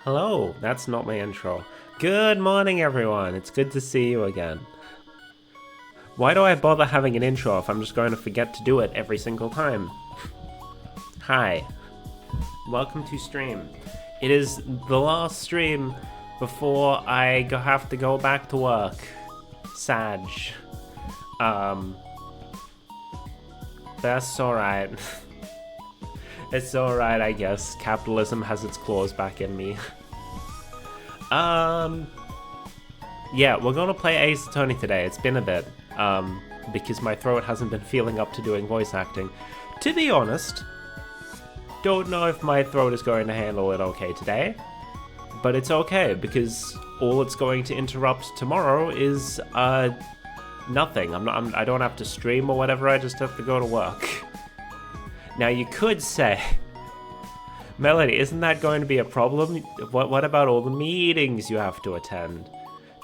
Hello, that's not my intro. Good morning, everyone. It's good to see you again. Why do I bother having an intro if I'm just going to forget to do it every single time? Hi. Welcome to stream. It is the last stream before I have to go back to work. Sag. That's alright. It's alright, I guess. Capitalism has its claws back in me. Yeah, we're gonna play Ace Attorney today. It's been a bit, because my throat hasn't been feeling up to doing voice acting. To be honest, don't know if my throat is going to handle it okay today, but it's okay, because all it's going to interrupt tomorrow is, nothing. I don't have to stream or whatever, I just have to go to work. Now you could say, Melody, isn't that going to be a problem? What about all the meetings you have to attend?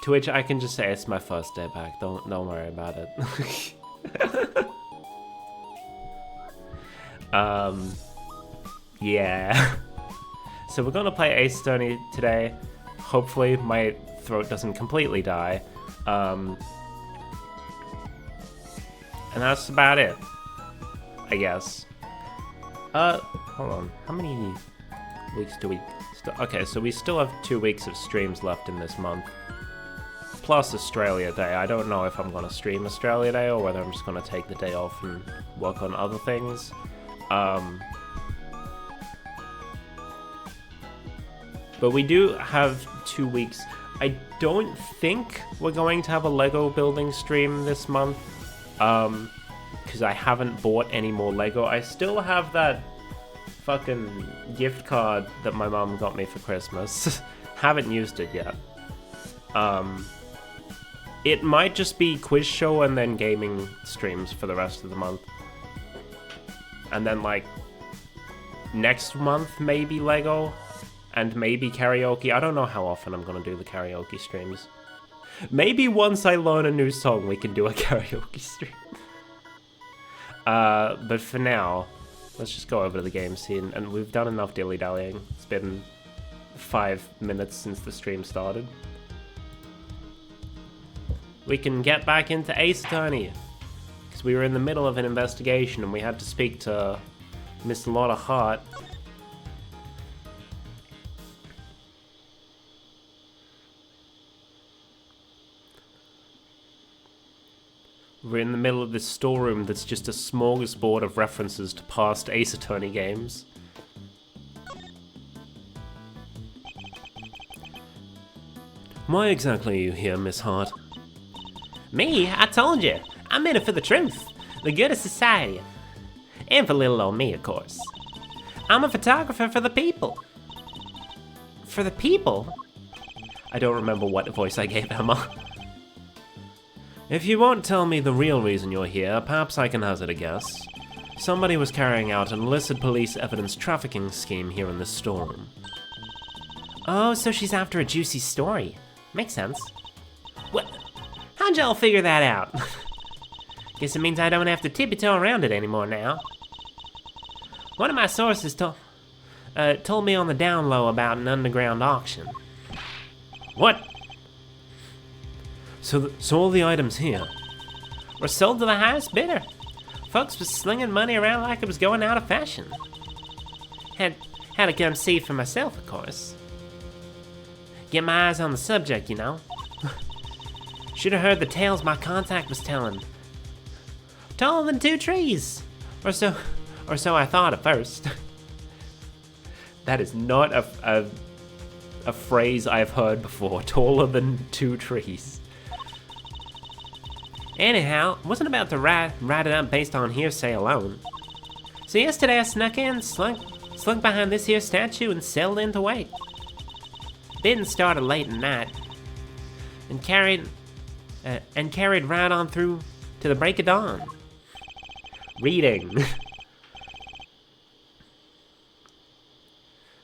To which I can just say it's my first day back. Don't worry about it. Yeah. So we're gonna play Ace Attorney today. Hopefully my throat doesn't completely die. And that's about it, I guess. Hold on. How many weeks do we still... Okay, so we still have 2 weeks of streams left in this month. Plus Australia Day. I don't know if I'm going to stream Australia Day or whether I'm just going to take the day off and work on other things. But we do have 2 weeks. I don't think we're going to have a Lego building stream this month. Because I haven't bought any more Lego. I still have that fucking gift card that my mom got me for Christmas. Haven't used it yet. It might just be quiz show and then gaming streams for the rest of the month. And then like next month maybe Lego and maybe karaoke. I don't know how often I'm gonna do the karaoke streams. Maybe once I learn a new song we can do a karaoke stream. But for now, let's just go over to the game scene, and we've done enough dilly-dallying. It's been 5 minutes since the stream started. We can get back into Ace Attorney, because we were in the middle of an investigation and we had to speak to Miss Lotta Hart. We're in the middle of this storeroom that's just a smorgasbord of references to past Ace Attorney games. Why exactly are you here, Miss Hart? Me? I told you. I'm in it for the truth, the good of society. And for little old me, of course. I'm a photographer for the people. For the people? I don't remember what voice I gave Emma. If you won't tell me the real reason you're here, perhaps I can hazard a guess. Somebody was carrying out an illicit police evidence trafficking scheme here in this storeroom. Oh, so she's after a juicy story. Makes sense. What? How'd y'all figure that out? Guess it means I don't have to tippy-toe around it anymore now. One of my sources told me on the down low about an underground auction. What? So all the items here were sold to the highest bidder. Folks was slinging money around like it was going out of fashion. Had to come see for myself, of course. Get my eyes on the subject, you know. Should have heard the tales my contact was telling. Taller than 2 trees, or so I thought at first. That is not a phrase I've heard before. Taller than 2 trees. Anyhow, wasn't about to write it up based on hearsay alone. So yesterday I snuck in, slunk behind this here statue and settled in to wait. Bidding started late at night, and carried right on through to the break of dawn. Reading.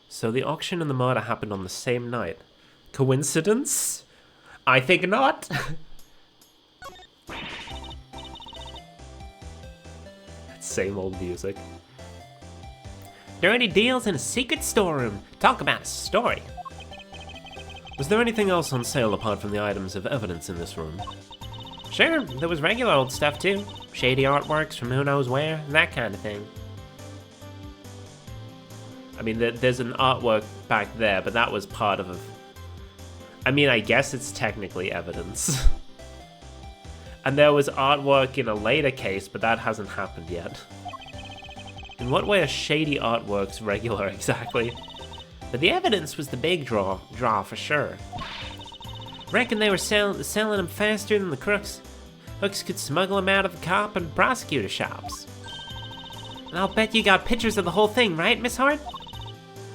So the auction and the murder happened on the same night. Coincidence? I think not. Same old music. Dirty deals in a secret storeroom. Talk about a story. Was there anything else on sale apart from the items of evidence in this room? Sure, there was regular old stuff too. Shady artworks from who knows where, that kind of thing. I mean, there's an artwork back there, but that was part of a... I mean, I guess it's technically evidence. And there was artwork in a later case, but that hasn't happened yet. In what way are shady artworks regular, exactly? But the evidence was the big draw for sure. Reckon they were selling them faster than the crooks. Hooks could smuggle them out of the cop and prosecutor shops. And I'll bet you got pictures of the whole thing, right, Miss Hart?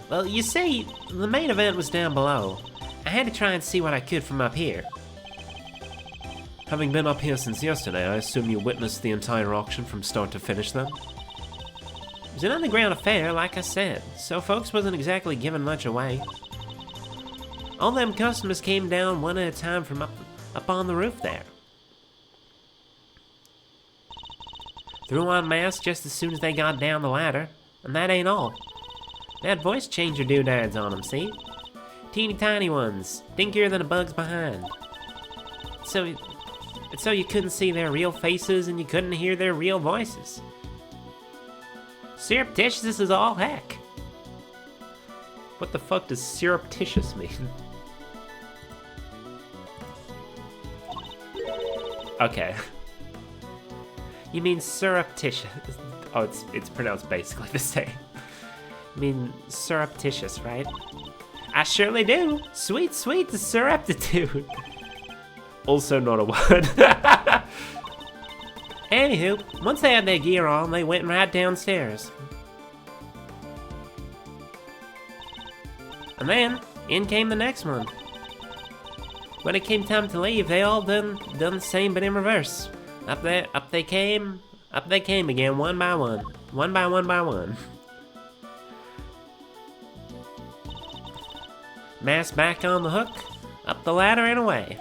Well, you see, the main event was down below. I had to try and see what I could from up here. Having been up here since yesterday, I assume you witnessed the entire auction from start to finish then? It was an underground affair, like I said, so folks wasn't exactly giving much away. All them customers came down one at a time from up on the roof there. Threw on masks just as soon as they got down the ladder, and that ain't all. They had voice changer doodads on them, see? Teeny tiny ones, dinkier than a bug's behind. So you couldn't see their real faces and you couldn't hear their real voices. Surreptitious is all heck. What the fuck does surreptitious mean? Okay. You mean surreptitious? Oh, it's pronounced basically the same. You mean surreptitious, right? I surely do. Sweet, sweet surreptitude. Also not a word. Anywho, once they had their gear on, they went right downstairs. And then, in came the next one. When it came time to leave, they all done the same but in reverse. Up they came again, one by one. One by one by one. Mask back on the hook, up the ladder and away.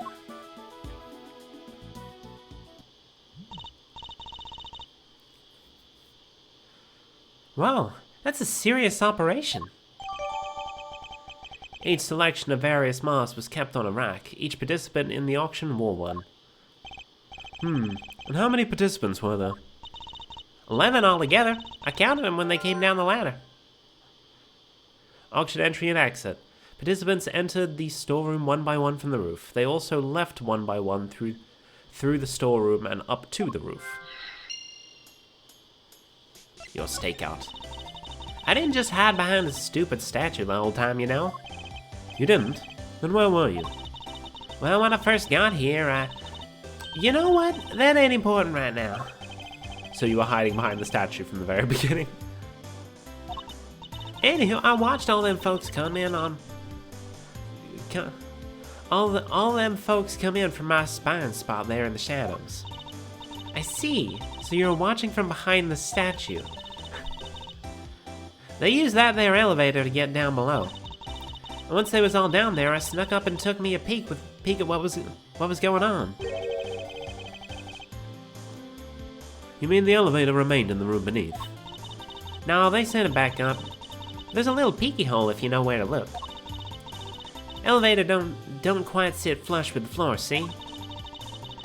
Whoa, that's a serious operation. Each selection of various masks was kept on a rack. Each participant in the auction wore one. And how many participants were there? 11 altogether. I counted them when they came down the ladder. Auction entry and exit. Participants entered the storeroom one by one from the roof. They also left one by one through the storeroom and up to the roof. Your stakeout. I didn't just hide behind a stupid statue the whole time, you know. You didn't? Then where were you? Well, when I first got here, You know what? That ain't important right now. So you were hiding behind the statue from the very beginning? Anywho, I watched all them folks come in on... All them folks come in from my spine spot there in the shadows. I see. So you're watching from behind the statue. They used that there elevator to get down below. And once they was all down there, I snuck up and took me a peek at what was going on. You mean the elevator remained in the room beneath? No, they sent it back up. There's a little peeky hole if you know where to look. Elevator don't quite sit flush with the floor, see?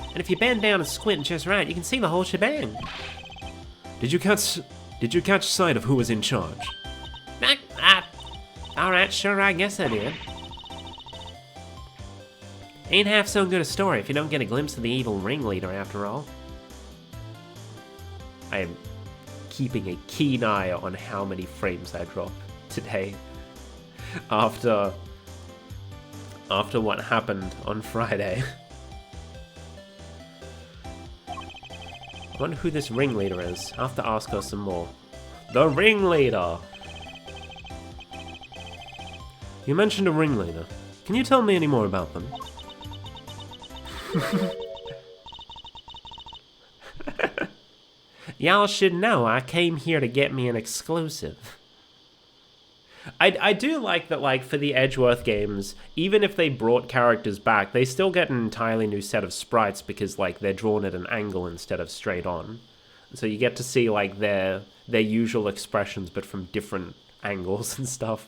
And if you bend down and squint just right, you can see the whole shebang. Did you catch sight of who was in charge? Alright, sure, I guess I did. Ain't half so good a story if you don't get a glimpse of the evil ringleader after all. I am keeping a keen eye on how many frames I drop today. After what happened on Friday. I wonder who this ringleader is. I'll have to ask her some more. The ringleader! You mentioned a ringleader. Can you tell me any more about them? Y'all should know I came here to get me an exclusive. I do like that, like, for the Edgeworth games, even if they brought characters back, they still get an entirely new set of sprites because, like, they're drawn at an angle instead of straight on. So you get to see, like, their usual expressions, but from different angles and stuff.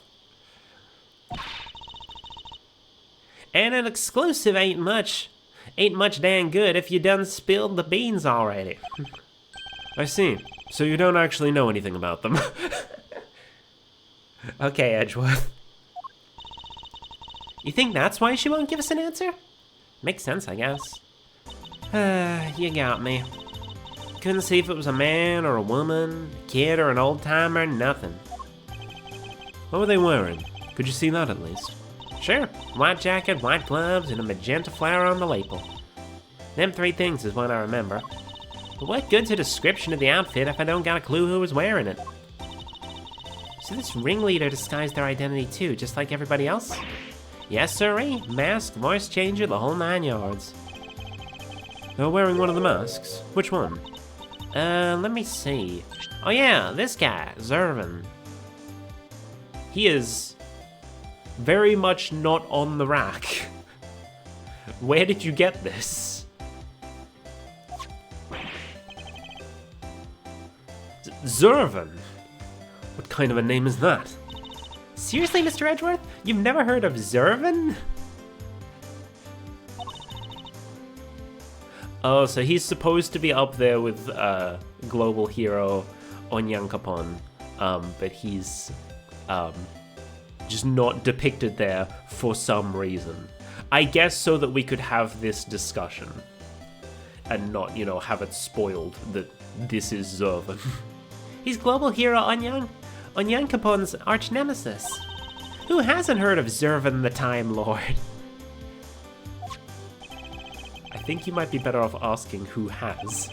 And an exclusive ain't much dang good if you done spilled the beans already. I see. So you don't actually know anything about them. Okay, Edgeworth. You think that's why she won't give us an answer? Makes sense, I guess. You got me. Couldn't see if it was a man or a woman, a kid or an old timer, nothing. What were they wearing? Could you see that at least? Sure, white jacket, white gloves, and a magenta flower on the lapel. Them 3 things is what I remember. But what good's a description of the outfit if I don't got a clue who was wearing it? So this ringleader disguised their identity too, just like everybody else? Yes, sirree. Mask, voice changer, the whole 9 yards. They were wearing one of the masks. Which one? Let me see. Oh yeah, this guy, Zervin. He is very much not on the rack. Where did you get this? Zervin? What kind of a name is that? Seriously, Mr. Edgeworth? You've never heard of Zervin? Oh, so he's supposed to be up there with global hero Onyankopon, but he's just not depicted there for some reason. I guess so that we could have this discussion and not, you know, have it spoiled that this is Zervin. He's global hero Onyankopon's arch nemesis. Who hasn't heard of Zervin the Time Lord? I think you might be better off asking who has.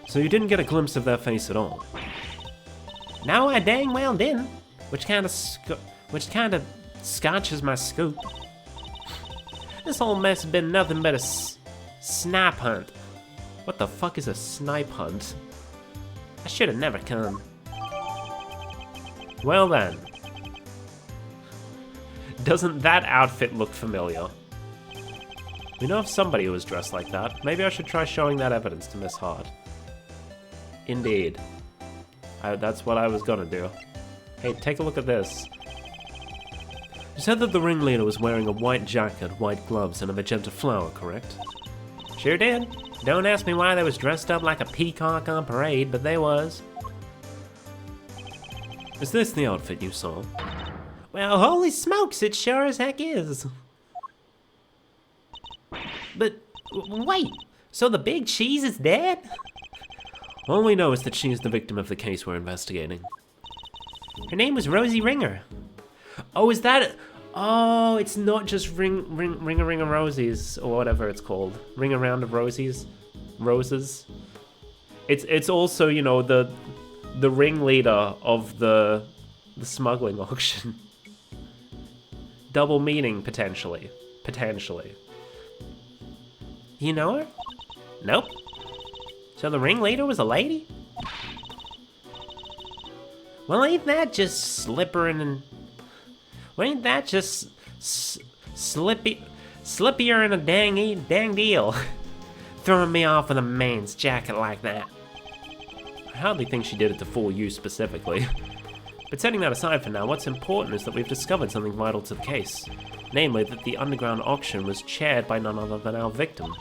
So you didn't get a glimpse of their face at all? No, I dang well didn't. Which kind of scotches my scoop. This whole mess has been nothing but a snipe hunt. What the fuck is a snipe hunt? I should have never come. Well then. Doesn't that outfit look familiar? We know of somebody who was dressed like that. Maybe I should try showing that evidence to Miss Hart. Indeed. That's what I was gonna do. Hey, take a look at this. You said that the ringleader was wearing a white jacket, white gloves, and a magenta flower, correct? Sure did. Don't ask me why they was dressed up like a peacock on parade, but they was. Is this the outfit you saw? Well, holy smokes, it sure as heck is. But, wait, so the big cheese is dead? All we know is that she is the victim of the case we're investigating. Her name was Rosie Ringer. Oh, is that... Oh, it's not just ring a rosies, or whatever it's called. Ring around of roses? Roses? It's also, you know, the ringleader of the smuggling auction. Double meaning, potentially. Potentially. You know her? Nope. So the ringleader was a lady? Well, ain't that just slippering and... Well, ain't that just slippier in a dang deal? Throwing me off with a man's jacket like that. I hardly think she did it to fool you specifically. But setting that aside for now, what's important is that we've discovered something vital to the case. Namely, that the underground auction was chaired by none other than our victim.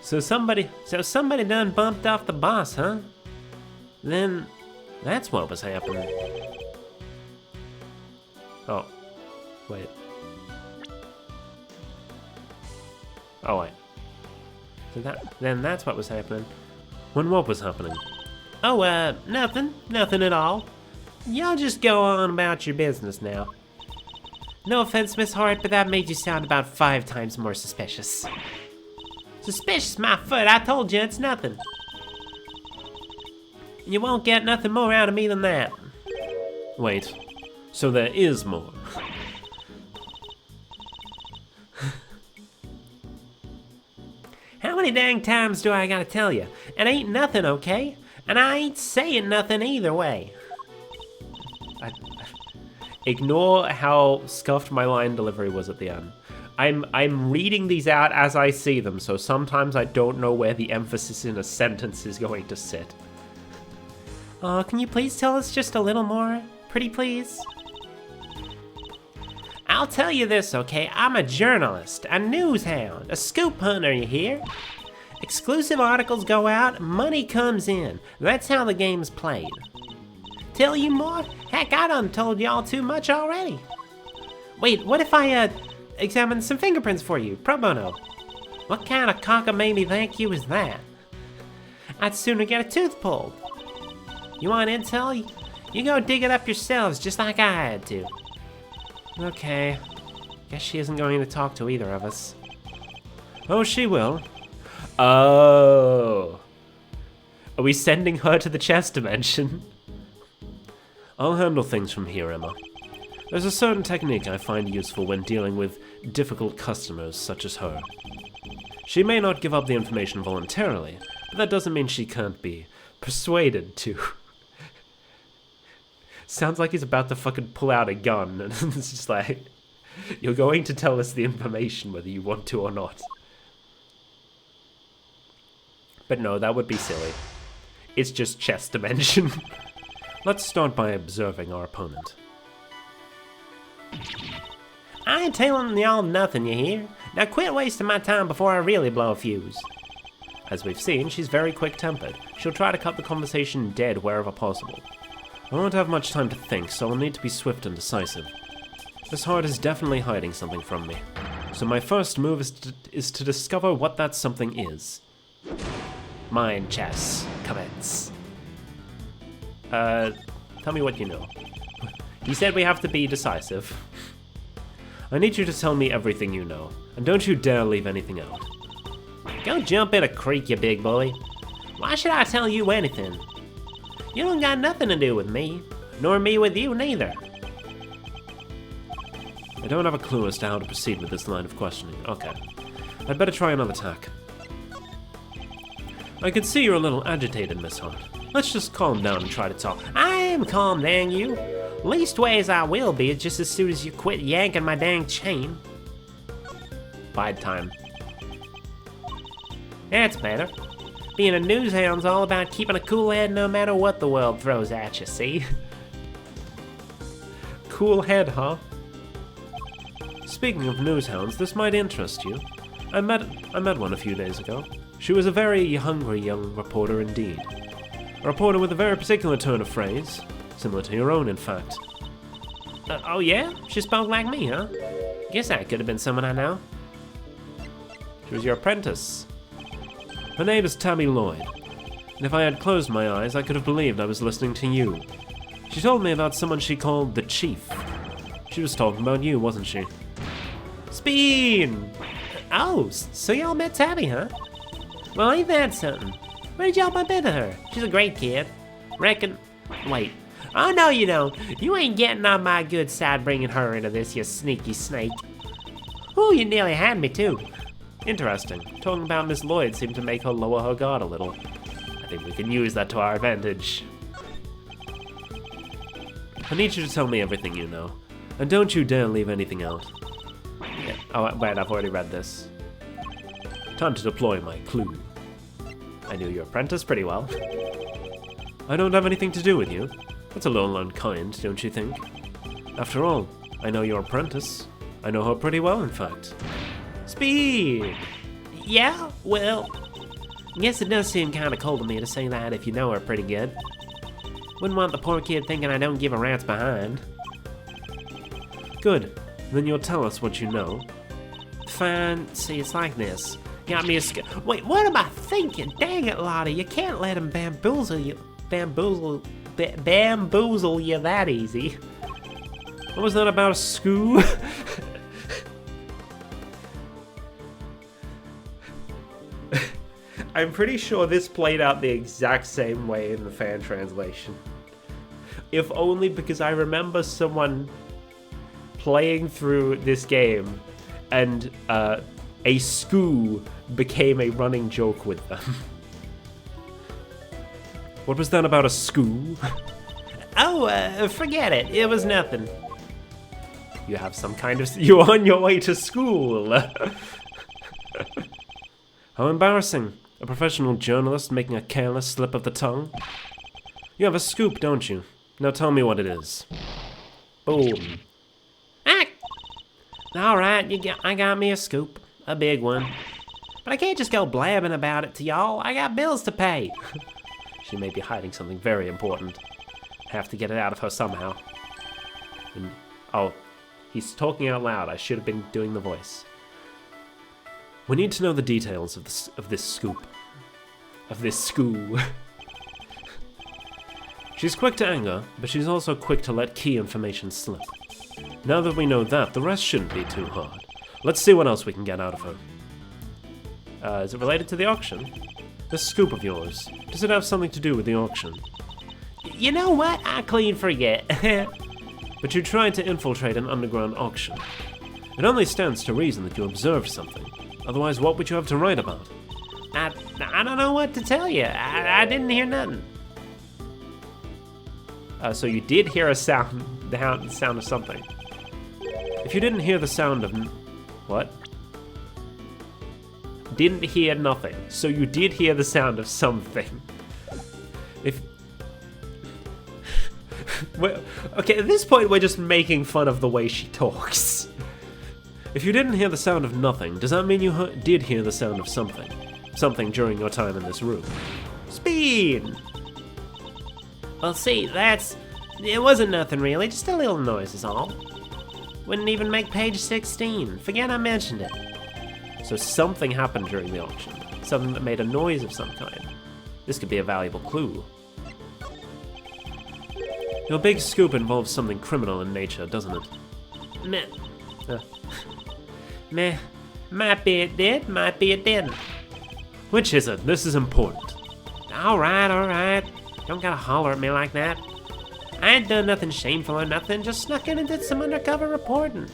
So somebody done bumped off the boss, huh? Then that's what was happening. Oh, wait. Oh, wait. So then that's what was happening. When what was happening? Oh, nothing at all. Y'all just go on about your business now. No offense, Miss Hart, but that made you sound about 5 times more suspicious. Suspicious, my foot, I told you it's nothing. You won't get nothing more out of me than that. Wait, so there is more. How many dang times do I gotta tell you? It ain't nothing, okay? And I ain't saying nothing either way. Ignore how scuffed my line delivery was at the end. I'm reading these out as I see them, so sometimes I don't know where the emphasis in a sentence is going to sit. Can you please tell us just a little more? Pretty please? I'll tell you this, okay? I'm a journalist, a news hound, a scoop hunter, you hear? Exclusive articles go out, money comes in. That's how the game's played. Tell you more? Heck, I done told y'all too much already. Wait, what if I, examine some fingerprints for you, pro bono? What kind of cockamamie thank you is that? I'd sooner get a tooth pulled. You want intel? You go dig it up yourselves, just like I had to. Okay. Guess she isn't going to talk to either of us. Oh, she will. Oh. Are we sending her to the chess dimension? I'll handle things from here, Emma. There's a certain technique I find useful when dealing with difficult customers such as her. She may not give up the information voluntarily, but that doesn't mean she can't be persuaded to. Sounds like he's about to fucking pull out a gun, and it's just like, you're going to tell us the information whether you want to or not. But no, that would be silly. It's just chess dimension. Let's start by observing our opponent. I ain't telling y'all nothing, you hear? Now quit wasting my time before I really blow a fuse. As we've seen, she's very quick-tempered. She'll try to cut the conversation dead wherever possible. I won't have much time to think, so I'll need to be swift and decisive. This heart is definitely hiding something from me. So my first move is to discover what that something is. Mind chess. Commence. Tell me what you know. You said we have to be decisive. I need you to tell me everything you know, and don't you dare leave anything out. Go jump in a creek, you big boy. Why should I tell you anything? You don't got nothing to do with me, nor me with you neither. I don't have a clue as to how to proceed with this line of questioning. Okay. I'd better try another tack. I can see you're a little agitated, Miss Hart. Let's just calm down and try to talk. I am calm, dang you. Leastways I will be just as soon as you quit yanking my dang chain. Bide time. That's better. Being a news hound's all about keeping a cool head no matter what the world throws at you, see? Cool head, huh? Speaking of news hounds, this might interest you. I met one a few days ago. She was a very hungry young reporter indeed. A reporter with a very particular turn of phrase, similar to your own, in fact. Oh yeah? She spoke like me, huh? Guess that could have been someone I know. She was your apprentice. Her name is Tammy Lloyd, and if I had closed my eyes, I could have believed I was listening to you. She told me about someone she called the Chief. She was talking about you, wasn't she? Speed! Oh, so y'all met Tabby, huh? Well, ain't that something? Where did y'all bump into her? She's a great kid. Reckon... Wait. Oh, no you don't. You ain't getting on my good side bringing her into this, you sneaky snake. Ooh, you nearly had me, too. Interesting. Talking about Miss Lloyd seemed to make her lower her guard a little. I think we can use that to our advantage. I need you to tell me everything you know. And don't you dare leave anything out. Yeah. Oh, wait, I've already read this. Time to deploy my clue. I knew your apprentice pretty well. I don't have anything to do with you. That's a little unkind, don't you think? After all, I know your apprentice. I know her pretty well, in fact. Speed! Yeah, well... Guess it does seem kinda cold of me to say that if you know her pretty good. Wouldn't want the poor kid thinking I don't give a rat's behind. Good. Then you'll tell us what you know. Fine. See, it's like this. Got me a Wait, what am I thinking? Dang it, Lotta, you can't let him bamboozle you that easy. What was that about a skoo? I'm pretty sure this played out the exact same way in the fan translation. If only because I remember someone playing through this game and a skoo became a running joke with them. What was that about a skoo? Oh, forget it. It was nothing. You have some kind of... You're on your way to school. How embarrassing. A professional journalist making a careless slip of the tongue. You have a scoop, don't you? Now tell me what it is. Boom. Ah! Alright, I got me a scoop. A big one. But I can't just go blabbing about it to y'all. I got bills to pay. She may be hiding something very important. Have to get it out of her somehow. And, oh, he's talking out loud. I should have been doing the voice. We need to know the details of this scoop. Of this skoo. She's quick to anger, but she's also quick to let key information slip. Now that we know that, the rest shouldn't be too hard. Let's see what else we can get out of her. Is it related to the auction? This scoop of yours, does it have something to do with the auction? You know what? I clean forget. But you tried to infiltrate an underground auction. It only stands to reason that you observed something. Otherwise, what would you have to write about? I don't know what to tell you. I didn't hear nothing. So you did hear a sound, the sound of something. If you didn't hear the sound of... What? Didn't hear nothing. So you did hear the sound of something. If... Okay, at this point we're just making fun of the way she talks. If you didn't hear the sound of nothing, does that mean you did hear the sound of something? Something during your time in this room? Speed! Well, see, it wasn't nothing really, just a little noise is all. Wouldn't even make page 16. Forget I mentioned it. So something happened during the auction. Something that made a noise of some kind. This could be a valuable clue. Your big scoop involves something criminal in nature, doesn't it? Meh. Meh. Might be it did, might be it didn't. Which is it? This is important. Alright. Don't gotta holler at me like that. I ain't done nothing shameful or nothing, just snuck in and did some undercover reporting.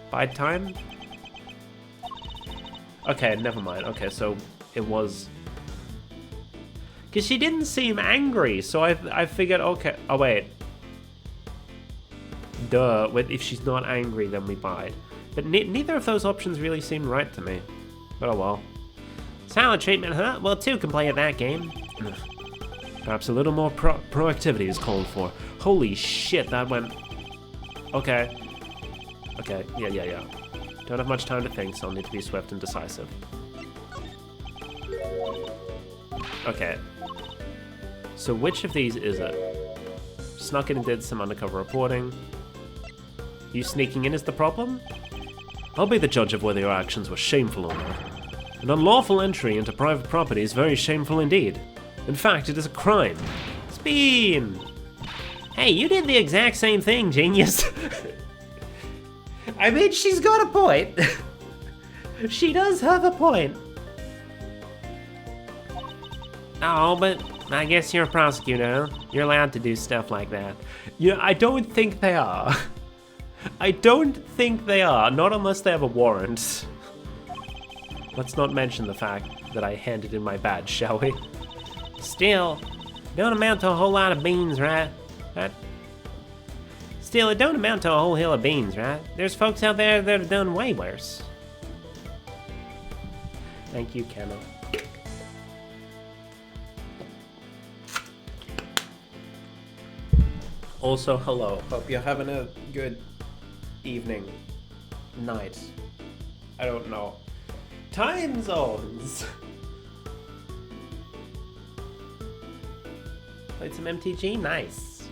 Bide time? Okay, never mind. Okay, so it was... Because she didn't seem angry, so I figured, okay... Oh, wait. Duh, if she's not angry, then we bide. But neither of those options really seemed right to me. But oh well. Silent treatment, huh? Well, two can play at that game. Perhaps a little more proactivity is called for. Holy shit, that went... Okay. Okay, yeah. Don't have much time to think, so I'll need to be swift and decisive. Okay. So which of these is it? Snuck in and did some undercover reporting. You sneaking in is the problem? I'll be the judge of whether your actions were shameful or not. An unlawful entry into private property is very shameful indeed. In fact, it is a crime. Spin! Hey, you did the exact same thing, genius. I mean, she's got a point. She does have a point. Oh, but I guess you're a prosecutor, huh? You're allowed to do stuff like that. Yeah, I don't think they are. I don't think they are, not unless they have a warrant. Let's not mention the fact that I handed in my badge, shall we? Still, don't amount to a whole lot of beans, right? Still, it don't amount to a whole hill of beans, right? There's folks out there that have done way worse. Thank you, Kenna. Also, hello. Hope you're having a good evening, night. I don't know. Time zones! Played some MTG? Nice.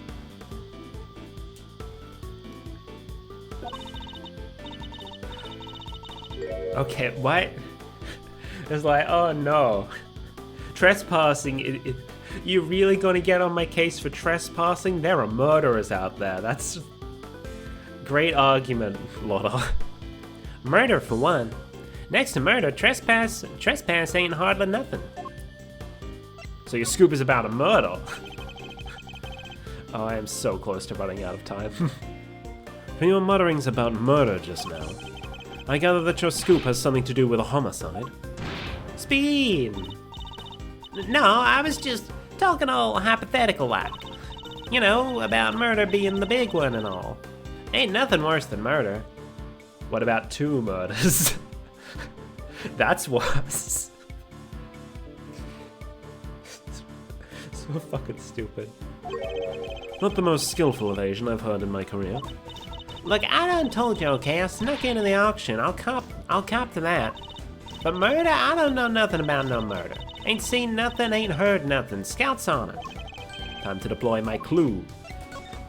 Okay, what? It's like, oh no. Trespassing, you really gonna get on my case for trespassing? There are murderers out there. That's... Great argument, Lotta. Murder for one. Next to murder, trespass ain't hardly nothing. So your scoop is about a murder? Oh, I am so close to running out of time. From your mutterings about murder just now, I gather that your scoop has something to do with a homicide. Speed! No, I was just talking all hypothetical like. You know, about murder being the big one and all. Ain't nothing worse than murder. What about 2 murders? That's worse. So fucking stupid. Not the most skillful evasion I've heard in my career. Look, I done told you, okay? I snuck into the auction. I'll cop to that. But murder, I don't know nothing about no murder. Ain't seen nothing, ain't heard nothing. Scouts on it. Time to deploy my clue.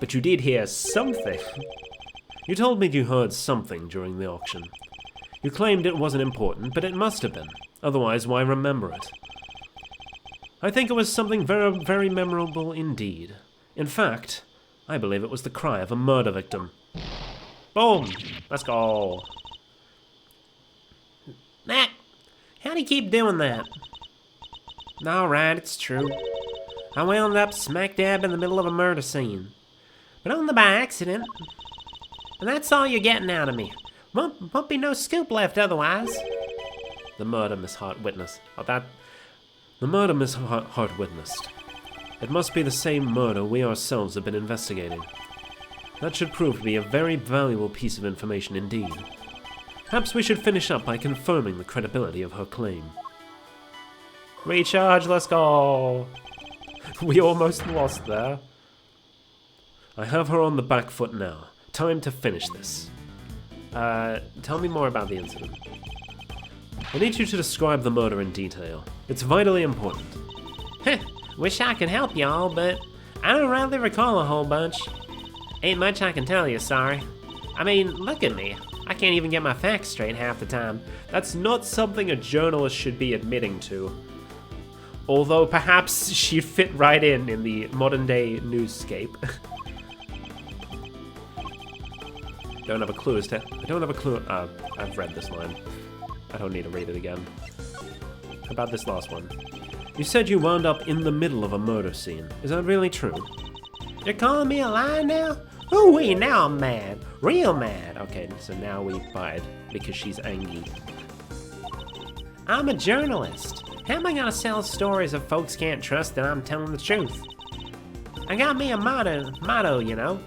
But you did hear something. You told me you heard something during the auction. You claimed it wasn't important, but it must have been. Otherwise, why remember it? I think it was something very, very memorable indeed. In fact, I believe it was the cry of a murder victim. Boom! Let's go. Mac, how do you keep doing that? Alright, it's true. I wound up smack dab in the middle of a murder scene. But only by accident. And that's all you're getting out of me. Won't be no scoop left otherwise. The murder Miss Hart witnessed. The murder Miss Hart witnessed. It must be the same murder we ourselves have been investigating. That should prove to be a very valuable piece of information indeed. Perhaps we should finish up by confirming the credibility of her claim. Recharge, let's go. We almost lost there. I have her on the back foot now. Time to finish this. Tell me more about the incident. I need you to describe the murder in detail. It's vitally important. Heh, wish I could help y'all, but I don't really recall a whole bunch. Ain't much I can tell you, sorry. I mean, look at me. I can't even get my facts straight half the time. That's not something a journalist should be admitting to. Although perhaps she'd fit right in the modern-day newscape. Don't have a clue as to... I don't have a clue... I've read this line. I don't need to read it again. How about this last one? You said you wound up in the middle of a murder scene. Is that really true? You're calling me a liar now? Ooh-wee, now I'm mad. Real mad. Okay, so now we fight because she's angry. I'm a journalist. How am I gonna sell stories if folks can't trust that I'm telling the truth? I got me a motto, you know?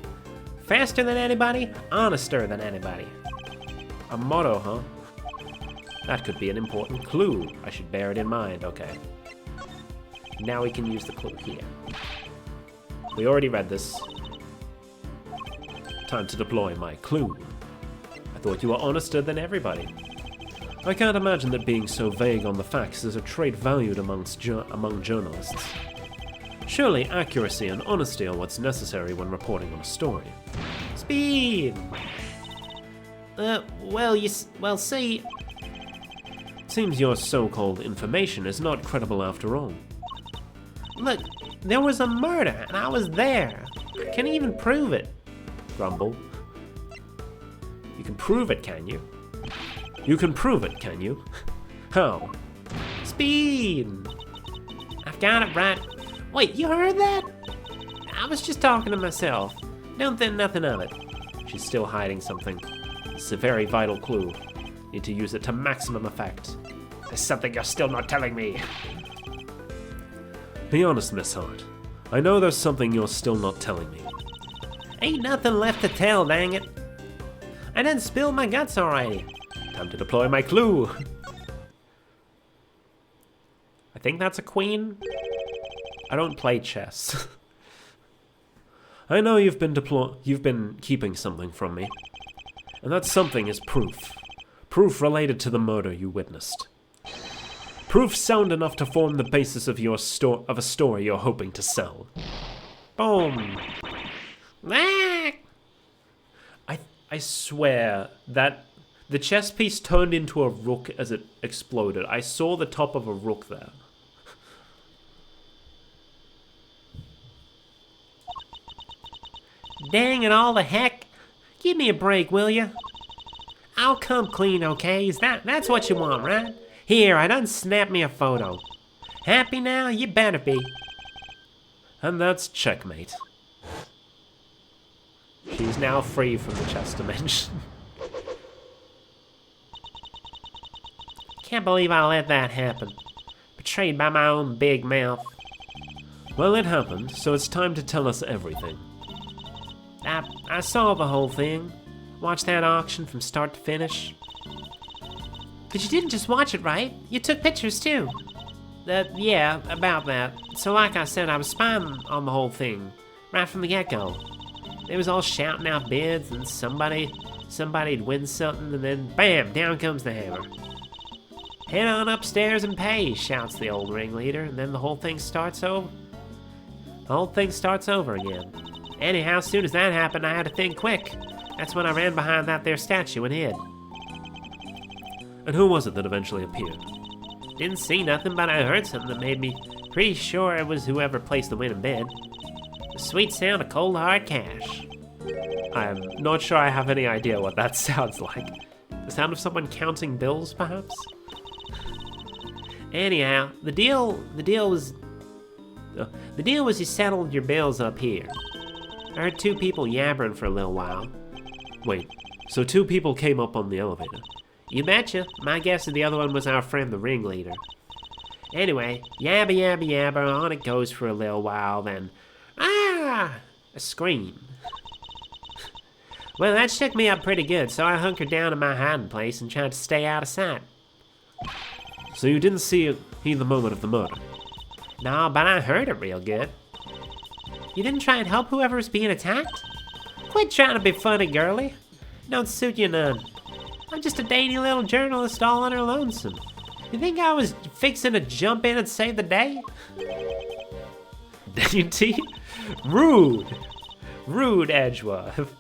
Faster than anybody, honester than anybody. A motto, huh? That could be an important clue. I should bear it in mind, okay. Now we can use the clue here. We already read this. Time to deploy my clue. I thought you were honester than everybody. I can't imagine that being so vague on the facts is a trait valued among journalists. Surely accuracy and honesty are what's necessary when reporting on a story. Speed! Well, see... Seems your so-called information is not credible after all. Look, there was a murder, and I was there. I can't even prove it. Grumble. You can prove it, can you? You can prove it, can you? How? Speed! I've got it right. Wait, you heard that? I was just talking to myself. Don't think nothing of it. She's still hiding something. It's a very vital clue. Need to use it to maximum effect. There's something you're still not telling me. Be honest, Miss Hart. I know there's something you're still not telling me. Ain't nothing left to tell, dang it. I done spilled my guts already. Time to deploy my clue. I think that's a queen. I don't play chess. I know you've been keeping something from me. And that something is proof. Proof related to the murder you witnessed. Proof sound enough to form the basis of a story you're hoping to sell. Boom. I swear that the chess piece turned into a rook as it exploded. I saw the top of a rook there. Dang it all the heck. Give me a break, will ya? I'll come clean, okay? That's what you want, right? Here, I done snapped me a photo. Happy now? You better be. And that's checkmate. She's now free from the chess dimension. Can't believe I let that happen. Betrayed by my own big mouth. Well, it happened, so it's time to tell us everything. I saw the whole thing. Watched that auction from start to finish. But you didn't just watch it, right? You took pictures too. Yeah, about that. So like I said, I was spying on the whole thing, right from the get-go. They was all shouting out bids, and somebody'd win something, and then bam, down comes the hammer. Head on upstairs and pay, shouts the old ringleader, and then the whole thing starts over. The whole thing starts over again. Anyhow, as soon as that happened, I had to think quick. That's when I ran behind that there statue and hid. And who was it that eventually appeared? Didn't see nothing, but I heard something that made me pretty sure it was whoever placed the winning bid. The sweet sound of cold hard cash. I'm not sure I have any idea what that sounds like. The sound of someone counting bills, perhaps? Anyhow, the deal was you settled your bills up here. I heard two people yabbering for a little while. Wait, so two people came up on the elevator? You betcha. My guess is the other one was our friend the ringleader. Anyway, yabba yabba yabba, on it goes for a little while, then a scream. Well, that shook me up pretty good, so I hunkered down in my hiding place and tried to stay out of sight. So you didn't see the moment of the murder? No, but I heard it real good. You didn't try and help whoever was being attacked? Quit trying to be funny, girlie. Don't suit you none. I'm just a dainty little journalist all on her lonesome. You think I was fixing to jump in and save the day? Dainty? Rude! Rude, Edgeworth.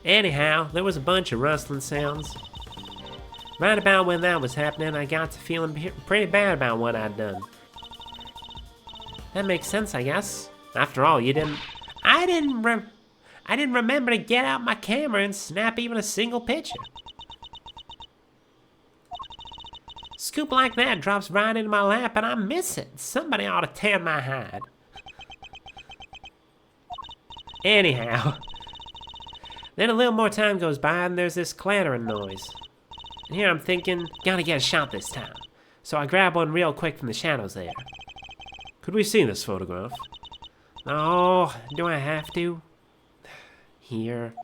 Anyhow, there was a bunch of rustling sounds. Right about when that was happening, I got to feeling pretty bad about what I'd done. That makes sense, I guess. After all, I didn't remember to get out my camera and snap even a single picture. Scoop like that drops right into my lap and I miss it. Somebody ought to tan my hide. Anyhow, then a little more time goes by and there's this clattering noise. And here I'm thinking, gotta get a shot this time. So I grab one real quick from the shadows there. Could we see this photograph? Oh, do I have to? Here.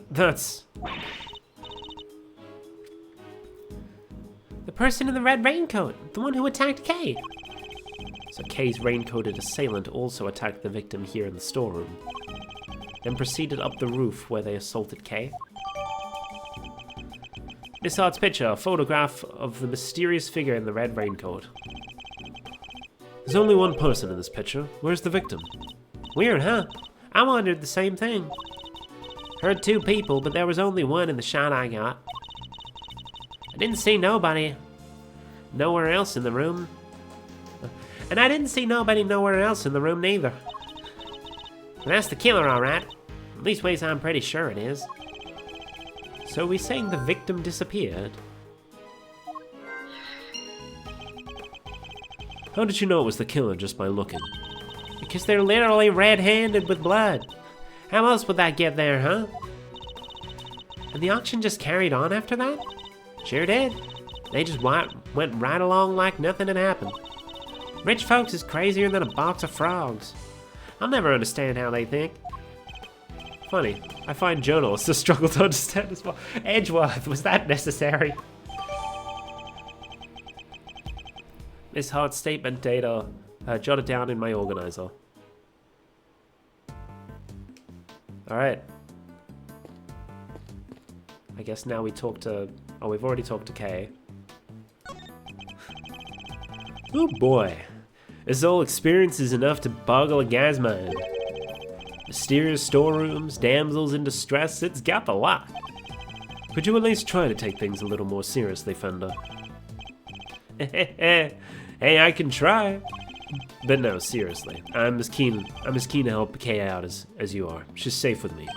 That's... the person in the red raincoat, the one who attacked Kay. So Kay's raincoated assailant also attacked the victim here in the storeroom, then proceeded up the roof where they assaulted Kay. Miss Art's picture, a photograph of the mysterious figure in the red raincoat. There's only one person in this picture. Where's the victim? Weird, huh? I wondered the same thing. Heard two people, but there was only one in the shot I got. I didn't see nobody nowhere else in the room. And I didn't see nobody nowhere else in the room neither. And that's the killer, all right. At least ways I'm pretty sure it is. So we saying the victim disappeared? How did you know it was the killer just by looking? Because they're literally red-handed with blood. How else would that get there, huh? And the auction just carried on after that? Sure did. They just went right along like nothing had happened. Rich folks is crazier than a box of frogs. I'll never understand how they think. Funny, I find journalists a struggle to understand as well. Edgeworth, was that necessary? This hard statement data jotted down in my organizer. Alright. I guess now we talk to... oh, we've already talked to Kay. Oh boy. This whole experience is enough to boggle a guy's mind. Mysterious storerooms, damsels in distress, it's got the lot. Could you at least try to take things a little more seriously, Fender? Hey, I can try. But no, seriously, I'm as keen to help Kay out as you are. She's safe with me.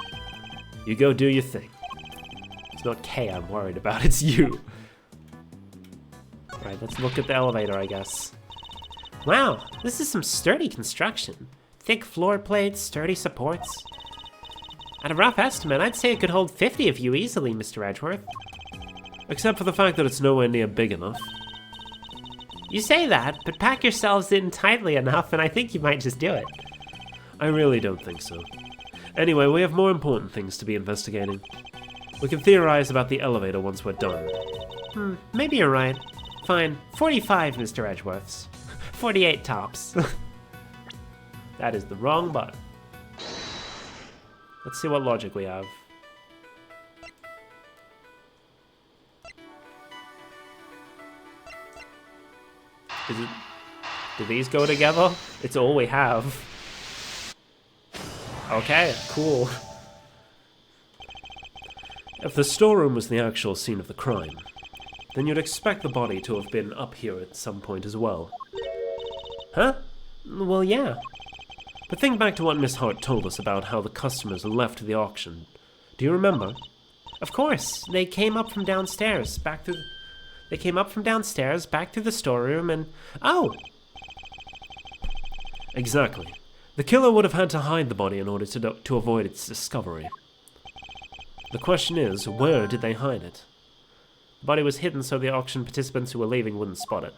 You go do your thing. It's not Kay I'm worried about, it's you. Alright, let's look at the elevator, I guess. Wow, this is some sturdy construction. Thick floor plates, sturdy supports. At a rough estimate, I'd say it could hold 50 of you easily, Mr. Edgeworth. Except for the fact that it's nowhere near big enough. You say that, but pack yourselves in tightly enough and I think you might just do it. I really don't think so. Anyway, we have more important things to be investigating. We can theorize about the elevator once we're done. Maybe you're right. Fine, 45 Mr. Edgeworths. 48 tops. That is the wrong button. Let's see what logic we have. Is it... Do these go together? It's all we have. Okay, cool. If the storeroom was the actual scene of the crime, then you'd expect the body to have been up here at some point as well. Huh? Well, yeah. But think back to what Miss Hart told us about how the customers left the auction. Do you remember? Of course. They came up from downstairs, back through the storeroom and... Oh! Exactly. The killer would have had to hide the body in order to avoid its discovery. The question is, where did they hide it? The body was hidden so the auction participants who were leaving wouldn't spot it.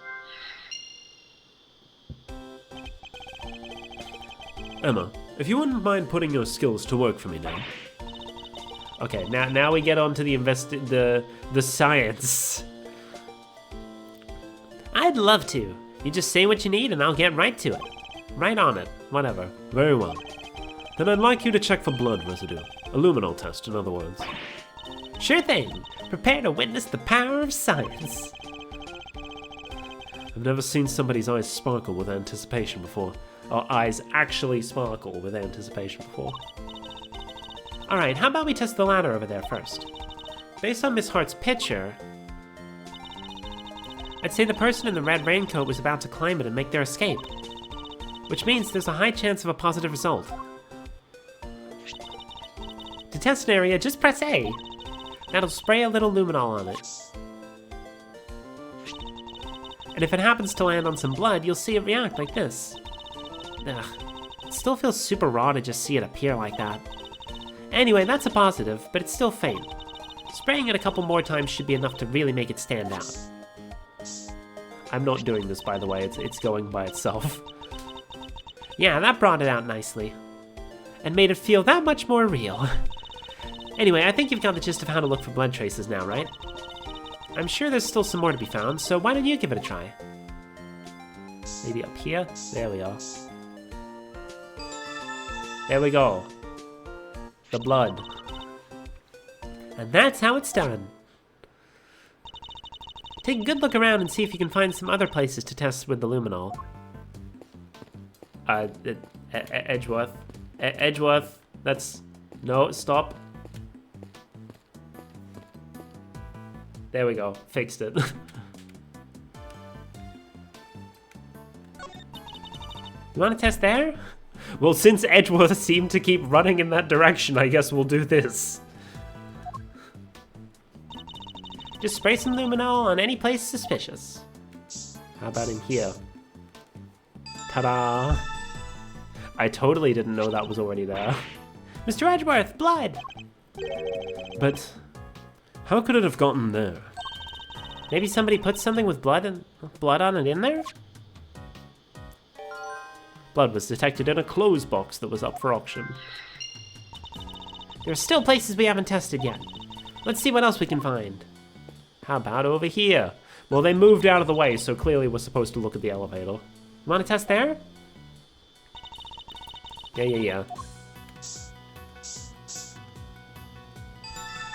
Emma, if you wouldn't mind putting your skills to work for me now. Okay, now we get on to the science. I'd love to. You just say what you need and I'll get right to it. Right on it. Whatever. Very well. Then I'd like you to check for blood residue. A luminol test, in other words. Sure thing. Prepare to witness the power of science. I've never seen somebody's eyes sparkle with anticipation before. Or eyes actually sparkle with anticipation before. Alright, how about we test the ladder over there first? Based on Miss Hart's picture, I'd say the person in the red raincoat was about to climb it and make their escape. Which means there's a high chance of a positive result. To test an area, just press A. That'll spray a little luminol on it. And if it happens to land on some blood, you'll see it react like this. Ugh. It still feels super raw to just see it appear like that. Anyway, that's a positive, but it's still faint. Spraying it a couple more times should be enough to really make it stand out. I'm not doing this, by the way. It's going by itself. Yeah, that brought it out nicely. And made it feel that much more real. Anyway, I think you've got the gist of how to look for blood traces now, right? I'm sure there's still some more to be found, so why don't you give it a try? Maybe up here? There we are. There we go. The blood. And that's how it's done. Take a good look around and see if you can find some other places to test with the luminol. Edgeworth. Edgeworth. That's... No, stop. There we go. Fixed it. You want to test there? Well, since Edgeworth seemed to keep running in that direction, I guess we'll do this. Just spray some luminol on any place suspicious. How about in here? Ta-da! I totally didn't know that was already there. Mr. Edgeworth, blood! But how could it have gotten there? Maybe somebody put something with blood on it in there? Blood was detected in a clothes box that was up for auction. There are still places we haven't tested yet. Let's see what else we can find. How about over here? Well, they moved out of the way, so clearly we're supposed to look at the elevator. You want to test there? Yeah.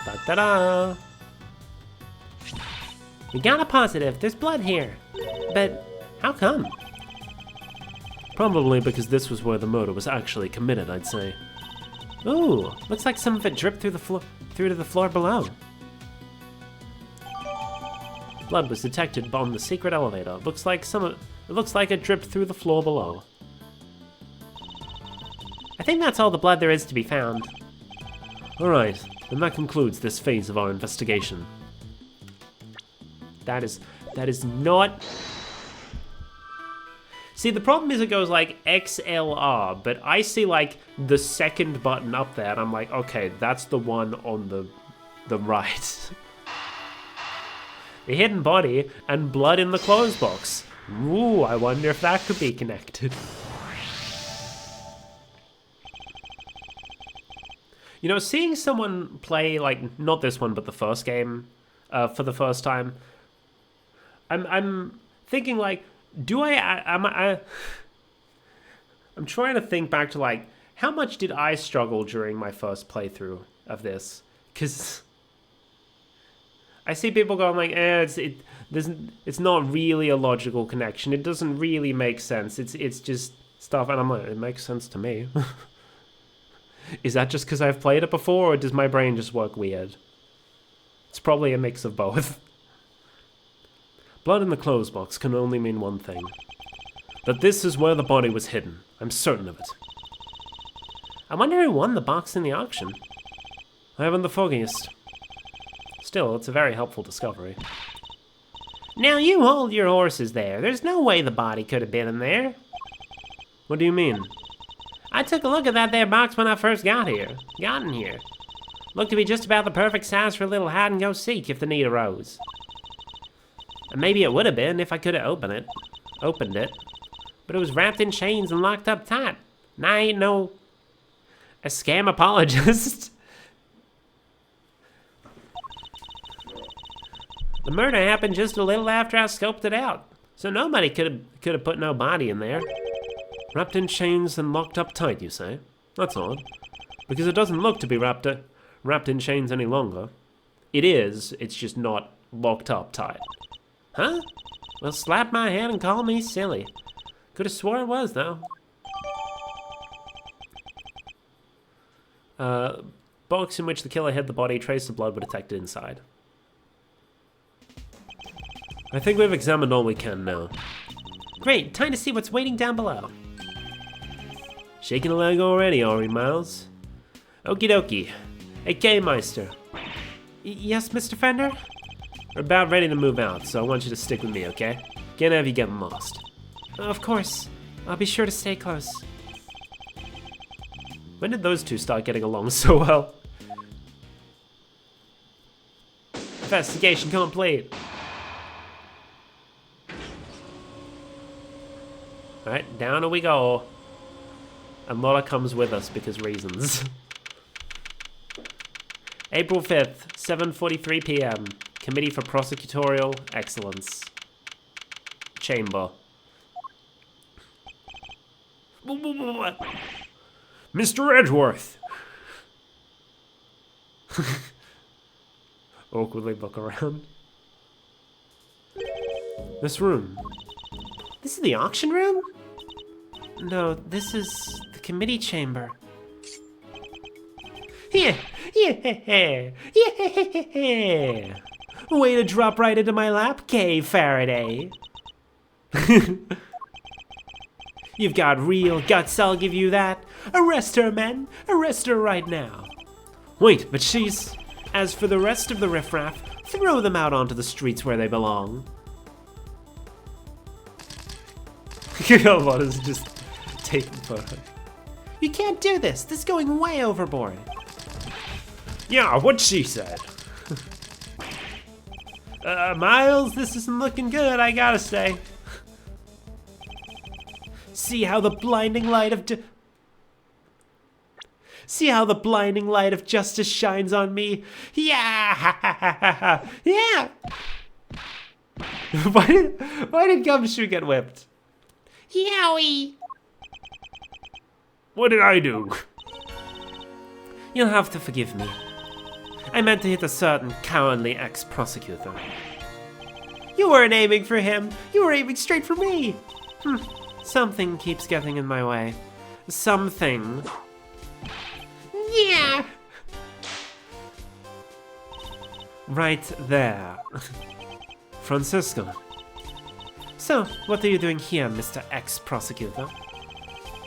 Da-da-da! We got a positive. There's blood here. But how come? Probably because this was where the murder was actually committed, I'd say. Ooh, looks like some of it dripped through to the floor below. Blood was detected on the secret elevator. It looks like it dripped through the floor below. I think that's all the blood there is to be found. Alright, and that concludes this phase of our investigation. That is not... See, the problem is it goes like XLR, but I see like the second button up there, and I'm like, okay, that's the one on the right. The hidden body and blood in the clothes box. Ooh, I wonder if that could be connected. You know, seeing someone play, like, not this one, but the first game, for the first time, I'm thinking like, I'm trying to think back to like, how much did I struggle during my first playthrough of this? Because I see people going like, it's not really a logical connection. It doesn't really make sense. It's just stuff, and I'm like, it makes sense to me. Is that just because I've played it before, or does my brain just work weird? It's probably a mix of both. Blood in the clothes box can only mean one thing. That this is where the body was hidden. I'm certain of it. I wonder who won the box in the auction. I haven't the foggiest. Still, it's a very helpful discovery. Now you hold your horses there. There's no way the body could have been in there. What do you mean? I took a look at that there box when I first got in here. Looked to be just about the perfect size for a little hide-and-go-seek if the need arose. And maybe it would have been if I could have opened it. But it was wrapped in chains and locked up tight. And I ain't no a scam apologist. The murder happened just a little after I scoped it out. So nobody could have put no body in there. Wrapped in chains and locked up tight, you say? That's odd. Because it doesn't look to be wrapped in chains any longer. It is, it's just not locked up tight. Huh? Well, slap my head and call me silly. Could have swore it was, though. Box in which the killer hid the body, trace of blood were detected inside. I think we've examined all we can now. Great, time to see what's waiting down below. Shaking a leg already, are we, Miles? Okie dokie. Hey, K-Meister. Yes, Mr. Fender? We're about ready to move out, so I want you to stick with me, okay? Can't have you getting lost. Of course. I'll be sure to stay close. When did those two start getting along so well? Investigation complete. Alright, down we go. And Lotta comes with us because reasons. April 5th, 7:43 p.m. Committee for Prosecutorial Excellence. Chamber. Mr. Edgeworth! Awkwardly look around. This room. This is the auction room? No, this is the committee chamber. Yeah. Way to drop right into my lap, K. Faraday. You've got real guts, I'll give you that. Arrest her, men. Arrest her right now. Wait, but she's... As for the rest of the riffraff, throw them out onto the streets where they belong. Lotta's just taking photos. You can't do this. This is going way overboard. Yeah, what she said. Miles, this isn't looking good, I gotta say. See how the blinding light of justice shines on me. Yeah, yeah. Why did Gumshoe get whipped? Yowie. What did I do? You'll have to forgive me. I meant to hit a certain cowardly ex-prosecutor. You weren't aiming for him. You were aiming straight for me. Something keeps getting in my way. Something. Yeah. Right there. Francisco. So, what are you doing here, Mr. Ex-Prosecutor?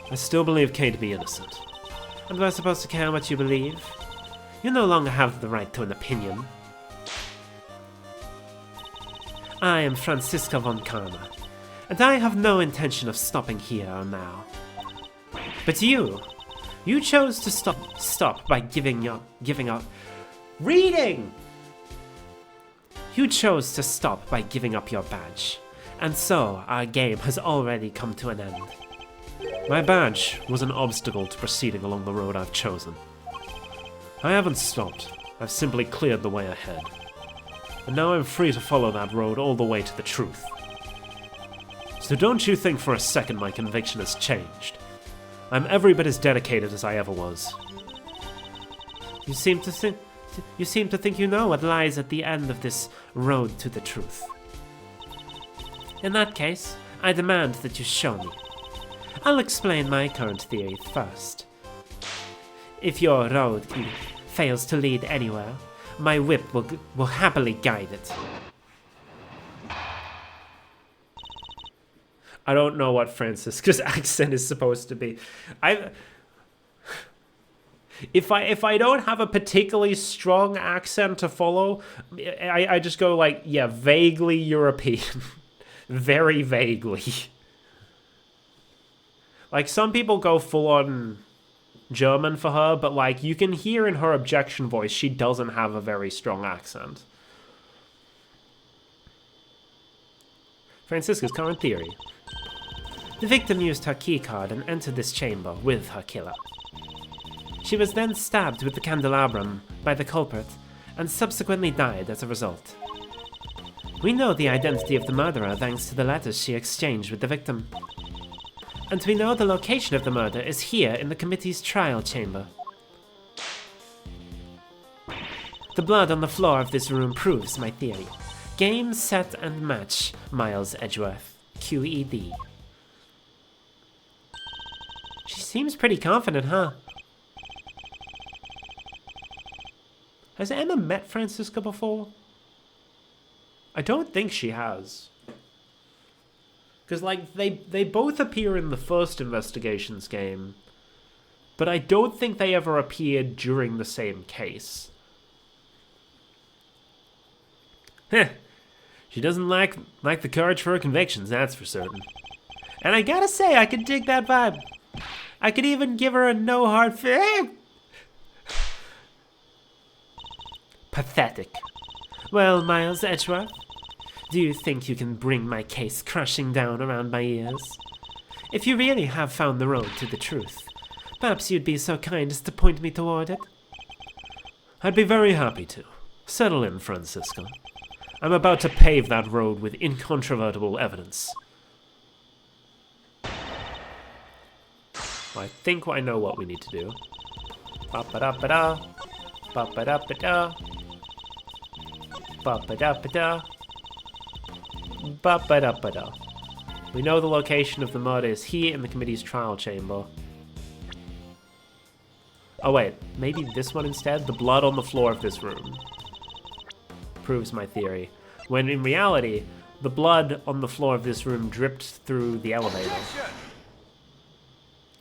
I still believe Kay to be innocent. And we're supposed to care what you believe? You no longer have the right to an opinion. I am Francisco von Karma, and I have no intention of stopping here or now. But you chose to stop by giving up. Reading! You chose to stop by giving up your badge, and so our game has already come to an end. My badge was an obstacle to proceeding along the road I've chosen. I haven't stopped. I've simply cleared the way ahead. and now I'm free to follow that road all the way to the truth. So don't you think for a second my conviction has changed. I'm every bit as dedicated as I ever was. You seem to think you know what lies at the end of this road to the truth. In that case, I demand that you show me. I'll explain my current theory first. If your road fails to lead anywhere, my whip will happily guide it. I don't know what Francisca's accent is supposed to be. If I don't have a particularly strong accent to follow, I just go like, yeah, vaguely European. Very vaguely. Like, some people go full on German for her, but like, you can hear in her objection voice she doesn't have a very strong accent. Francisca's current theory. The victim used her keycard and entered this chamber with her killer. She was then stabbed with the candelabrum by the culprit and subsequently died as a result. We know the identity of the murderer thanks to the letters she exchanged with the victim. And we know the location of the murder is here in the committee's trial chamber. The blood on the floor of this room proves my theory. Game, set, and match, Miles Edgeworth, QED. She seems pretty confident, huh? Has Emma met Francisca before? I don't think she has. Because, like, they both appear in the first Investigations game, but I don't think they ever appeared during the same case. Heh. She doesn't lack the courage for her convictions, that's for certain. And I gotta say, I could dig that vibe. I could even give her a no hard feeling. Pathetic. Well, Miles Edgeworth, do you think you can bring my case crashing down around my ears? If you really have found the road to the truth, perhaps you'd be so kind as to point me toward it? I'd be very happy to. Settle in, Francisco. I'm about to pave that road with incontrovertible evidence. I think I know what we need to do. Ba-ba-da-ba-da. Ba-ba-da-ba-da. Ba-ba-da-ba-da. Ba-ba-da-ba-da. We know the location of the murder is here in the committee's trial chamber. Oh wait, maybe this one instead? The blood on the floor of this room proves my theory. When in reality, the blood on the floor of this room dripped through the elevator.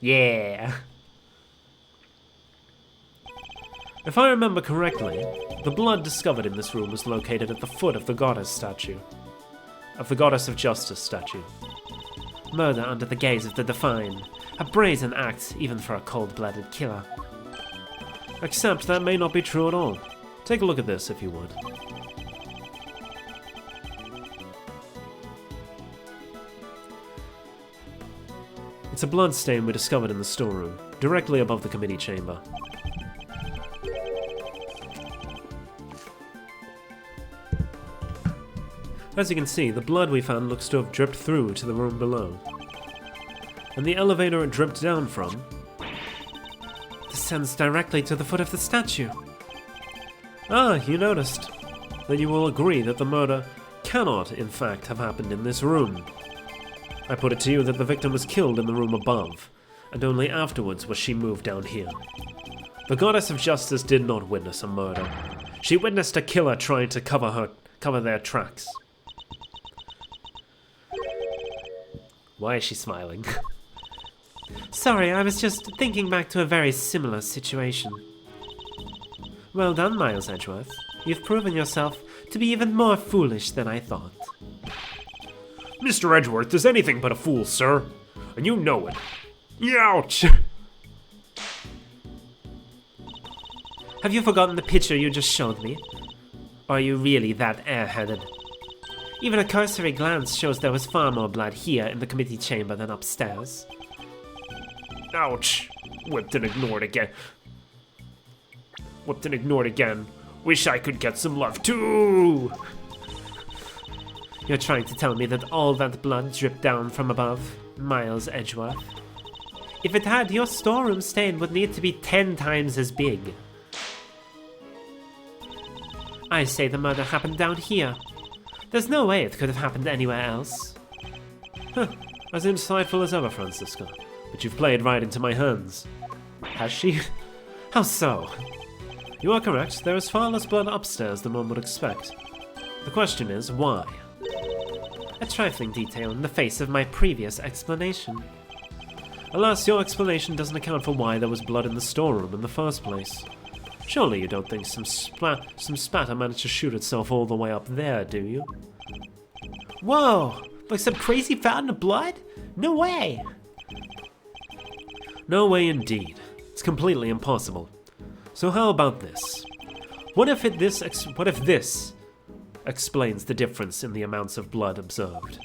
Yeah! If I remember correctly, the blood discovered in this room was located at the foot of the goddess statue. Of the goddess of justice statue. Murder under the gaze of the Define. A brazen act, even for a cold-blooded killer. Except that may not be true at all. Take a look at this if you would. It's a blood stain we discovered in the storeroom, directly above the committee chamber. As you can see, the blood we found looks to have dripped through to the room below. And the elevator it dripped down from descends directly to the foot of the statue. Ah, you noticed. Then you will agree that the murder cannot, in fact, have happened in this room. I put it to you that the victim was killed in the room above, and only afterwards was she moved down here. The goddess of justice did not witness a murder. She witnessed a killer trying to cover their tracks. Why is she smiling? Sorry, I was just thinking back to a very similar situation. Well done, Miles Edgeworth. You've proven yourself to be even more foolish than I thought. Mr. Edgeworth is anything but a fool, sir. And you know it. Ouch! Have you forgotten the picture you just showed me? Or are you really that airheaded? Even a cursory glance shows there was far more blood here in the committee chamber than upstairs. Ouch! Whipped and ignored again. Whipped and ignored again. Wish I could get some love too! You're trying to tell me that all that blood dripped down from above, Miles Edgeworth? If it had, your storeroom stain would need to be 10 times as big. I say the murder happened down here. There's no way it could have happened anywhere else. Huh, as insightful as ever, Francisca. But you've played right into my hands. Has she? How so? You are correct, there is far less blood upstairs than one would expect. The question is, why? A trifling detail in the face of my previous explanation. Alas, your explanation doesn't account for why there was blood in the storeroom in the first place. Surely you don't think some spatter managed to shoot itself all the way up there, do you? Whoa! Like some crazy fountain of blood? No way! No way indeed. It's completely impossible. So how about this? What if this explains the difference in the amounts of blood observed?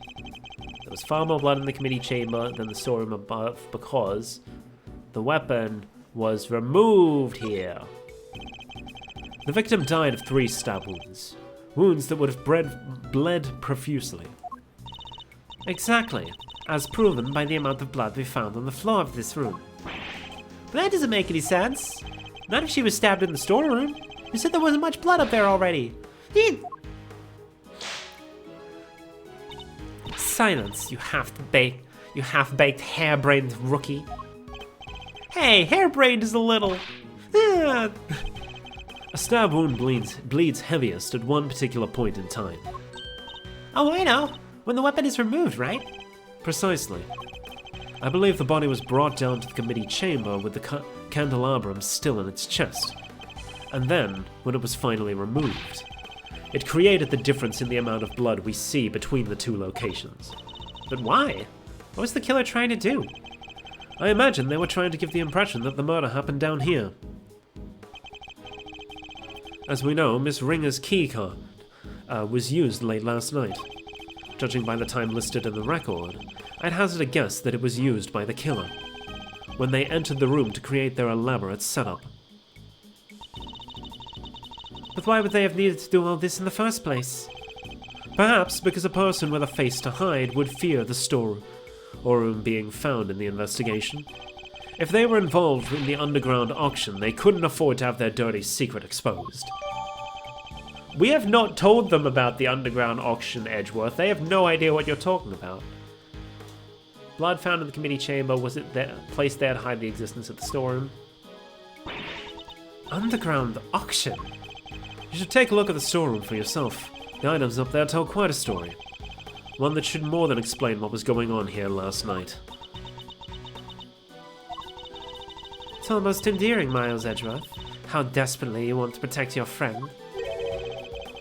There was far more blood in the committee chamber than the storeroom above because the weapon was removed here. The victim died of 3 stab wounds. Wounds that would have bled profusely. Exactly, as proven by the amount of blood we found on the floor of this room. But that doesn't make any sense. Not if she was stabbed in the storeroom. You said there wasn't much blood up there already. Silence, you half-baked, harebrained rookie. Hey, harebrained is a little... A stab wound bleeds heaviest at one particular point in time. Oh, I know. When the weapon is removed, right? Precisely. I believe the body was brought down to the committee chamber with the candelabrum still in its chest. And then, when it was finally removed, it created the difference in the amount of blood we see between the 2 locations. But why? What was the killer trying to do? I imagine they were trying to give the impression that the murder happened down here. As we know, Miss Ringer's keycard was used late last night. Judging by the time listed in the record, I'd hazard a guess that it was used by the killer when they entered the room to create their elaborate setup. But why would they have needed to do all this in the first place? Perhaps because a person with a face to hide would fear the storeroom being found in the investigation. If they were involved in the underground auction, they couldn't afford to have their dirty secret exposed. We have not told them about the underground auction, Edgeworth. They have no idea what you're talking about. Blood found in the committee chamber. Was it placed there to hide the existence of the storeroom? Underground auction? You should take a look at the storeroom for yourself. The items up there tell quite a story. One that should more than explain what was going on here last night. It's almost endearing, Miles Edgeworth. How desperately you want to protect your friend.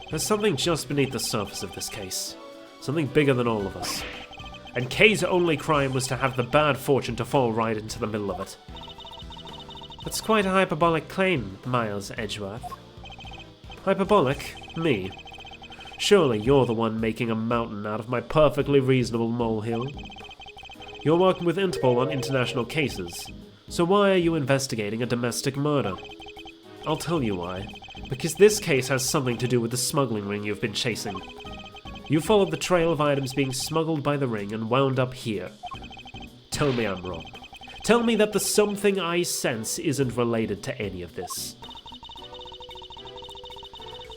There's something just beneath the surface of this case. Something bigger than all of us. And Kay's only crime was to have the bad fortune to fall right into the middle of it. That's quite a hyperbolic claim, Miles Edgeworth. Hyperbolic? Me? Surely you're the one making a mountain out of my perfectly reasonable molehill. You're working with Interpol on international cases, so why are you investigating a domestic murder? I'll tell you why. Because this case has something to do with the smuggling ring you've been chasing. You followed the trail of items being smuggled by the ring and wound up here. Tell me I'm wrong. Tell me that the something I sense isn't related to any of this.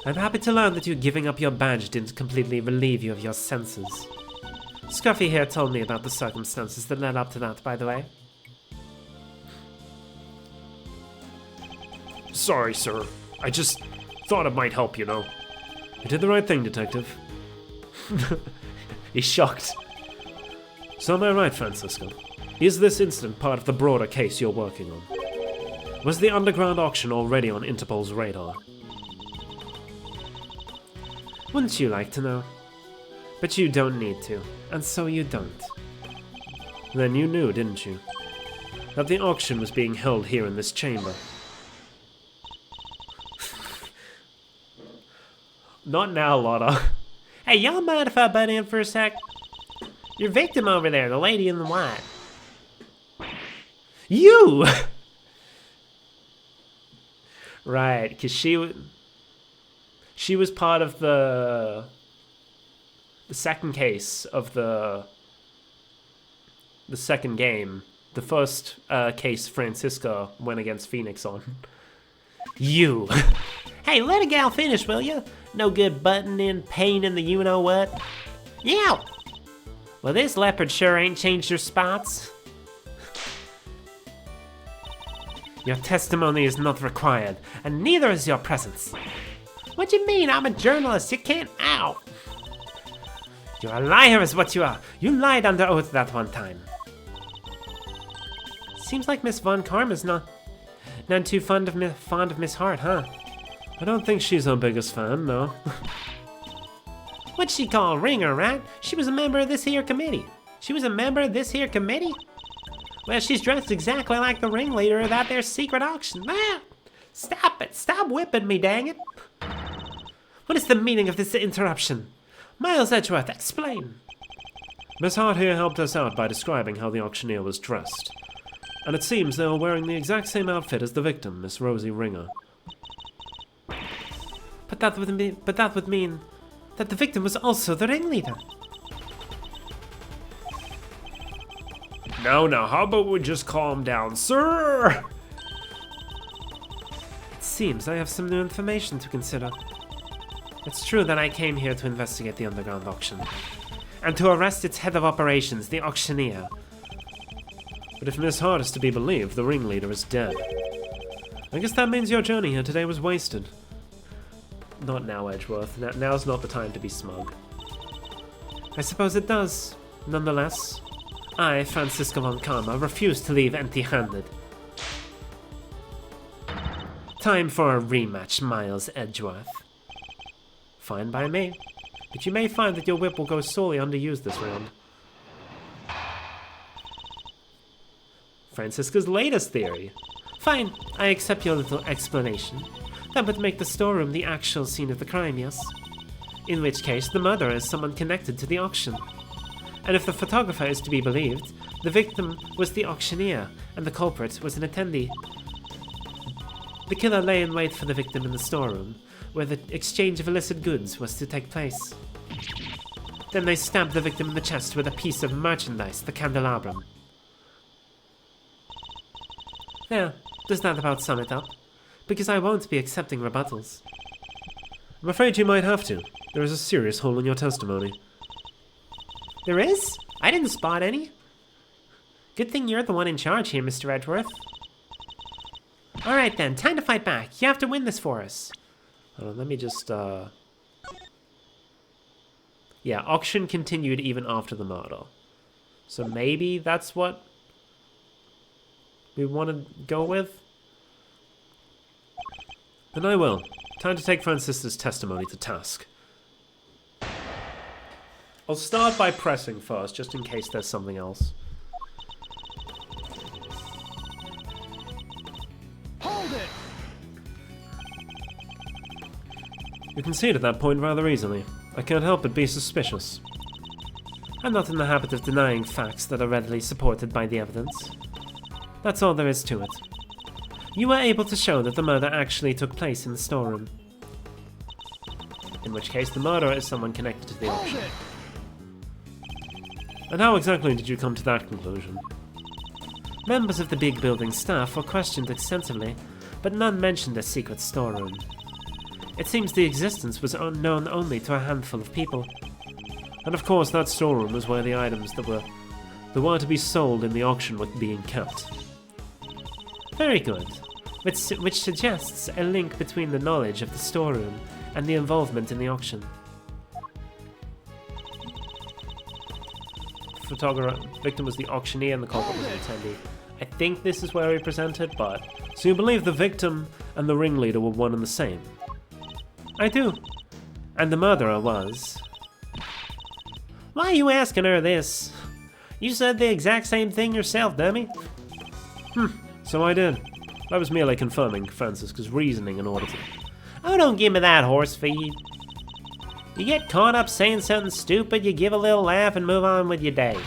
I'm happy to learn that you giving up your badge didn't completely relieve you of your senses. Scruffy here told me about the circumstances that led up to that, by the way. Sorry, sir. I just thought it might help, you know. You did the right thing, Detective. He's shocked. So am I right, Francisco? Is this incident part of the broader case you're working on? Was the underground auction already on Interpol's radar? Wouldn't you like to know? But you don't need to, and so you don't. Then you knew, didn't you? That the auction was being held here in this chamber. Not now, Lotta. Hey, y'all mind if I butt in for a sec? Your victim over there, the lady in the white. You! Right, because she was part of the second case of the second game. The first case Francisca went against Phoenix on. You. Hey, let a gal finish, will you? No good butting in, pain in the you-know-what. Yeah! Well, this leopard sure ain't changed your spots. Your testimony is not required, and neither is your presence. What do you mean? I'm a journalist. You can't... Ow! You're a liar is what you are. You lied under oath that one time. Seems like Miss Von Karma's none too fond of Miss Hart, huh? I don't think she's our biggest fan, no. What's she call? Ringer, right? She was a member of this here committee. Well, she's dressed exactly like the ringleader of that there secret auction. Ah! Stop it! Stop whipping me, dang it! What is the meaning of this interruption? Miles Edgeworth, explain! Miss Hart here helped us out by describing how the auctioneer was dressed. And it seems they were wearing the exact same outfit as the victim, Miss Rosie Ringer. But that would mean that the victim was also the ringleader. Now, how about we just calm down, sir? It seems I have some new information to consider. It's true that I came here to investigate the underground auction, and to arrest its head of operations, the auctioneer. But if Miss Hart is to be believed, the ringleader is dead. I guess that means your journey here today was wasted. Not now, Edgeworth. Now's not the time to be smug. I suppose it does. Nonetheless, I, Francisco Von Karma, refuse to leave empty-handed. Time for a rematch, Miles Edgeworth. Fine by me, but you may find that your whip will go sorely underused this round. Francisca's latest theory. Fine, I accept your little explanation. That would make the storeroom the actual scene of the crime, yes? In which case, the murderer is someone connected to the auction. And if the photographer is to be believed, the victim was the auctioneer, and the culprit was an attendee. The killer lay in wait for the victim in the storeroom, where the exchange of illicit goods was to take place. Then they stabbed the victim in the chest with a piece of merchandise, the candelabrum. There, does that about sum it up? Because I won't be accepting rebuttals. I'm afraid you might have to. There is a serious hole in your testimony. There is? I didn't spot any. Good thing you're the one in charge here, Mr. Edgeworth. Alright then, time to fight back. You have to win this for us. Let me just, Yeah, auction continued even after the murder. So maybe that's what we want to go with? And I will. Time to take Francisca's testimony to task. I'll start by pressing first, just in case there's something else. Hold it! You concede at that point rather easily. I can't help but be suspicious. I'm not in the habit of denying facts that are readily supported by the evidence. That's all there is to it. You were able to show that the murder actually took place in the storeroom. In which case, the murderer is someone connected to the auction. And how exactly did you come to that conclusion? Members of the big building staff were questioned extensively, but none mentioned a secret storeroom. It seems the existence was known only to a handful of people. And of course, that storeroom was where the items that were to be sold in the auction were being kept. Very good. Which suggests a link between the knowledge of the storeroom and the involvement in the auction. Victim was the auctioneer and the culprit was an attendee. I think this is where we presented, but... So you believe the victim and the ringleader were one and the same? I do. And the murderer was... Why are you asking her this? You said the exact same thing yourself, dummy. So I did. I was merely confirming Francisca's reasoning in order to... Oh, don't give me that horse feed. You get caught up saying something stupid, you give a little laugh and move on with your day.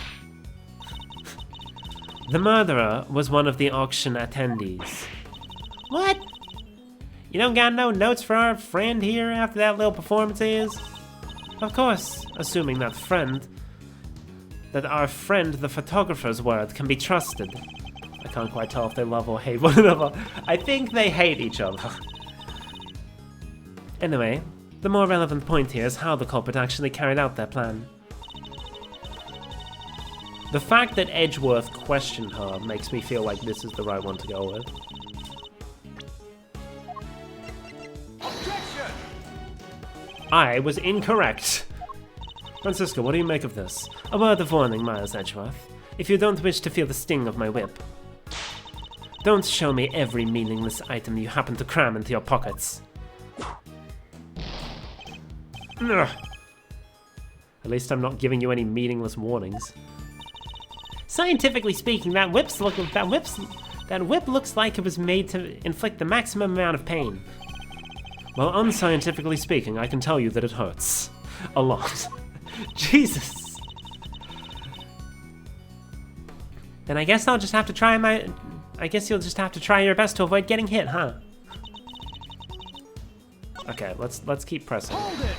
The murderer was one of the auction attendees. What? You don't got no notes for our friend here after that little performance is? Of course, assuming that our friend the photographer's word can be trusted. I can't quite tell if they love or hate one another. I think they hate each other. Anyway, the more relevant point here is how the culprit actually carried out their plan. The fact that Edgeworth questioned her makes me feel like this is the right one to go with. Objection! I was incorrect. Francisco, what do you make of this? A word of warning, Miles Edgeworth. If you don't wish to feel the sting of my whip, don't show me every meaningless item you happen to cram into your pockets. Ugh. At least I'm not giving you any meaningless warnings. Scientifically speaking, that whip looks like it was made to inflict the maximum amount of pain. Well, unscientifically speaking, I can tell you that it hurts. A lot. Jesus. Then I guess I'll just have to try I guess you'll just have to try your best to avoid getting hit, huh? Okay, let's keep pressing. Hold it!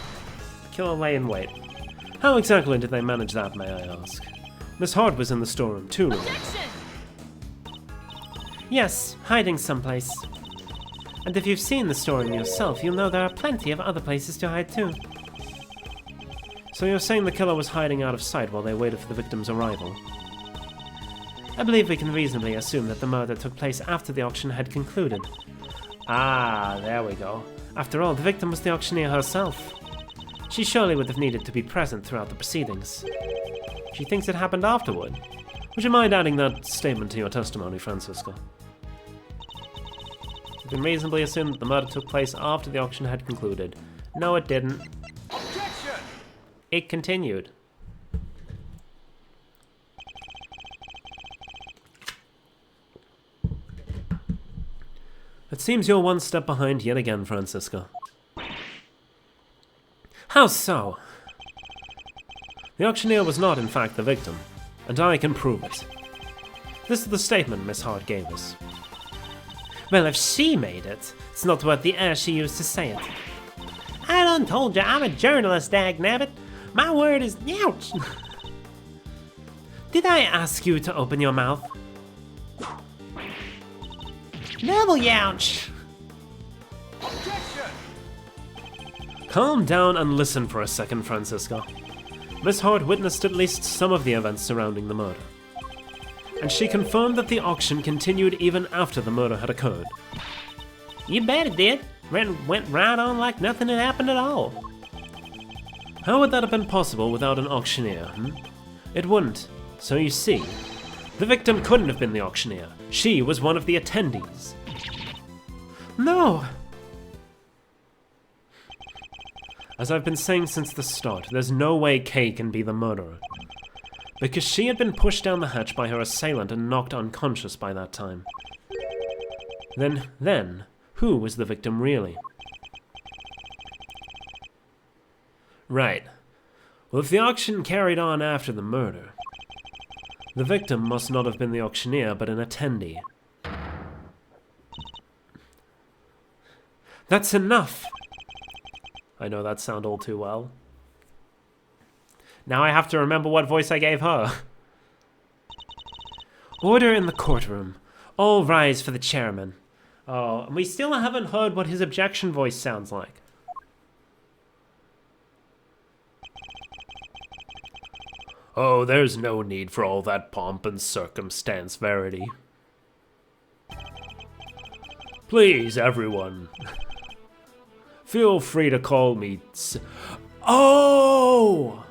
Kill away and wait. How exactly did they manage that, may I ask? Miss Hart was in the storeroom too, remember? Yes, hiding someplace. And if you've seen the storeroom yourself, you'll know there are plenty of other places to hide too. So you're saying the killer was hiding out of sight while they waited for the victim's arrival? I believe we can reasonably assume that the murder took place after the auction had concluded. Ah, there we go. After all, the victim was the auctioneer herself. She surely would have needed to be present throughout the proceedings. She thinks it happened afterward. Would you mind adding that statement to your testimony, Francisco? You can reasonably assume that the murder took place after the auction had concluded. No, it didn't. Objection! It continued. It seems you're one step behind yet again, Francisco. How so? The auctioneer was not, in fact, the victim, and I can prove it. This is the statement Miss Hart gave us. Well, if she made it, it's not worth the air she used to say it. I done told you I'm a journalist, dagnabbit. My word is ouch. Did I ask you to open your mouth? Double youch! Objection! Calm down and listen for a second, Francisco. Miss Hart witnessed at least some of the events surrounding the murder. And she confirmed that the auction continued even after the murder had occurred. You bet it did. Went right on like nothing had happened at all. How would that have been possible without an auctioneer, It wouldn't. So you see, the victim couldn't have been the auctioneer. She was one of the attendees. No! As I've been saying since the start, there's no way Kay can be the murderer. Because she had been pushed down the hatch by her assailant and knocked unconscious by that time. Then, who was the victim really? Right. Well, if the auction carried on after the murder, the victim must not have been the auctioneer, but an attendee. That's enough! I know that sound all too well. Now I have to remember what voice I gave her. Order in the courtroom. All rise for the chairman. Oh, and we still haven't heard what his objection voice sounds like. Oh, there's no need for all that pomp and circumstance, Verity. Please, everyone. Feel free to call me... Oh!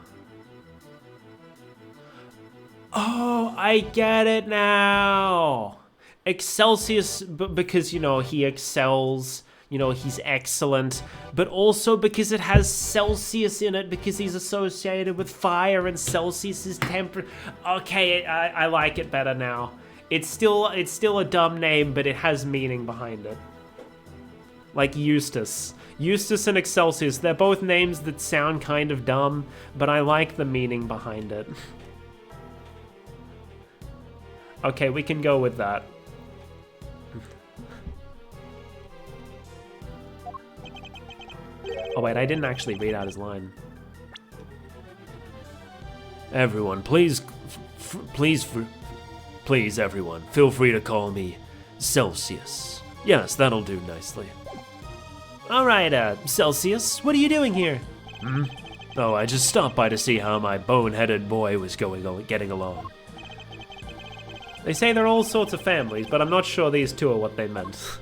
Oh, I get it now! Excelsius, because, you know, he excels, you know, he's excellent, but also because it has Celsius in it, because he's associated with fire and Celsius' temper. Okay, I like it better now. It's still a dumb name, but it has meaning behind it. Like Eustace. Eustace and Excelsius, they're both names that sound kind of dumb, but I like the meaning behind it. Okay, we can go with that. Oh wait, I didn't actually read out his line. Everyone, please, please, everyone, feel free to call me Celsius. Yes, that'll do nicely. Alright, Celsius, what are you doing here? Oh, I just stopped by to see how my bone-headed boy was getting along. They say they're all sorts of families, but I'm not sure these two are what they meant.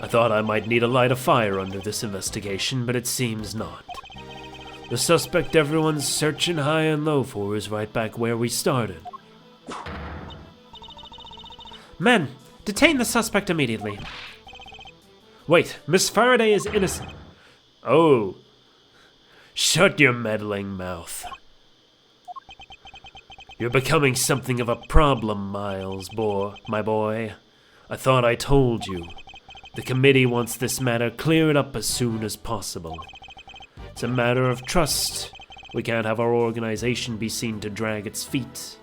I thought I might need to light a fire under this investigation, but it seems not. The suspect everyone's searching high and low for is right back where we started. Men, detain the suspect immediately. Wait, Miss Faraday is innocent. Oh, shut your meddling mouth. You're becoming something of a problem, Miles, my boy. I thought I told you. The committee wants this matter cleared up as soon as possible. It's a matter of trust. We can't have our organization be seen to drag its feet.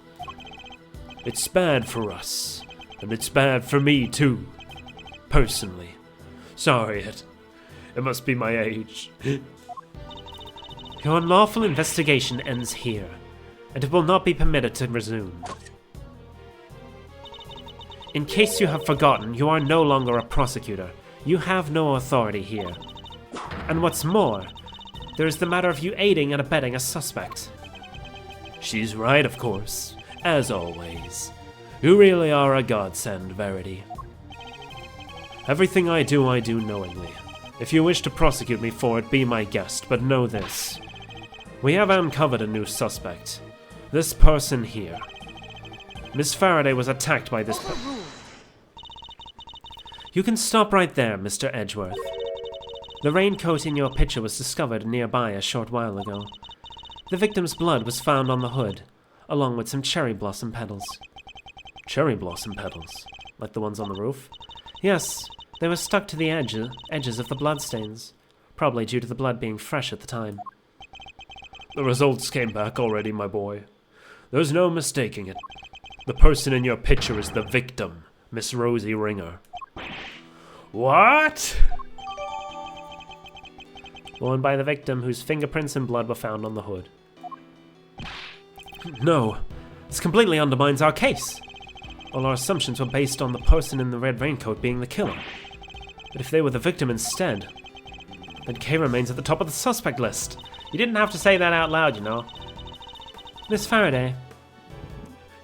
It's bad for us, and it's bad for me too, personally. Sorry, it must be my age. Your unlawful investigation ends here, and it will not be permitted to resume. In case you have forgotten, you are no longer a prosecutor. You have no authority here. And what's more, there is the matter of you aiding and abetting a suspect. She's right, of course, as always. You really are a godsend, Verity. Everything I do knowingly. If you wish to prosecute me for it, be my guest, but know this. We have uncovered a new suspect. This person here. Miss Faraday was attacked by this You can stop right there, Mr. Edgeworth. The raincoat in your picture was discovered nearby a short while ago. The victim's blood was found on the hood, along with some cherry blossom petals. Cherry blossom petals? Like the ones on the roof? Yes, they were stuck to the edges of the bloodstains, probably due to the blood being fresh at the time. The results came back already, my boy. There's no mistaking it. The person in your picture is the victim, Miss Rosie Ringer. What? Worn by the victim whose fingerprints and blood were found on the hood. No, this completely undermines our case. All our assumptions were based on the person in the red raincoat being the killer. But if they were the victim instead, then Kay remains at the top of the suspect list. You didn't have to say that out loud, you know. Miss Faraday,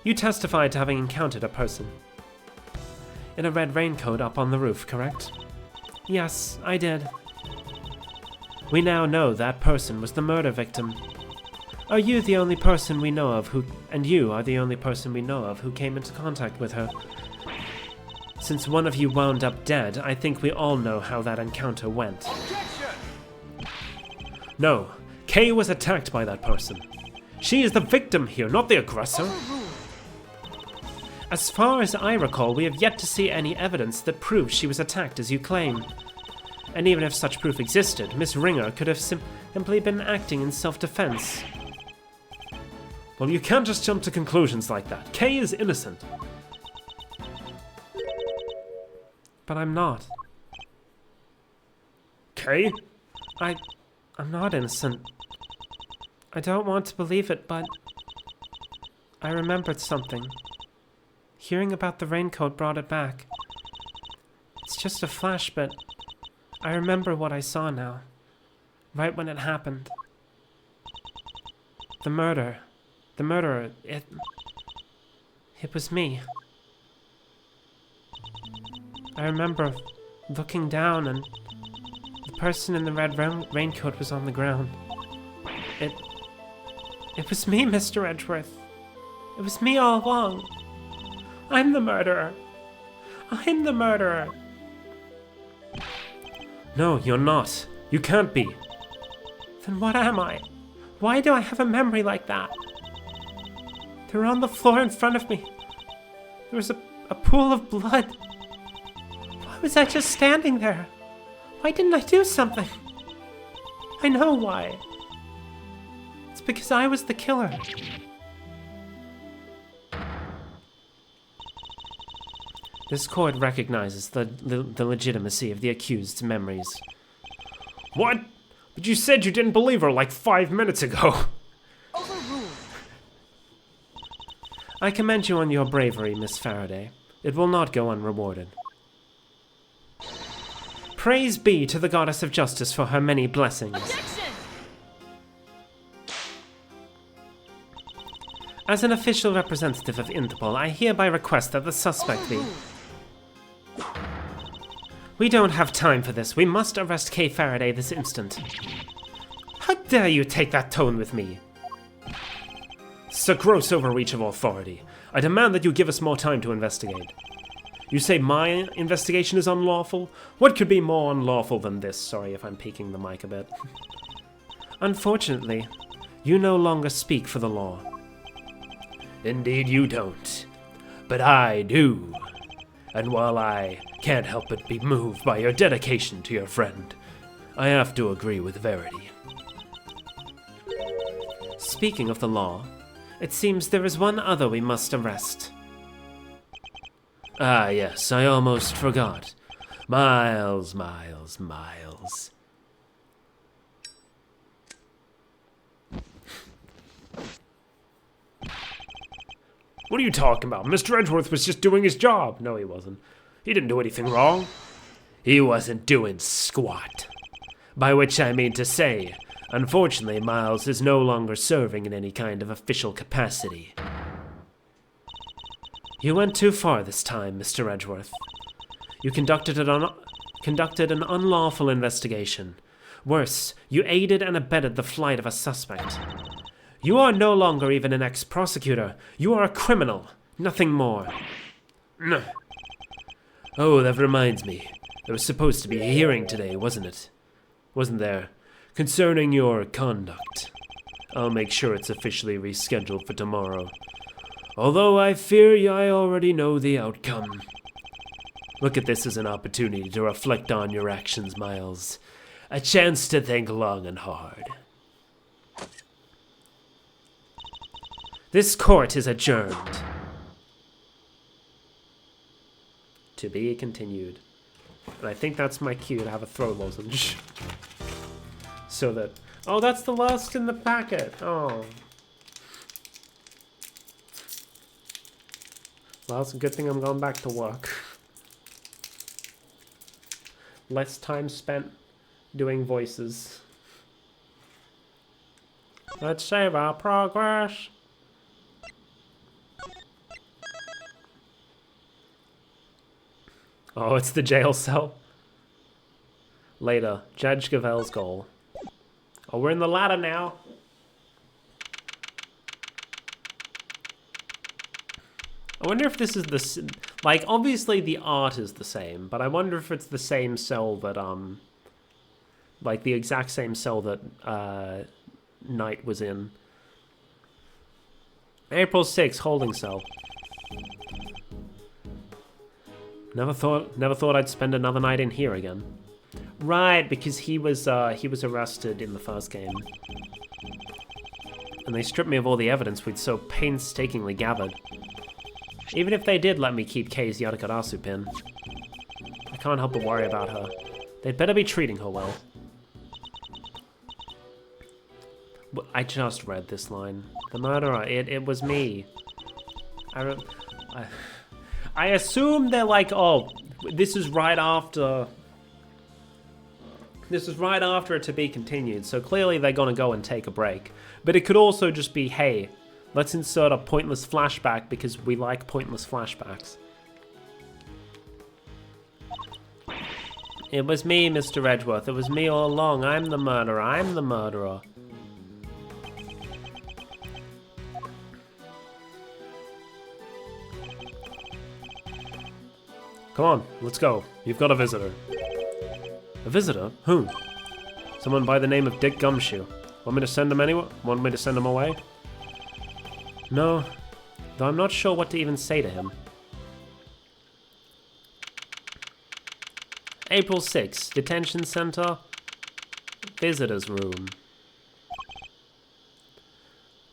you testified to having encountered a person in a red raincoat up on the roof, correct? Yes, I did. We now know that person was the murder victim. Are you the only person we know of who came into contact with her? Since one of you wound up dead, I think we all know how that encounter went. Objection! No, Kay was attacked by that person. She is the victim here, not the aggressor. As far as I recall, we have yet to see any evidence that proves she was attacked as you claim. And even if such proof existed, Miss Ringer could have simply been acting in self-defense. Well, you can't just jump to conclusions like that. Kay is innocent. But I'm not. Kay? I'm not innocent. I don't want to believe it, but I remembered something. Hearing about the raincoat brought it back. It's just a flash, but I remember what I saw now. Right when it happened. The murderer, it was me. I remember looking down and the person in the red raincoat was on the ground. It was me, Mr. Edgeworth. It was me all along. I'm the murderer. I'm the murderer. No, you're not. You can't be. Then what am I? Why do I have a memory like that? They were on the floor in front of me. There was a pool of blood. Why was I just standing there? Why didn't I do something? I know why. It's because I was the killer. This court recognizes the legitimacy of the accused's memories. What? But you said you didn't believe her like 5 minutes ago. Overruled. I commend you on your bravery, Miss Faraday. It will not go unrewarded. Praise be to the Goddess of Justice for her many blessings. Objection! As an official representative of Interpol, I hereby request that the suspect be... Overruled. We don't have time for this. We must arrest Kay Faraday this instant. How dare you take that tone with me? It's a gross overreach of authority. I demand that you give us more time to investigate. You say my investigation is unlawful? What could be more unlawful than this? Sorry if I'm peeking the mic a bit. Unfortunately, you no longer speak for the law. Indeed you don't. But I do. And while I can't help but be moved by your dedication to your friend, I have to agree with Verity. Speaking of the law, it seems there is one other we must arrest. Ah, yes, I almost forgot. Miles. What are you talking about? Mr. Edgeworth was just doing his job. No, he wasn't. He didn't do anything wrong. He wasn't doing squat. By which I mean to say, unfortunately, Miles is no longer serving in any kind of official capacity. You went too far this time, Mr. Edgeworth. You conducted an unlawful investigation. Worse, you aided and abetted the flight of a suspect. You are no longer even an ex-prosecutor. You are a criminal. Nothing more. Oh, that reminds me. There was supposed to be a hearing today, wasn't it? Wasn't there? Concerning your conduct. I'll make sure it's officially rescheduled for tomorrow. Although I fear I already know the outcome. Look at this as an opportunity to reflect on your actions, Miles. A chance to think long and hard. This court is adjourned. To be continued. And I think that's my cue to have a throw lozenge. So that... Oh, that's the last in the packet. Oh. Well, it's a good thing I'm going back to work. Less time spent doing voices. Let's save our progress. Oh, it's the jail cell. Later, Judge Gavel's goal. Oh, we're in the ladder now. I wonder if this is the... Like, obviously the art is the same, but I wonder if it's the same cell that, like, the exact same cell that, Knight was in. April 6th, holding cell. Never thought I'd spend another night in here again. Right, because he was arrested in the first game. And they stripped me of all the evidence we'd so painstakingly gathered. Even if they did let me keep Kei's Yadakarasu pin. I can't help but worry about her. They'd better be treating her well. But I just read this line. The murderer, it was me. I assume they're like, oh, this is right after it to be continued, so clearly they're gonna go and take a break. But it could also just be, hey, let's insert a pointless flashback because we like pointless flashbacks. It was me, Mr. Edgeworth. It was me all along. I'm the murderer. I'm the murderer. Come on, let's go. You've got a visitor. A visitor? Who? Someone by the name of Dick Gumshoe. Want me to send him anywhere? Want me to send him away? No, though I'm not sure what to even say to him. April 6th, detention center, visitor's room.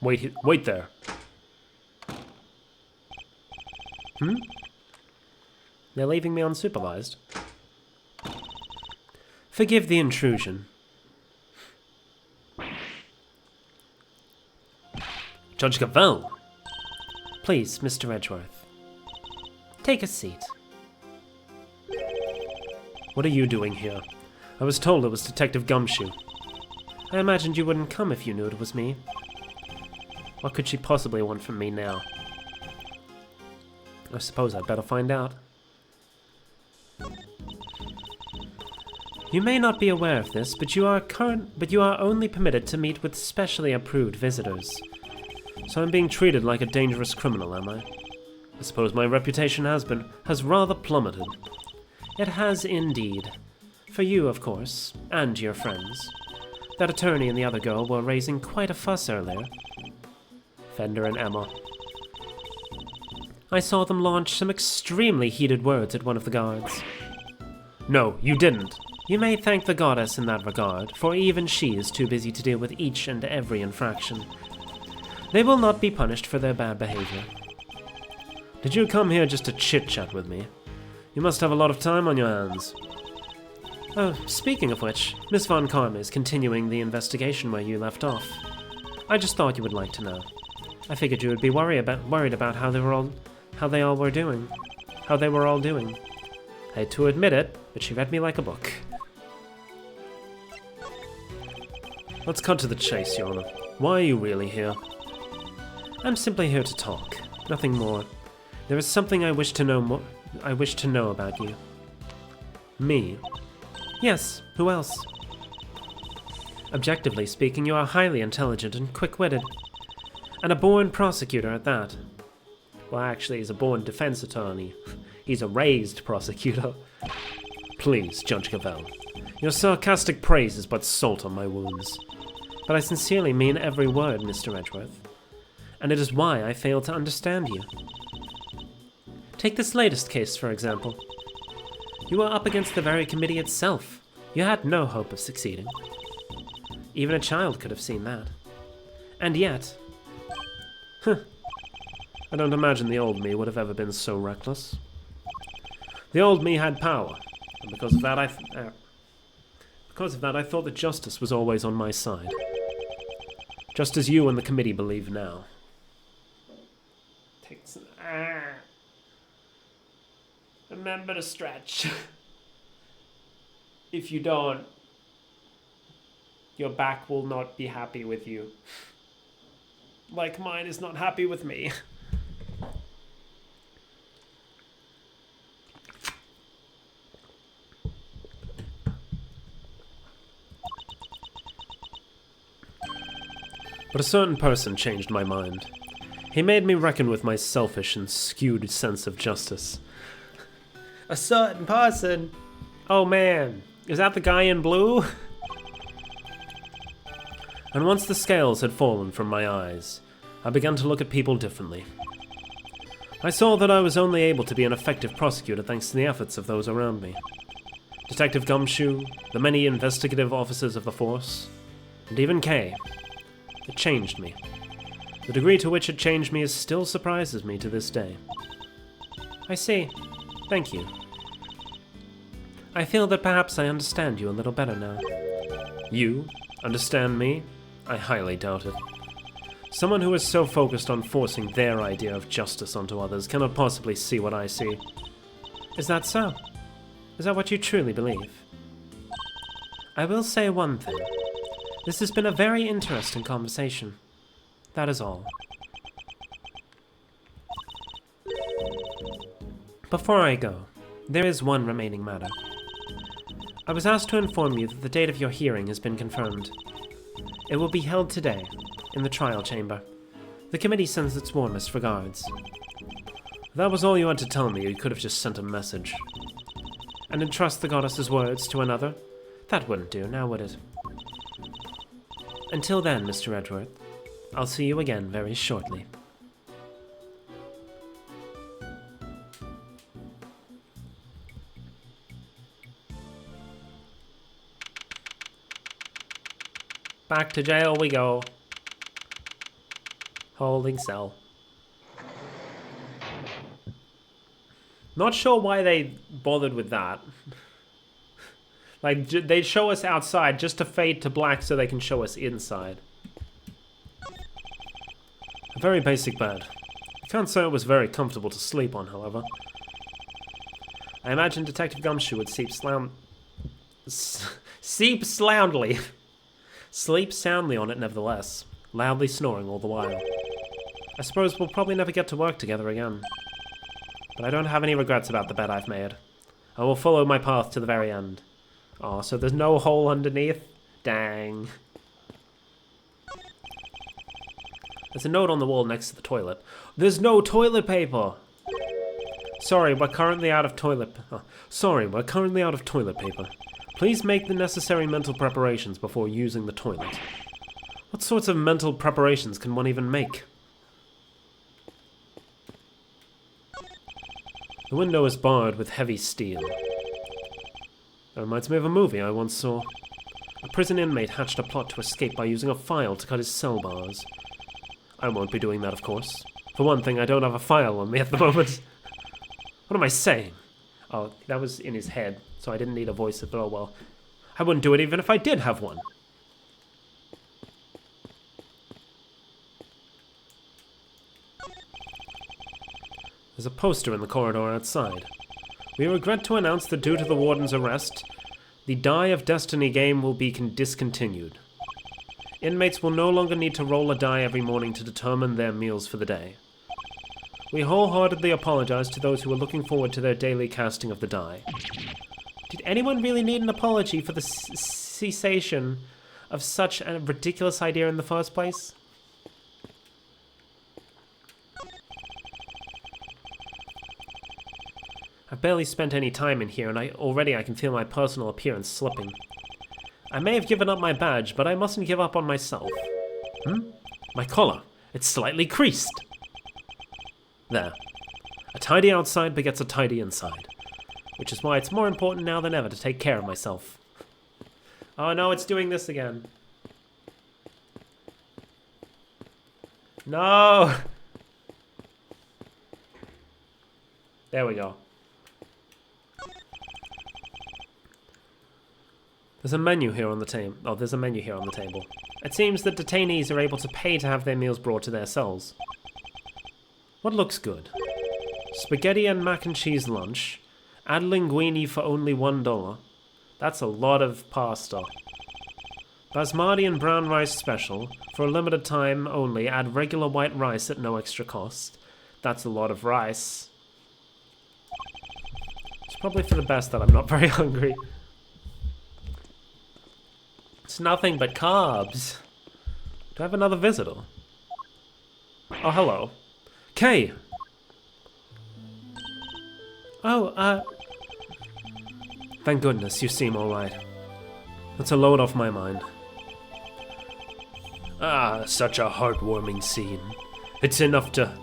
Wait there. They're leaving me unsupervised. Forgive the intrusion. Judge Cavell! Please, Mr. Edgeworth. Take a seat. What are you doing here? I was told it was Detective Gumshoe. I imagined you wouldn't come if you knew it was me. What could she possibly want from me now? I suppose I'd better find out. You may not be aware of this, but you are only permitted to meet with specially approved visitors. So I'm being treated like a dangerous criminal, am I? I suppose my reputation has rather plummeted. It has indeed. For you, of course, and your friends. That attorney and the other girl were raising quite a fuss earlier. Fender and Emma. I saw them launch some extremely heated words at one of the guards. No, you didn't. You may thank the goddess in that regard, for even she is too busy to deal with each and every infraction. They will not be punished for their bad behavior. Did you come here just to chit-chat with me? You must have a lot of time on your hands. Oh, speaking of which, Miss Von Karma is continuing the investigation where you left off. I just thought you would like to know. I figured you would be worried about how they were all doing. I hate to admit it, but she read me like a book. Let's cut to the chase, Your Honor. Why are you really here? I'm simply here to talk, nothing more. There is something I wish to know about you. Me? Yes, who else? Objectively speaking, you are highly intelligent and quick-witted. And a born prosecutor at that. Well, actually, he's a born defense attorney. He's a raised prosecutor. Please, Judge Cavell. Your sarcastic praise is but salt on my wounds. But I sincerely mean every word, Mr. Edgeworth. And it is why I fail to understand you. Take this latest case, for example. You were up against the very committee itself. You had no hope of succeeding. Even a child could have seen that. And yet... I don't imagine the old me would have ever been so reckless. The old me had power, and because of that I thought that justice was always on my side. Just as you and the committee believe now. Remember to stretch. If you don't, your back will not be happy with you. Like mine is not happy with me. But a certain person changed my mind. He made me reckon with my selfish and skewed sense of justice. A certain person? Oh man, is that the guy in blue? And once the scales had fallen from my eyes, I began to look at people differently. I saw that I was only able to be an effective prosecutor thanks to the efforts of those around me. Detective Gumshoe, the many investigative officers of the force, and even Kay. It changed me. The degree to which it changed me still surprises me to this day. I see. Thank you. I feel that perhaps I understand you a little better now. You understand me? I highly doubt it. Someone who is so focused on forcing their idea of justice onto others cannot possibly see what I see. Is that so? Is that what you truly believe? I will say one thing. This has been a very interesting conversation. That is all. Before I go, there is one remaining matter. I was asked to inform you that the date of your hearing has been confirmed. It will be held today, in the trial chamber. The committee sends its warmest regards. If that was all you had to tell me, you could have just sent a message. And entrust the goddess's words to another? That wouldn't do, now would it? Until then, Mr. Edgeworth, I'll see you again very shortly. Back to jail we go. Holding cell. Not sure why they bothered with that. Like, they show us outside just to fade to black so they can show us inside. A very basic bed. I can't say it was very comfortable to sleep on, however. I imagine Detective Gumshoe would sleep soundly. Sleep soundly on it, nevertheless, loudly snoring all the while. I suppose we'll probably never get to work together again. But I don't have any regrets about the bed I've made. I will follow my path to the very end. Oh, so there's no hole underneath? Dang. There's a note on the wall next to the toilet. There's no toilet paper! Sorry, we're currently out of toilet paper. Please make the necessary mental preparations before using the toilet. What sorts of mental preparations can one even make? The window is barred with heavy steel. That reminds me of a movie I once saw. A prison inmate hatched a plot to escape by using a file to cut his cell bars. I won't be doing that, of course. For one thing, I don't have a file on me at the moment. What am I saying? Oh, that was in his head, so I didn't need a voice, but oh well. I wouldn't do it even if I did have one. There's a poster in the corridor outside. We regret to announce that due to the warden's arrest, the Die of Destiny game will be discontinued. Inmates will no longer need to roll a die every morning to determine their meals for the day. We wholeheartedly apologize to those who are looking forward to their daily casting of the die. Did anyone really need an apology for the cessation of such a ridiculous idea in the first place? I've barely spent any time in here, and already I can feel my personal appearance slipping. I may have given up my badge, but I mustn't give up on myself. My collar. It's slightly creased. There. A tidy outside begets a tidy inside. Which is why it's more important now than ever to take care of myself. Oh no, it's doing this again. No! There we go. There's a menu here on the table. Oh, there's a menu here on the table. It seems that detainees are able to pay to have their meals brought to their cells. What looks good? Spaghetti and mac and cheese lunch. Add linguine for only $1. That's a lot of pasta. Basmati and brown rice special. For a limited time only, add regular white rice at no extra cost. That's a lot of rice. It's probably for the best that I'm not very hungry. It's nothing but carbs. Do I have another visitor? Oh, hello. Kay! Oh, thank goodness, you seem alright. That's a load off my mind. Ah, such a heartwarming scene. It's enough to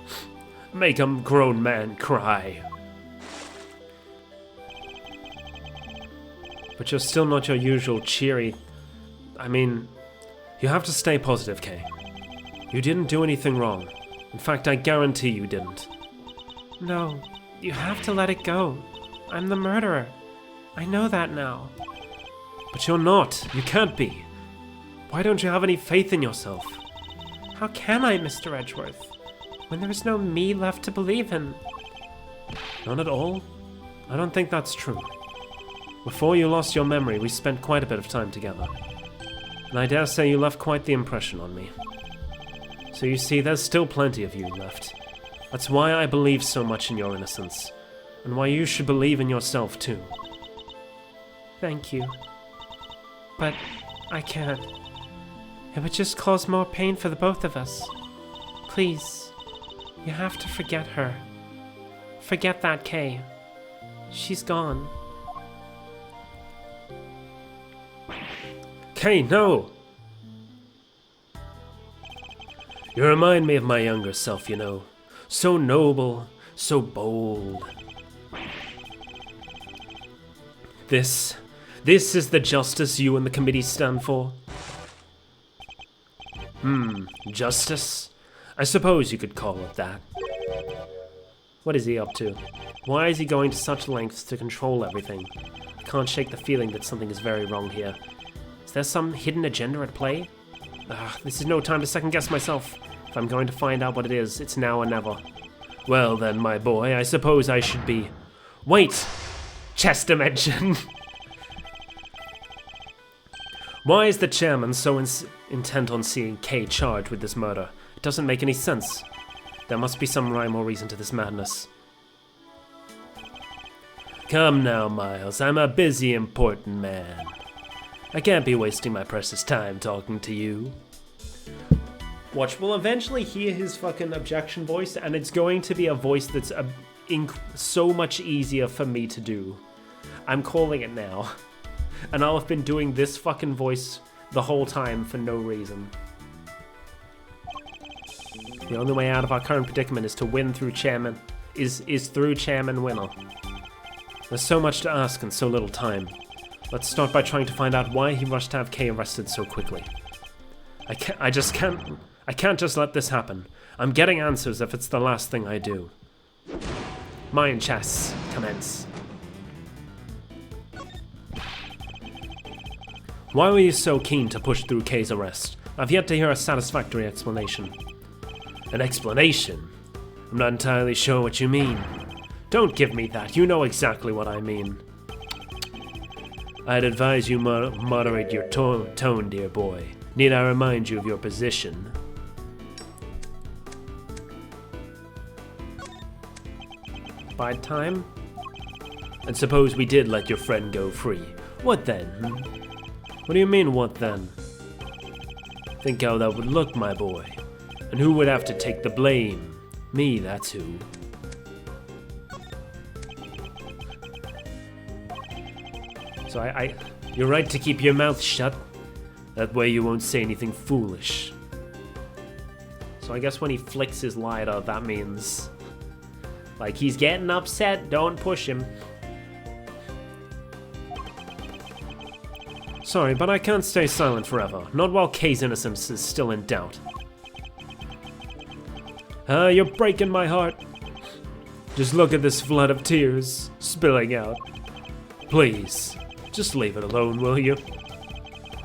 make a grown man cry. But you're still not your usual cheery... I mean, you have to stay positive, Kay. You didn't do anything wrong. In fact, I guarantee you didn't. No, you have to let it go. I'm the murderer. I know that now. But you're not. You can't be. Why don't you have any faith in yourself? How can I, Mr. Edgeworth, when there is no me left to believe in? Not at all? I don't think that's true. Before you lost your memory, we spent quite a bit of time together. And I dare say you left quite the impression on me. So you see, there's still plenty of you left. That's why I believe so much in your innocence. And why you should believe in yourself, too. Thank you. But I can't. It would just cause more pain for the both of us. Please, you have to forget her. Forget that Kay. She's gone. Kay, no! You remind me of my younger self, you know. So noble, so bold. This is the justice you and the committee stand for? Justice? I suppose you could call it that. What is he up to? Why is he going to such lengths to control everything? I can't shake the feeling that something is very wrong here. Is there some hidden agenda at play? This is no time to second-guess myself. If I'm going to find out what it is, it's now or never. Well then, my boy, I suppose I should be... Wait! Chess dimension! Why is the chairman so intent on seeing Kay charged with this murder? It doesn't make any sense. There must be some rhyme or reason to this madness. Come now, Miles, I'm a busy, important man. I can't be wasting my precious time talking to you. Watch, we'll eventually hear his fucking objection voice, and it's going to be a voice that's so much easier for me to do. I'm calling it now. And I'll have been doing this fucking voice the whole time for no reason. The only way out of our current predicament is to win through chairman, is through chairman winner. There's so much to ask and so little time. Let's start by trying to find out why he rushed to have Kay arrested so quickly. I can't just let this happen. I'm getting answers if it's the last thing I do. Mind chess, commence. Why were you so keen to push through Kay's arrest? I've yet to hear a satisfactory explanation. An explanation? I'm not entirely sure what you mean. Don't give me that, you know exactly what I mean. I'd advise you moderate your tone, dear boy. Need I remind you of your position? Bide time? And suppose we did let your friend go free. What then? What do you mean, what then? Think how that would look, my boy. And who would have to take the blame? Me, that's who. So You're right to keep your mouth shut. That way you won't say anything foolish. So I guess when he flicks his lighter, that means... like, he's getting upset, don't push him. Sorry, but I can't stay silent forever. Not while Kay's innocence is still in doubt. You're breaking my heart. Just look at this flood of tears spilling out. Please, just leave it alone, will you?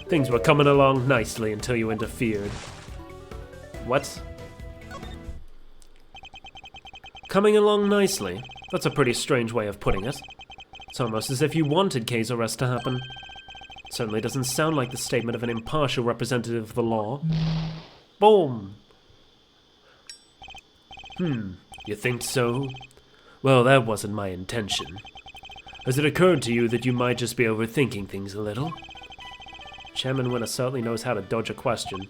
Things were coming along nicely until you interfered. What? Coming along nicely? That's a pretty strange way of putting it. It's almost as if you wanted Kay's arrest to happen. It certainly doesn't sound like the statement of an impartial representative of the law. Boom! You think so? Well, that wasn't my intention. Has it occurred to you that you might just be overthinking things a little? Chairman Winner certainly knows how to dodge a question.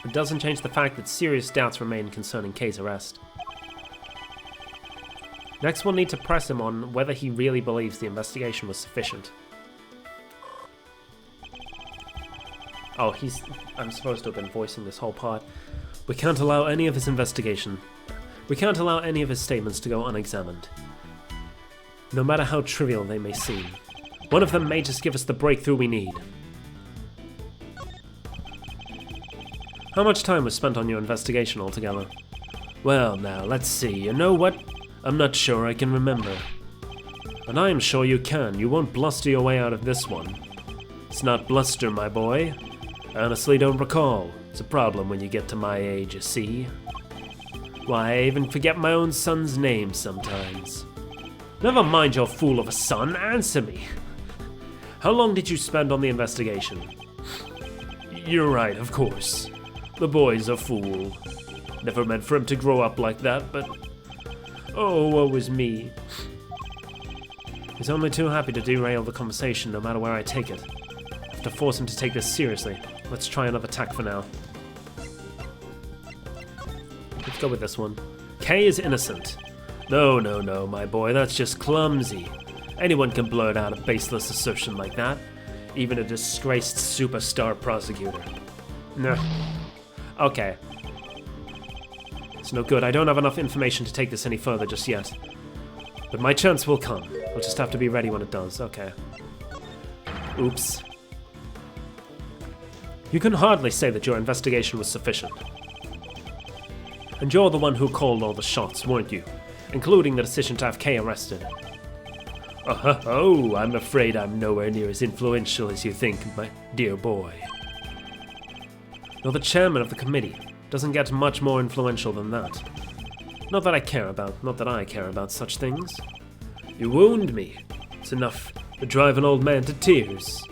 It doesn't change the fact that serious doubts remain concerning Kay's arrest. Next, we'll need to press him on whether he really believes the investigation was sufficient. Oh, I'm supposed to have been voicing this whole part. We can't allow any of his statements to go unexamined. No matter how trivial they may seem. One of them may just give us the breakthrough we need. How much time was spent on your investigation altogether? Well, now, let's see. You know what? I'm not sure I can remember. But I am sure you can. You won't bluster your way out of this one. It's not bluster, my boy. I honestly don't recall. It's a problem when you get to my age, you see. Why, I even forget my own son's name sometimes. Never mind your fool of a son, answer me. How long did you spend on the investigation? You're right, of course. The boy's a fool. Never meant for him to grow up like that, but... oh, woe is me. He's only too happy to derail the conversation no matter where I take it. I have to force him to take this seriously. Let's try another tack for now. Let's go with this one. Kay is innocent. No, my boy, that's just clumsy. Anyone can blurt out a baseless assertion like that. Even a disgraced superstar prosecutor. No. Okay. It's no good. I don't have enough information to take this any further just yet. But my chance will come. I'll just have to be ready when it does. Okay. Oops. You can hardly say that your investigation was sufficient. And you're the one who called all the shots, weren't you? Including the decision to have Kay arrested. Oh, I'm afraid I'm nowhere near as influential as you think, my dear boy. You're the chairman of the committee. Doesn't get much more influential than that. Not that I care about such things. You wound me. It's enough to drive an old man to tears.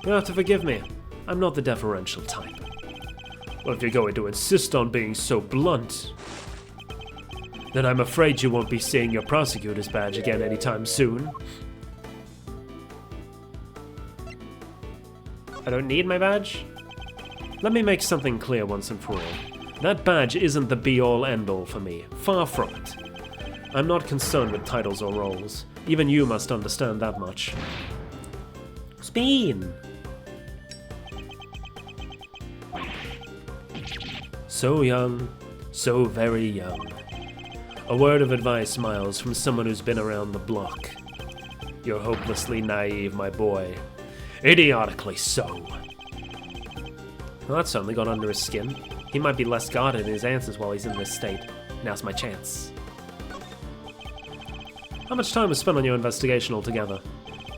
You have to forgive me. I'm not the deferential type. Well, if you're going to insist on being so blunt, then I'm afraid you won't be seeing your Prosecutor's badge again anytime soon. I don't need my badge? Let me make something clear once and for all. That badge isn't the be-all end-all for me. Far from it. I'm not concerned with titles or roles. Even you must understand that much. Spin! So young, so very young. A word of advice, Miles, from someone who's been around the block. You're hopelessly naive, my boy. Idiotically so. Well, that certainly got under his skin. He might be less guarded in his answers while he's in this state. Now's my chance. How much time was spent on your investigation altogether?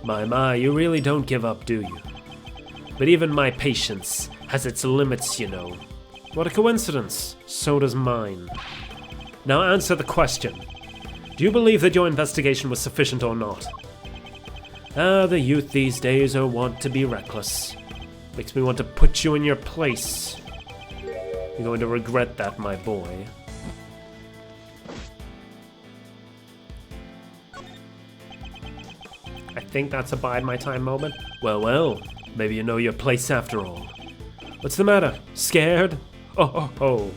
My, you really don't give up, do you? But even my patience has its limits, you know. What a coincidence. So does mine. Now answer the question. Do you believe that your investigation was sufficient or not? The youth these days are wont to be reckless. Makes me want to put you in your place. You're going to regret that, my boy. I think that's a bide my time moment. Well, maybe you know your place after all. What's the matter? Scared? Oh.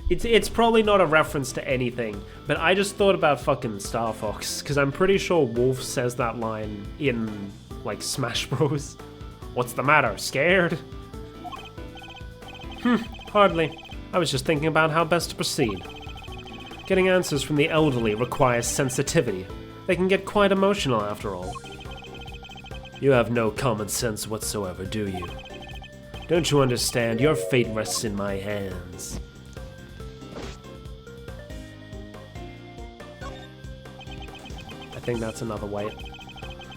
It's probably not a reference to anything, but I just thought about fucking Star Fox, because I'm pretty sure Wolf says that line in, like, Smash Bros. What's the matter, scared? Hardly. I was just thinking about how best to proceed. Getting answers from the elderly requires sensitivity. They can get quite emotional after all. You have no common sense whatsoever, do you? Don't you understand? Your fate rests in my hands. I think that's another way.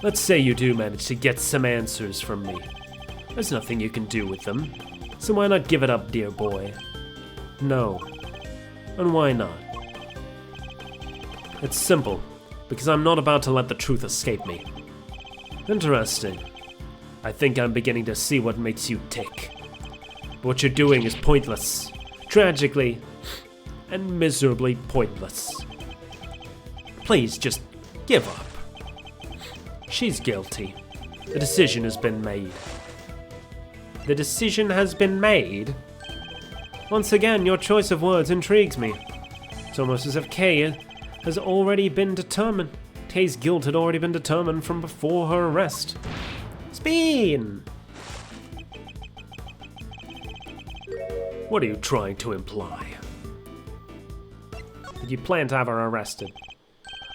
Let's say you do manage to get some answers from me. There's nothing you can do with them. So why not give it up, dear boy? No. And why not? It's simple. Because I'm not about to let the truth escape me. Interesting. I think I'm beginning to see what makes you tick. But what you're doing is pointless. Tragically and miserably pointless. Please just give up. She's guilty. The decision has been made. The decision has been made? Once again, your choice of words intrigues me. It's almost as if Kay has already been determined. Kay's guilt had already been determined from before her arrest. Spin! What are you trying to imply? Did you plan to have her arrested?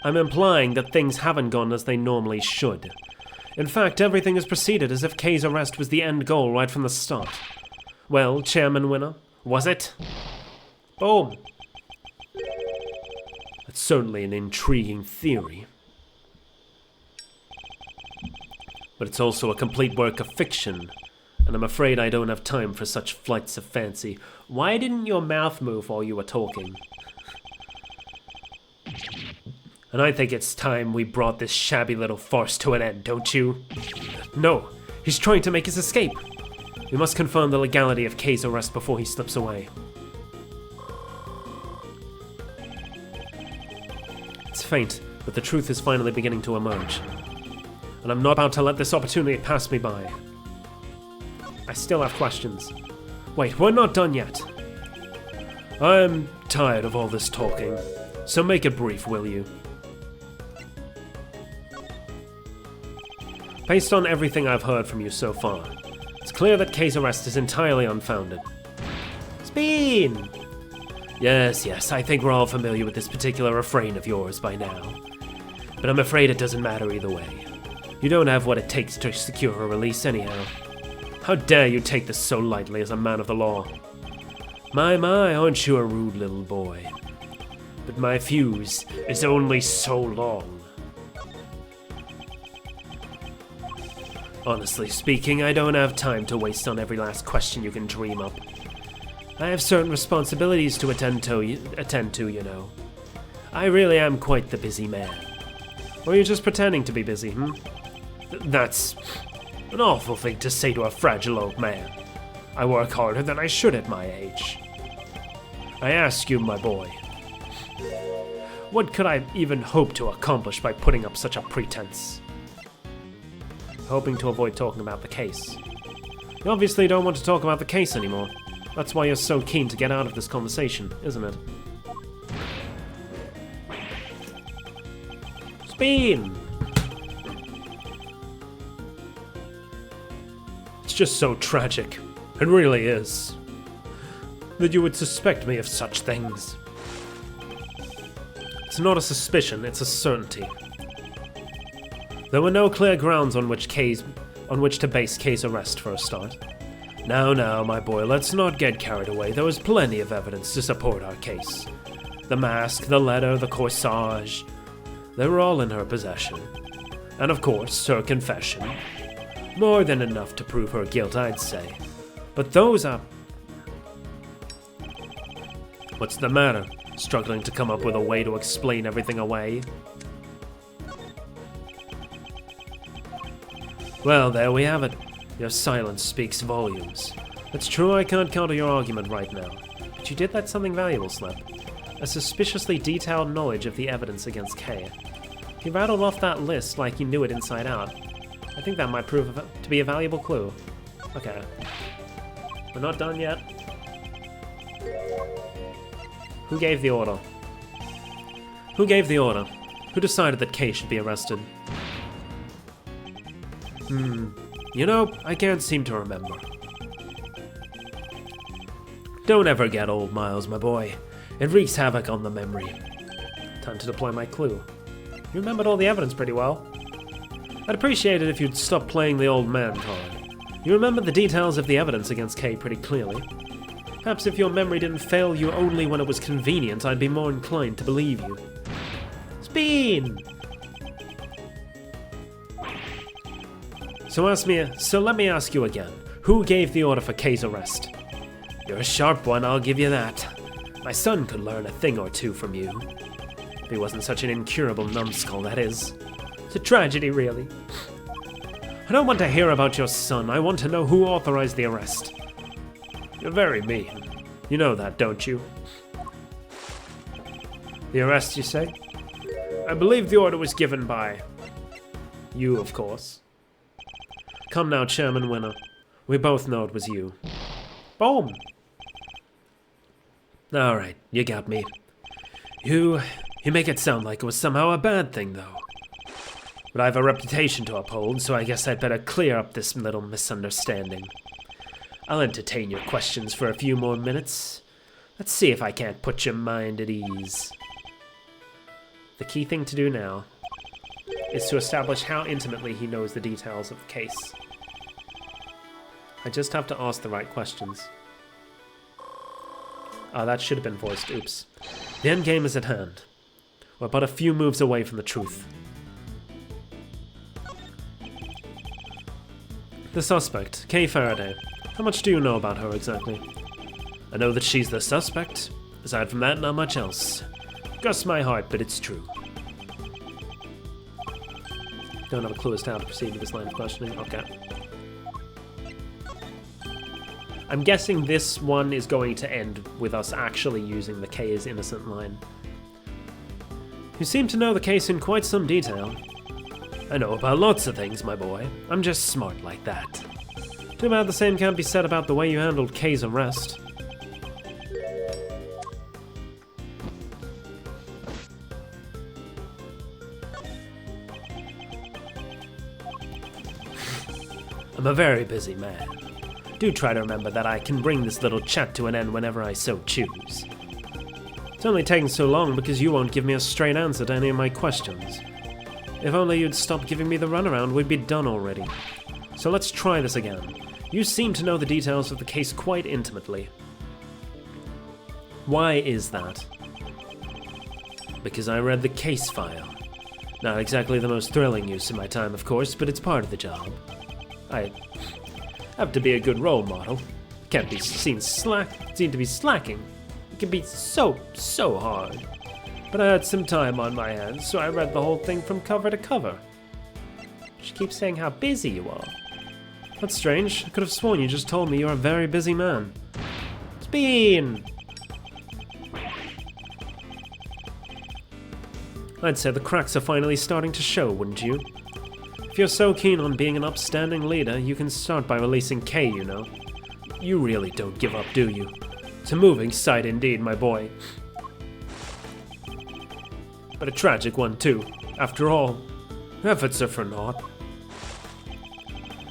I'm implying that things haven't gone as they normally should. In fact, everything has proceeded as if Kay's arrest was the end goal right from the start. Well, Chairman Winner, was it? Boom! That's certainly an intriguing theory. But it's also a complete work of fiction, and I'm afraid I don't have time for such flights of fancy. Why didn't your mouth move while you were talking? And I think it's time we brought this shabby little farce to an end, don't you? No, he's trying to make his escape. We must confirm the legality of Kay's arrest before he slips away. It's faint, but the truth is finally beginning to emerge. And I'm not about to let this opportunity pass me by. I still have questions. Wait, we're not done yet. I'm tired of all this talking, so make it brief, will you? Based on everything I've heard from you so far, it's clear that Kay's arrest is entirely unfounded. Spin! Yes, I think we're all familiar with this particular refrain of yours by now. But I'm afraid it doesn't matter either way. You don't have what it takes to secure her release anyhow. How dare you take this so lightly as a man of the law? My, aren't you a rude little boy? But my fuse is only so long. Honestly speaking, I don't have time to waste on every last question you can dream up. I have certain responsibilities to attend to, you know. I really am quite the busy man. Or you're just pretending to be busy, That's an awful thing to say to a fragile old man. I work harder than I should at my age. I ask you, my boy, what could I even hope to accomplish by putting up such a pretense? Hoping to avoid talking about the case. You obviously don't want to talk about the case anymore. That's why you're so keen to get out of this conversation, isn't it? Spin! It's just so tragic. It really is. That you would suspect me of such things. It's not a suspicion, it's a certainty. There were no clear grounds on which to base case arrest for a start. Now, my boy, let's not get carried away. There was plenty of evidence to support our case. The mask, the letter, the corsage, they were all in her possession. And of course, her confession. More than enough to prove her guilt, I'd say. But those are... What's the matter? Struggling to come up with a way to explain everything away? Well, there we have it. Your silence speaks volumes. It's true I can't counter your argument right now, but you did let something valuable slip. A suspiciously detailed knowledge of the evidence against Kay. He rattled off that list like he knew it inside out. I think that might prove to be a valuable clue. Okay. We're not done yet. Who gave the order? Who gave the order? Who decided that Kay should be arrested? You know, I can't seem to remember. Don't ever get old, Miles, my boy. It wreaks havoc on the memory. Time to deploy my clue. You remembered all the evidence pretty well. I'd appreciate it if you'd stop playing the old man card. You remember the details of the evidence against Kay pretty clearly. Perhaps if your memory didn't fail you only when it was convenient, I'd be more inclined to believe you. Spin! So let me ask you again. Who gave the order for Kay's arrest? You're a sharp one, I'll give you that. My son could learn a thing or two from you. If he wasn't such an incurable numbskull, that is. It's a tragedy, really. I don't want to hear about your son. I want to know who authorized the arrest. You're very mean. You know that, don't you? The arrest, you say? I believe the order was given by... you, of course. Come now, Chairman Winner. We both know it was you. Boom! Alright, you got me. You make it sound like it was somehow a bad thing, though. But I have a reputation to uphold, so I guess I'd better clear up this little misunderstanding. I'll entertain your questions for a few more minutes. Let's see if I can't put your mind at ease. The key thing to do now is to establish how intimately he knows the details of the case. I just have to ask the right questions. Ah, that should have been voiced, oops. The end game is at hand. We're but a few moves away from the truth. The suspect, Kay Faraday. How much do you know about her exactly? I know that she's the suspect. Aside from that, not much else. Cross my heart, but it's true. Don't have a clue as to how to proceed with this line of questioning. Okay. I'm guessing this one is going to end with us actually using the Kay is innocent line. You seem to know the case in quite some detail. I know about lots of things, my boy. I'm just smart like that. Too bad the same can't be said about the way you handled Kay's arrest. I'm a very busy man. Do try to remember that I can bring this little chat to an end whenever I so choose. It's only taking so long because you won't give me a straight answer to any of my questions. If only you'd stop giving me the runaround, we'd be done already. So let's try this again. You seem to know the details of the case quite intimately. Why is that? Because I read the case file. Not exactly the most thrilling use of my time, of course, but it's part of the job. I have to be a good role model. Can't be seen to be slacking. It can be so hard. But I had some time on my hands, so I read the whole thing from cover to cover. She keeps saying how busy you are. That's strange. I could have sworn you just told me you're a very busy man. Spin! I'd say the cracks are finally starting to show, wouldn't you? If you're so keen on being an upstanding leader, you can start by releasing Kay, you know. You really don't give up, do you? It's a moving sight indeed, my boy. But a tragic one, too. After all, efforts are for naught.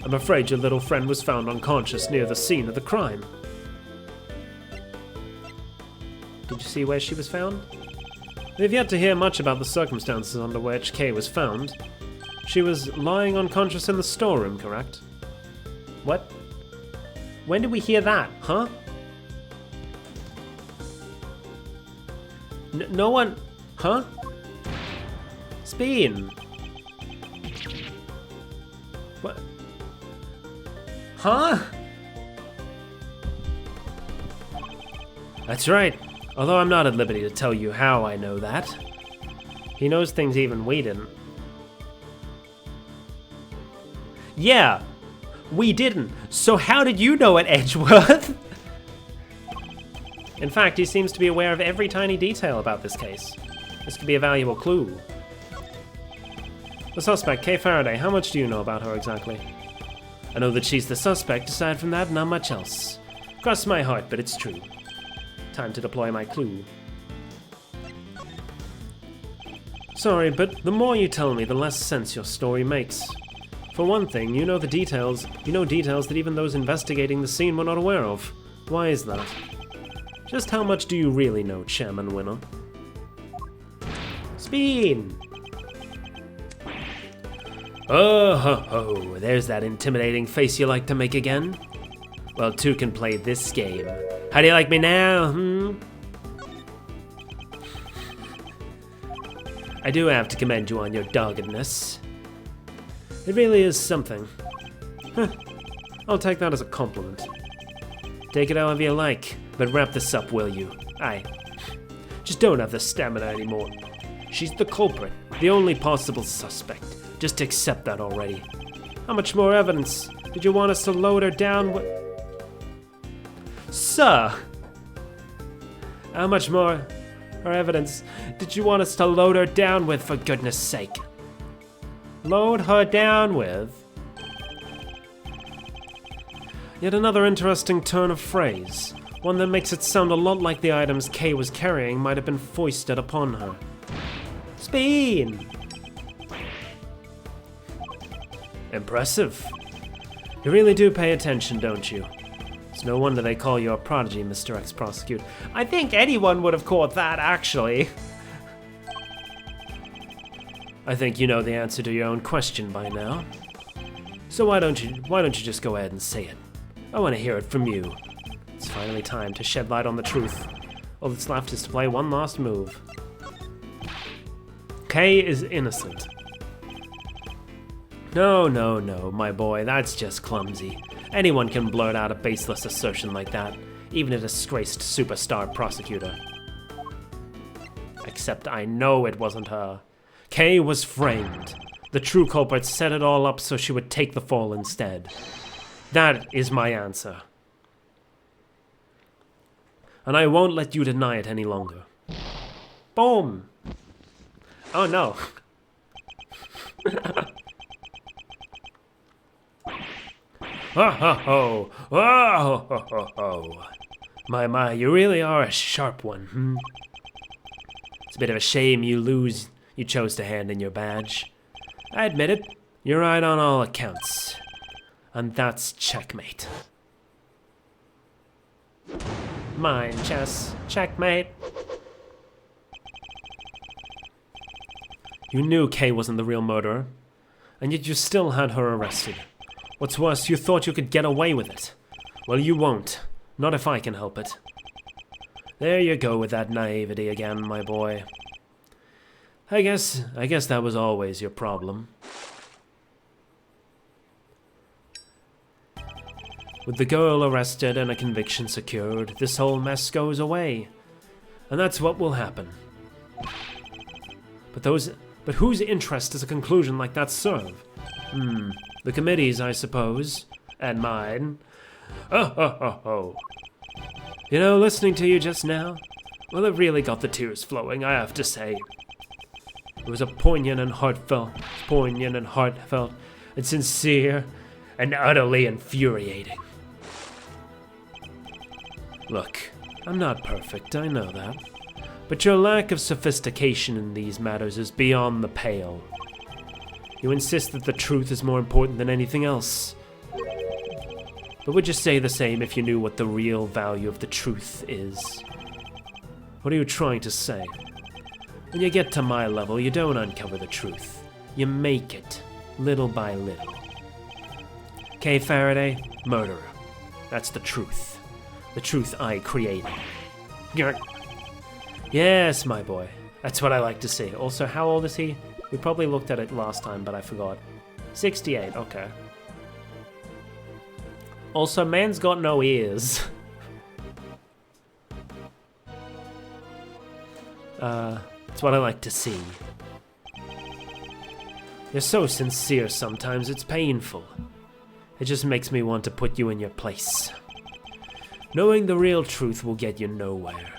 I'm afraid your little friend was found unconscious near the scene of the crime. Did you see where she was found? We've yet to hear much about the circumstances under which Kay was found. She was lying unconscious in the storeroom, correct? What? When did we hear that, huh? No one... Huh? Spin! What? Huh? That's right. Although I'm not at liberty to tell you how I know that. He knows things even we didn't. Yeah, we didn't. So how did you know it, Edgeworth? In fact, he seems to be aware of every tiny detail about this case. This could be a valuable clue. The suspect, Kay Faraday, how much do you know about her exactly? I know that she's the suspect. Aside from that, not much else. Cross my heart, but it's true. Time to deploy my clue. Sorry, but the more you tell me, the less sense your story makes. For one thing, you know the details. You know details that even those investigating the scene were not aware of. Why is that? Just how much do you really know, Chairman Winner? Spin! Oh ho ho, there's that intimidating face you like to make again. Well, two can play this game. How do you like me now, I do have to commend you on your doggedness. It really is something. I'll take that as a compliment. Take it however you like, but wrap this up, will you? I just don't have the stamina anymore. She's the culprit, the only possible suspect. Just accept that already. How much more evidence? Did you want us to load her down with... Sir! How much more evidence did you want us to load her down with, for goodness sake? Load her down with? Yet another interesting turn of phrase. One that makes it sound a lot like the items Kay was carrying might have been foisted upon her. Spin! Impressive. You really do pay attention, don't you? It's no wonder they call you a prodigy, Mr. Ex-Prosecutor. I think anyone would have caught that, actually. I think you know the answer to your own question by now. So why don't you just go ahead and say it? I want to hear it from you. It's finally time to shed light on the truth. All that's left is to play one last move. Kay is innocent. No, my boy, that's just clumsy. Anyone can blurt out a baseless assertion like that, even a disgraced superstar prosecutor. Except I know it wasn't her. Kay was framed. The true culprit set it all up so she would take the fall instead. That is my answer. And I won't let you deny it any longer. Boom! Oh no. Ha ha ho! Oh ho ho ho! My, you really are a sharp one, It's a bit of a shame you chose to hand in your badge. I admit it, you're right on all accounts. And that's checkmate. Mine chess. Checkmate. You knew Kay wasn't the real murderer, and yet you still had her arrested. What's worse, you thought you could get away with it. Well, you won't. Not if I can help it. There you go with that naivety again, my boy. I guess that was always your problem. With the girl arrested and a conviction secured, this whole mess goes away. And that's what will happen. But whose interest does a conclusion like that serve? The committee's, I suppose. And mine. Oh. You know, listening to you just now, well, it really got the tears flowing, I have to say. It was poignant and heartfelt, and sincere, and utterly infuriating. Look, I'm not perfect, I know that. But your lack of sophistication in these matters is beyond the pale. You insist that the truth is more important than anything else. But would you say the same if you knew what the real value of the truth is? What are you trying to say? When you get to my level, you don't uncover the truth. You make it, little by little. Kay Faraday, murderer. That's the truth. The truth I created. Yes, my boy. That's what I like to see. Also, how old is he? We probably looked at it last time, but I forgot. 68, okay. Also, man's got no ears. That's what I like to see. You're so sincere sometimes, it's painful. It just makes me want to put you in your place. Knowing the real truth will get you nowhere.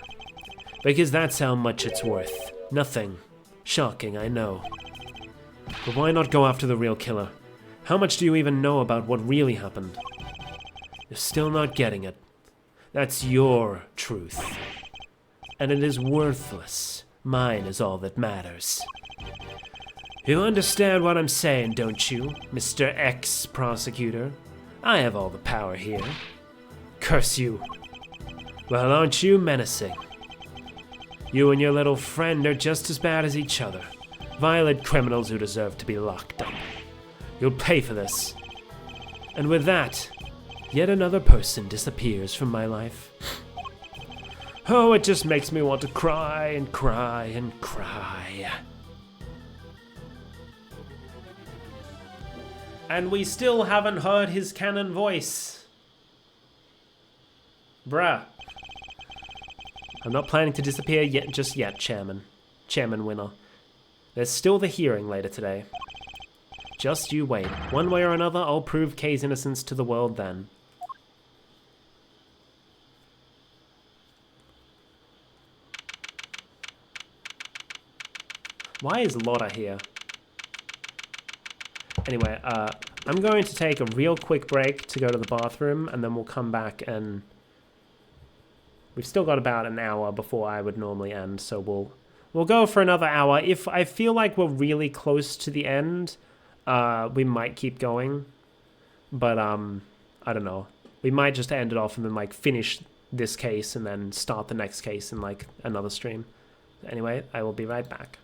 Because that's how much it's worth. Nothing. Shocking, I know. But why not go after the real killer? How much do you even know about what really happened? You're still not getting it. That's your truth. And it is worthless. Mine is all that matters. You understand what I'm saying, don't you, Mr. Prosecutor? I have all the power here. Curse you. Well, aren't you menacing? You and your little friend are just as bad as each other. Violent criminals who deserve to be locked up. You'll pay for this. And with that, yet another person disappears from my life. Oh, it just makes me want to cry and cry and cry. And we still haven't heard his canon voice. Bruh. I'm not planning to disappear yet, just yet, Chairman. Chairman Winner. There's still the hearing later today. Just you wait. One way or another, I'll prove Kay's innocence to the world then. Why is Lotta here? Anyway, I'm going to take a real quick break to go to the bathroom, and then we'll come back and... We've still got about an hour before I would normally end, so we'll go for another hour. If I feel like we're really close to the end, we might keep going. But, I don't know. We might just end it off and then, like, finish this case and then start the next case in, like, another stream. Anyway, I will be right back.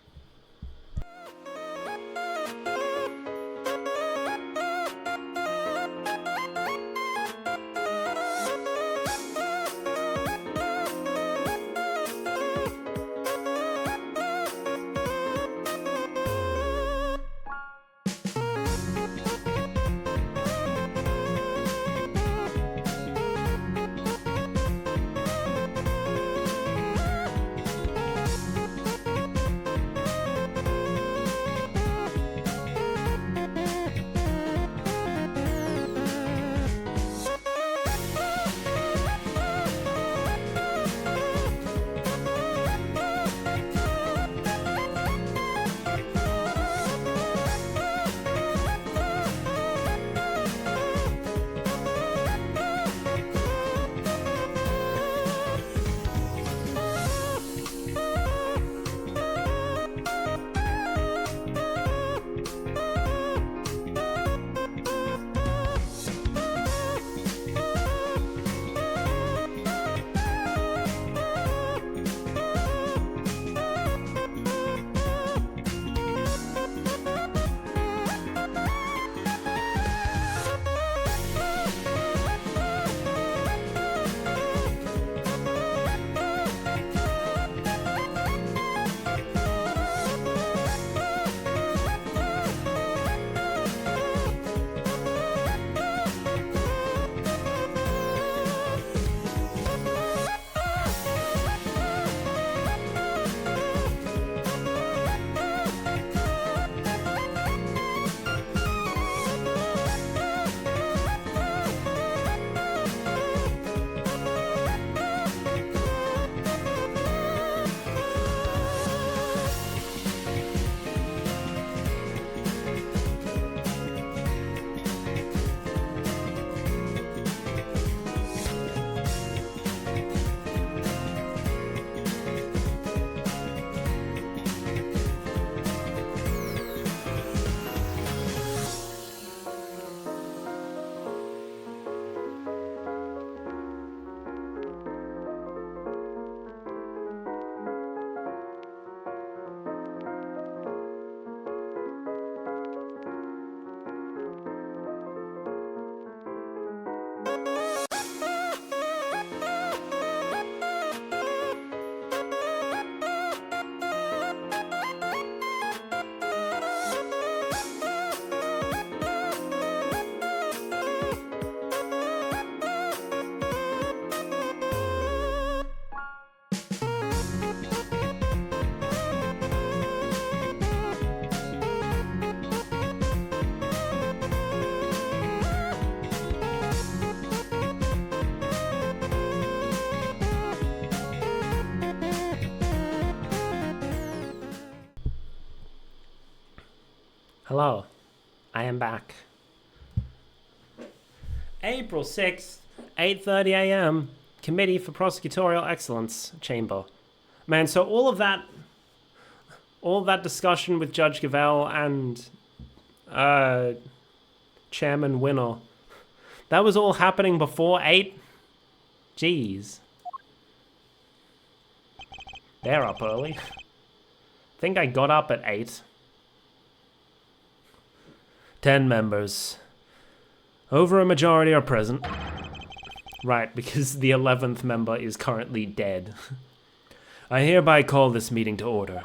Hello, I am back. April 6th, 8:30 a.m. Committee for Prosecutorial Excellence Chamber. Man, so all of that discussion with Judge Gavell and Chairman Winner, that was all happening before 8? Jeez. They're up early. I think I got up at 8. 10 members. Over a majority are present. Right, because the 11th member is currently dead. I hereby call this meeting to order.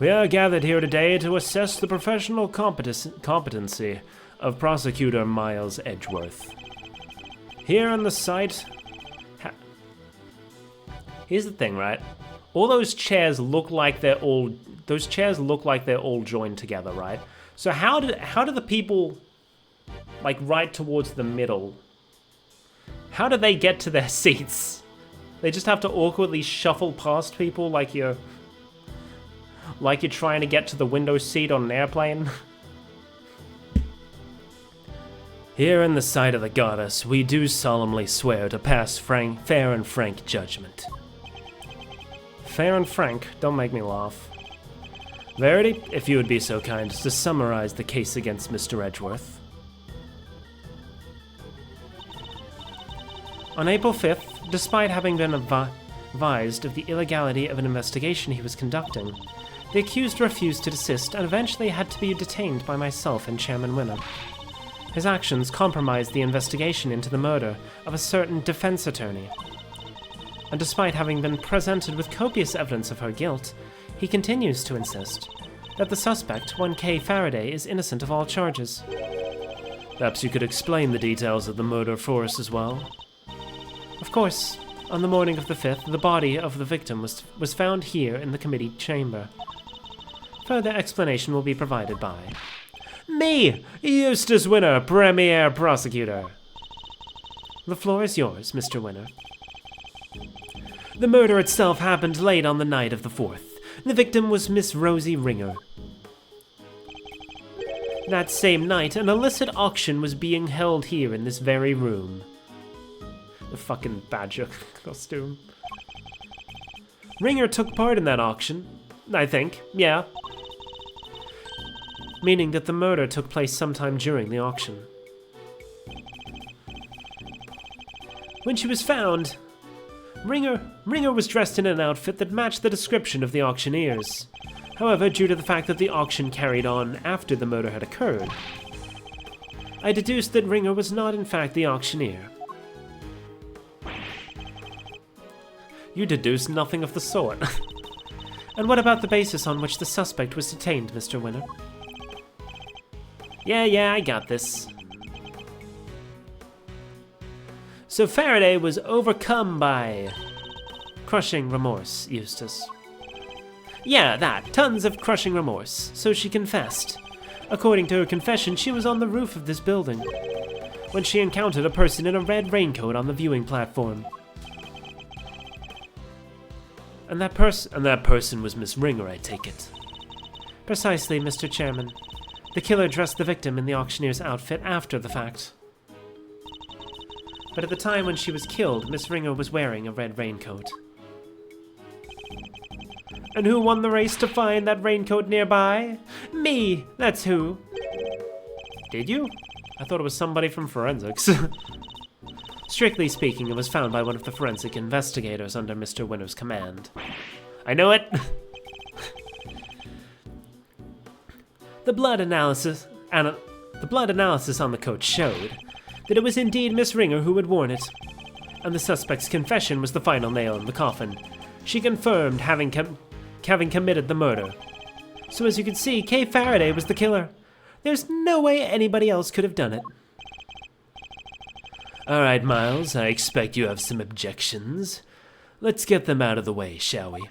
We are gathered here today to assess the professional competency of Prosecutor Miles Edgeworth. Here on the site... Here's the thing, right? All those chairs look like they're all... Those chairs look like they're all joined together, right? So how do the people, like, right towards the middle, how do they get to their seats? They just have to awkwardly shuffle past people like you're trying to get to the window seat on an airplane? Here in the sight of the goddess, we do solemnly swear to pass fair and frank judgment. Fair and frank, don't make me laugh. Verity, if you would be so kind as to summarize the case against Mr. Edgeworth. On April 5th, despite having been advised of the illegality of an investigation he was conducting, the accused refused to desist and eventually had to be detained by myself and Chairman Winner. His actions compromised the investigation into the murder of a certain defense attorney. And despite having been presented with copious evidence of her guilt, he continues to insist that the suspect, 1K Faraday, is innocent of all charges. Perhaps you could explain the details of the murder for us as well. Of course, on the morning of the 5th, the body of the victim was found here in the committee chamber. Further explanation will be provided by me, Eustace Winner, Premier Prosecutor. The floor is yours, Mr. Winner. The murder itself happened late on the night of the 4th. The victim was Miss Rosie Ringer. That same night, an illicit auction was being held here in this very room. The fucking badger costume. Ringer took part in that auction, I think, yeah. Meaning that the murder took place sometime during the auction. When she was found, Ringer was dressed in an outfit that matched the description of the auctioneers. However, due to the fact that the auction carried on after the murder had occurred, I deduced that Ringer was not in fact the auctioneer. You deduced nothing of the sort. And what about the basis on which the suspect was detained, Mr. Winner? Yeah, I got this. So Faraday was overcome by crushing remorse, Eustace. Yeah, that. Tons of crushing remorse. So she confessed. According to her confession, she was on the roof of this building when she encountered a person in a red raincoat on the viewing platform. And that person was Miss Ringer, I take it. Precisely, Mr. Chairman. The killer dressed the victim in the auctioneer's outfit after the fact. But at the time when she was killed, Miss Ringer was wearing a red raincoat. And who won the race to find that raincoat nearby? Me! That's who. Did you? I thought it was somebody from forensics. Strictly speaking, it was found by one of the forensic investigators under Mr. Winner's command. I know it! The blood analysis on the coat showed that it was indeed Miss Ringer who had worn it, and the suspect's confession was the final nail in the coffin. She confirmed having committed the murder. So as you can see, Kay Faraday was the killer. There's no way anybody else could have done it. All right, Miles, I expect you have some objections. Let's get them out of the way, shall we?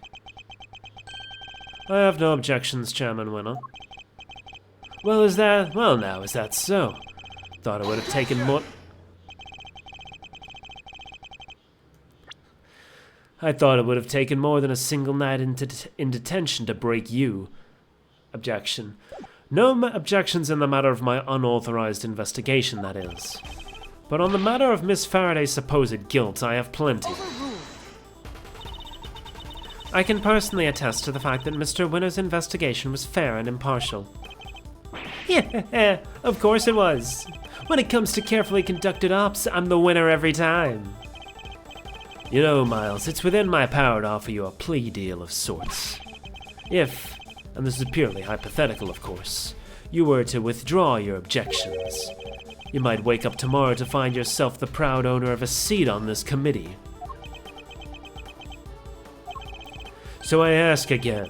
I have no objections, Chairman Winner. Well, is that so? Thought it would have taken more... I thought it would have taken more than a single night in detention to break you, Objection. No objections in the matter of my unauthorized investigation, that is. But on the matter of Miss Faraday's supposed guilt, I have plenty. I can personally attest to the fact that Mr. Winner's investigation was fair and impartial. Yeah, of course it was. When it comes to carefully conducted ops, I'm the winner every time. You know, Miles, it's within my power to offer you a plea deal of sorts. If, and this is purely hypothetical of course, you were to withdraw your objections, you might wake up tomorrow to find yourself the proud owner of a seat on this committee. So I ask again,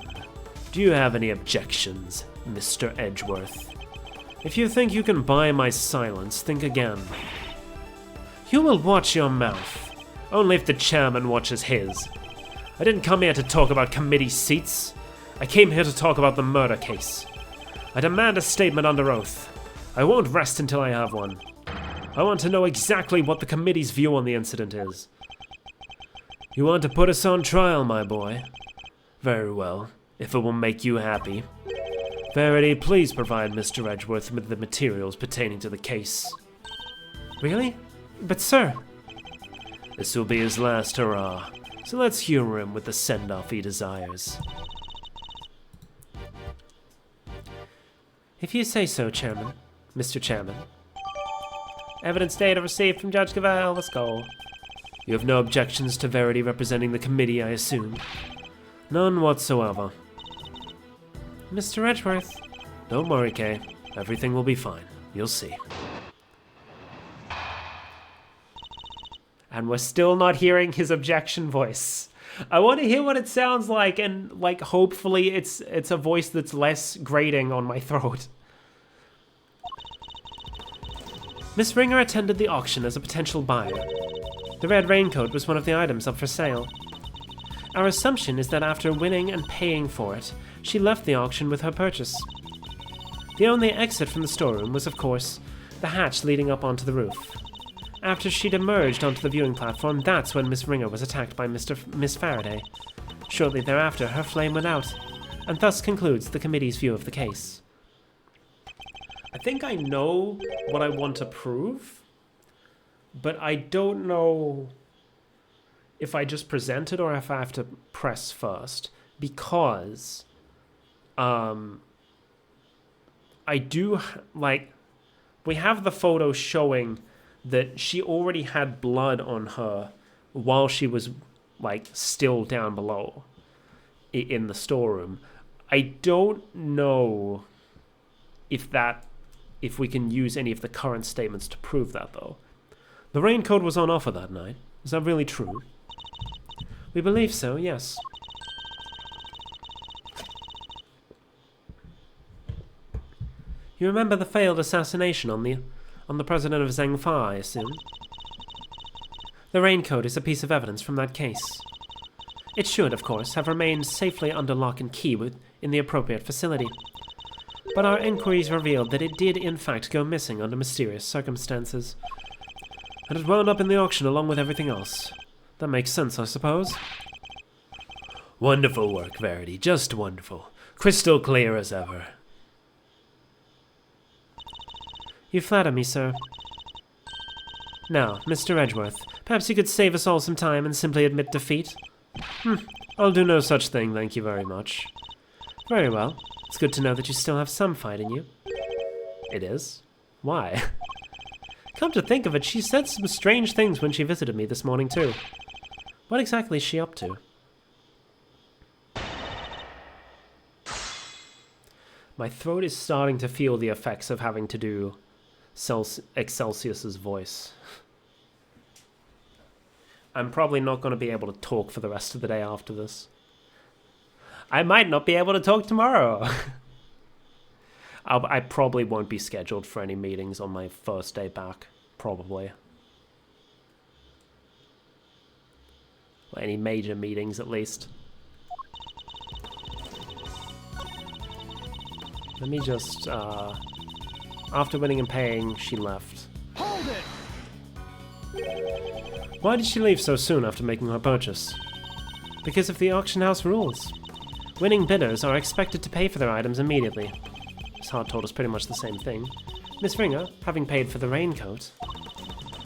do you have any objections, Mr. Edgeworth? If you think you can buy my silence, think again. You will watch your mouth. Only if the chairman watches his. I didn't come here to talk about committee seats. I came here to talk about the murder case. I demand a statement under oath. I won't rest until I have one. I want to know exactly what the committee's view on the incident is. You want to put us on trial, my boy? Very well, if it will make you happy. Verity, please provide Mr. Edgeworth with the materials pertaining to the case. Really? But sir... This will be his last hurrah, so let's humor him with the send-off he desires. If you say so, Chairman. Mr. Chairman. Evidence data received from Judge Cavell. Let's go. You have no objections to Verity representing the committee, I assume? None whatsoever. Mr. Edgeworth. Don't worry, Kay. Everything will be fine. You'll see. And we're still not hearing his objection voice. I want to hear what it sounds like, and like hopefully it's a voice that's less grating on my throat. Miss Ringer attended the auction as a potential buyer. The red raincoat was one of the items up for sale. Our assumption is that after winning and paying for it, she left the auction with her purchase. The only exit from the storeroom was, of course, the hatch leading up onto the roof. After she'd emerged onto the viewing platform, that's when Miss Ringer was attacked by Miss Faraday. Shortly thereafter, her flame went out, and thus concludes the committee's view of the case. I think I know what I want to prove, but I don't know if I just present it or if I have to press first, because I do, like, we have the photo showing that she already had blood on her while she was, like, still down below in the storeroom. I don't know if we can use any of the current statements to prove that, though. The raincoat was on offer that night. Is that really true? We believe so, yes. You remember the failed assassination on the president of Zhengfa, I assume? The raincoat is a piece of evidence from that case. It should, of course, have remained safely under lock and key in the appropriate facility. But our inquiries revealed that it did in fact go missing under mysterious circumstances. And it wound up in the auction along with everything else. That makes sense, I suppose. Wonderful work, Verity. Just wonderful. Crystal clear as ever. You flatter me, sir. Now, Mr. Edgeworth, perhaps you could save us all some time and simply admit defeat? I'll do no such thing, thank you very much. Very well. It's good to know that you still have some fight in you. It is? Why? Come to think of it, she said some strange things when she visited me this morning, too. What exactly is she up to? My throat is starting to feel the effects of having to do Excelsius's voice. I'm probably not going to be able to talk for the rest of the day after this. I might not be able to talk tomorrow. I probably won't be scheduled for any meetings on my first day back. Probably. Or any major meetings, at least. Let me just, after winning and paying, she left. Hold Why did she leave so soon after making her purchase? Because of the auction house rules. Winning bidders are expected to pay for their items immediately. Miss Hart told us pretty much the same thing. Miss Ringer, having paid for the raincoat,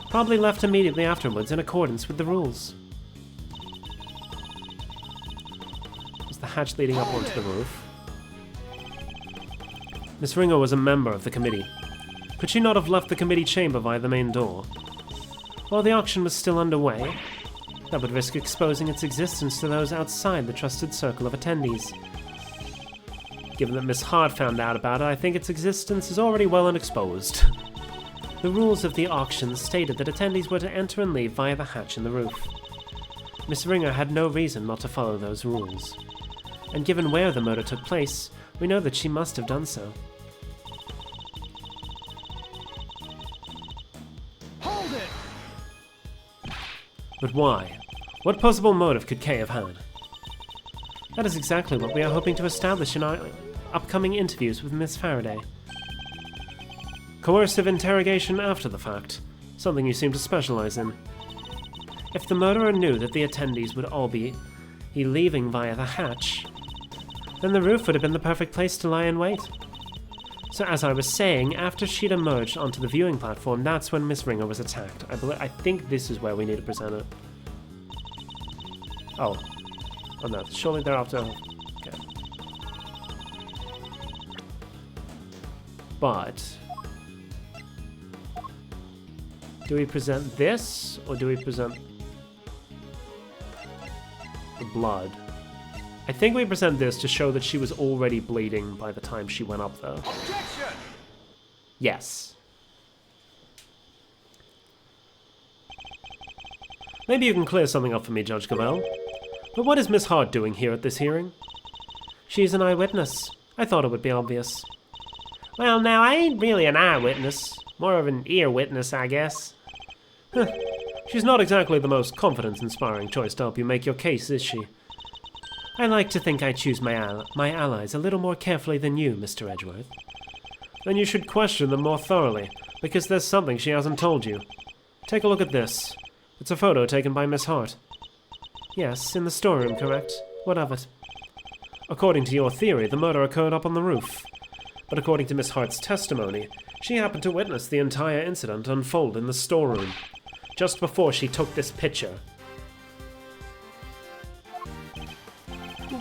probably left immediately afterwards in accordance with the rules. Is the hatch leading up onto the roof? Miss Ringer was a member of the committee. Could she not have left the committee chamber via the main door? While the auction was still underway, that would risk exposing its existence to those outside the trusted circle of attendees. Given that Miss Hart found out about it, I think its existence is already well and exposed. The rules of the auction stated that attendees were to enter and leave via the hatch in the roof. Miss Ringer had no reason not to follow those rules. And given where the murder took place, we know that she must have done so. Hold it! But why? What possible motive could Kay have had? That is exactly what we are hoping to establish in our upcoming interviews with Miss Faraday. Coercive interrogation after the fact, something you seem to specialize in. If the murderer knew that the attendees would all be leaving via the hatch, then the roof would have been the perfect place to lie in wait. So as I was saying, after she'd emerged onto the viewing platform, that's when Miss Ringer was attacked. I think this is where we need to present it. Oh no, surely they're after... Okay. But... do we present this, or do we present... the blood? I think we present this to show that she was already bleeding by the time she went up there. Objection! Yes. Maybe you can clear something up for me, Judge Cavell. But what is Miss Hart doing here at this hearing? She's an eyewitness. I thought it would be obvious. Well, now, I ain't really an eyewitness. More of an ear witness, I guess. Huh. She's not exactly the most confidence-inspiring choice to help you make your case, is she? I like to think I choose my allies a little more carefully than you, Mr. Edgeworth. Then you should question them more thoroughly, because there's something she hasn't told you. Take a look at this. It's a photo taken by Miss Hart. Yes, in the storeroom, correct? What of it? According to your theory, the murder occurred up on the roof. But according to Miss Hart's testimony, she happened to witness the entire incident unfold in the storeroom, just before she took this picture.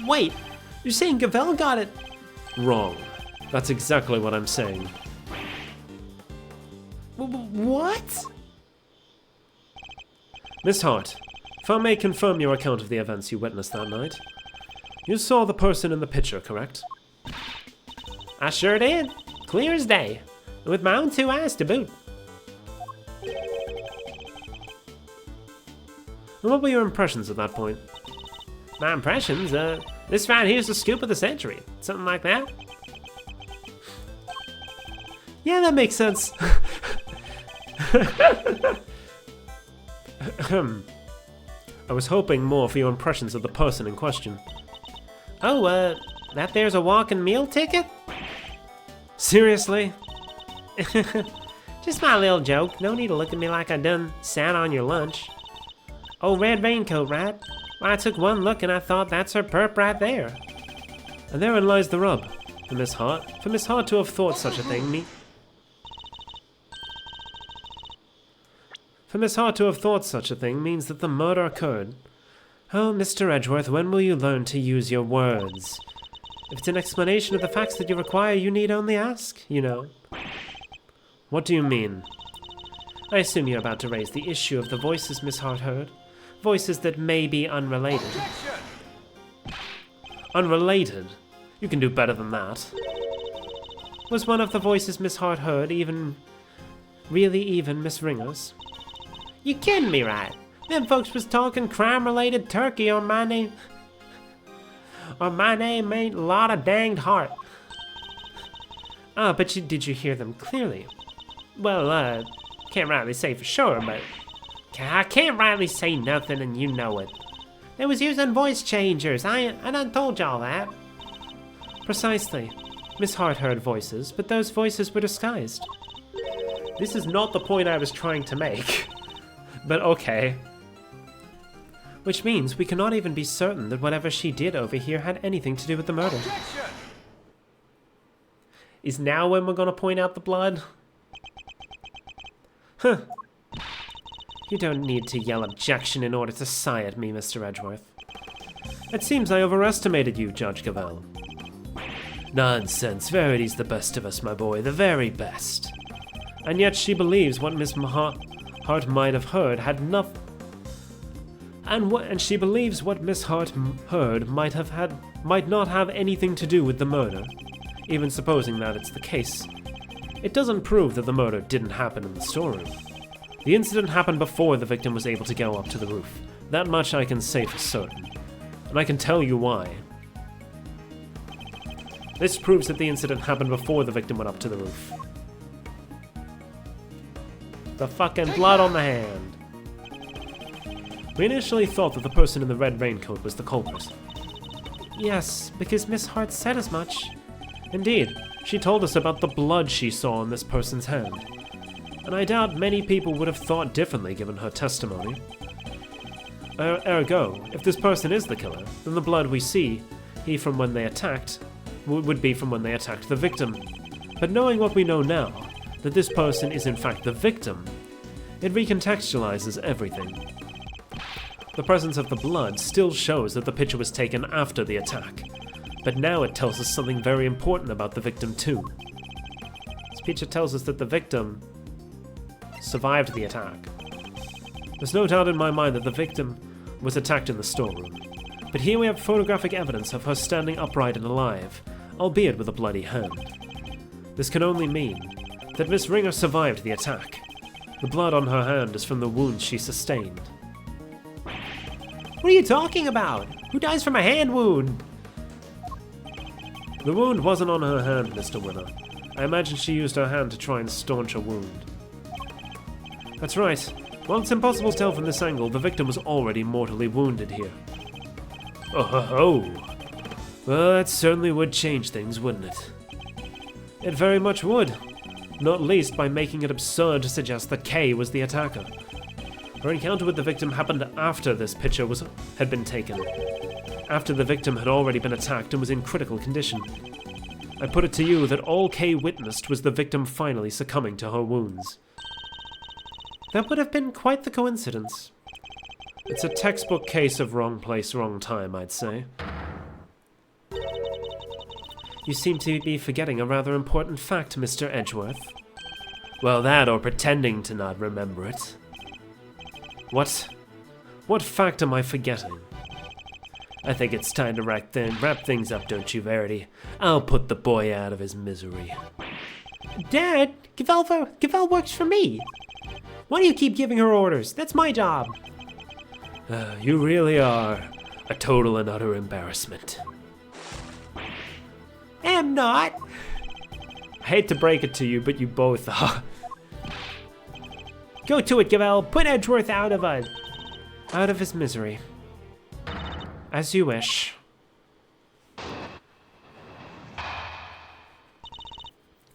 Wait, you're saying Cavell got it? Wrong. That's exactly what I'm saying. What? Miss Hart, if I may confirm your account of the events you witnessed that night. You saw the person in the picture, correct? I sure did. Clear as day. With my own two eyes to boot. And what were your impressions at that point? My impressions? This right here's the scoop of the century. Something like that. Yeah, that makes sense. I was hoping more for your impressions of the person in question. Oh, that there's a walking meal ticket? Seriously? Just my little joke. No need to look at me like I done sat on your lunch. Oh, red raincoat, right? Well, I took one look and I thought that's her perp right there. And therein lies the rub. For Miss Hart to have thought such a thing means that the murder occurred. Oh, Mr. Edgeworth, when will you learn to use your words? If it's an explanation of the facts that you require, you need only ask, you know. What do you mean? I assume you're about to raise the issue of the voices Miss Hart heard. Voices that may be unrelated. Objection! Unrelated? You can do better than that. Was one of the voices Miss Hart heard really even Miss Ringer's? You kidding me, right? Them folks was talking crime-related turkey on my name. Or my name ain't Lotta danged Hart. Ah, but did you hear them clearly? Well, can't rightly say for sure, but I can't rightly say nothing and you know it. They was using voice changers, I done told y'all that. Precisely. Miss Hart heard voices, but those voices were disguised. This is not the point I was trying to make. But okay. Which means we cannot even be certain that whatever she did over here had anything to do with the murder. Objection! Is now when we're gonna point out the blood? Huh. You don't need to yell objection in order to sigh at me, Mr. Edgeworth. It seems I overestimated you, Judge Cavell. Nonsense. Verity's the best of us, my boy. The very best. And yet she believes what Miss Hart might have heard had nothing. And she believes what Miss Hart heard might not have anything to do with the murder, even supposing that it's the case. It doesn't prove that the murder didn't happen in the storeroom. The incident happened before the victim was able to go up to the roof. That much I can say for certain. And I can tell you why. This proves that the incident happened before the victim went up to the roof. The fucking blood on the hand. We initially thought that the person in the red raincoat was the culprit. Yes, because Miss Hart said as much. Indeed, she told us about the blood she saw on this person's hand. And I doubt many people would have thought differently given her testimony. Ergo, if this person is the killer, then the blood we see, would be from when they attacked the victim. But knowing what we know now, that this person is in fact the victim, it recontextualizes everything. The presence of the blood still shows that the picture was taken after the attack, but now it tells us something very important about the victim too. This picture tells us that the victim survived the attack. There's no doubt in my mind that the victim was attacked in the storeroom, but here we have photographic evidence of her standing upright and alive, albeit with a bloody hand. This can only mean that Miss Ringer survived the attack. The blood on her hand is from the wounds she sustained. What are you talking about? Who dies from a hand wound? The wound wasn't on her hand, Mr. Winner. I imagine she used her hand to try and staunch a wound. That's right. While it's impossible to tell from this angle, the victim was already mortally wounded here. Oh ho ho! Well, that certainly would change things, wouldn't it? It very much would. Not least by making it absurd to suggest that Kay was the attacker. Her encounter with the victim happened after this picture had been taken. After the victim had already been attacked and was in critical condition. I put it to you that all Kay witnessed was the victim finally succumbing to her wounds. That would have been quite the coincidence. It's a textbook case of wrong place, wrong time, I'd say. You seem to be forgetting a rather important fact, Mr. Edgeworth. Well, that or pretending to not remember it. What fact am I forgetting? I think it's time to wrap things up, don't you, Verity? I'll put the boy out of his misery. Dad, Cavell works for me. Why do you keep giving her orders? That's my job. You really are a total and utter embarrassment. Am not. I hate to break it to you, but you both are. Go to it, Cavell. Put Edgeworth out of his misery. As you wish.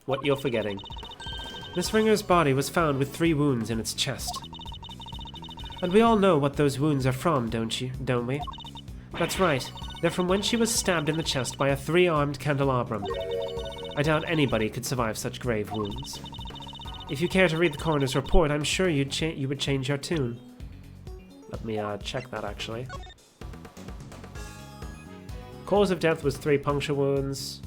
What you're forgetting. Miss Ringer's body was found with 3 wounds in its chest. And we all know what those wounds are from, don't we? That's right. They're from when she was stabbed in the chest by a 3-armed candelabrum. I doubt anybody could survive such grave wounds. If you care to read the coroner's report, I'm sure you would change your tune. Let me check that, actually. Cause of death was 3 puncture wounds.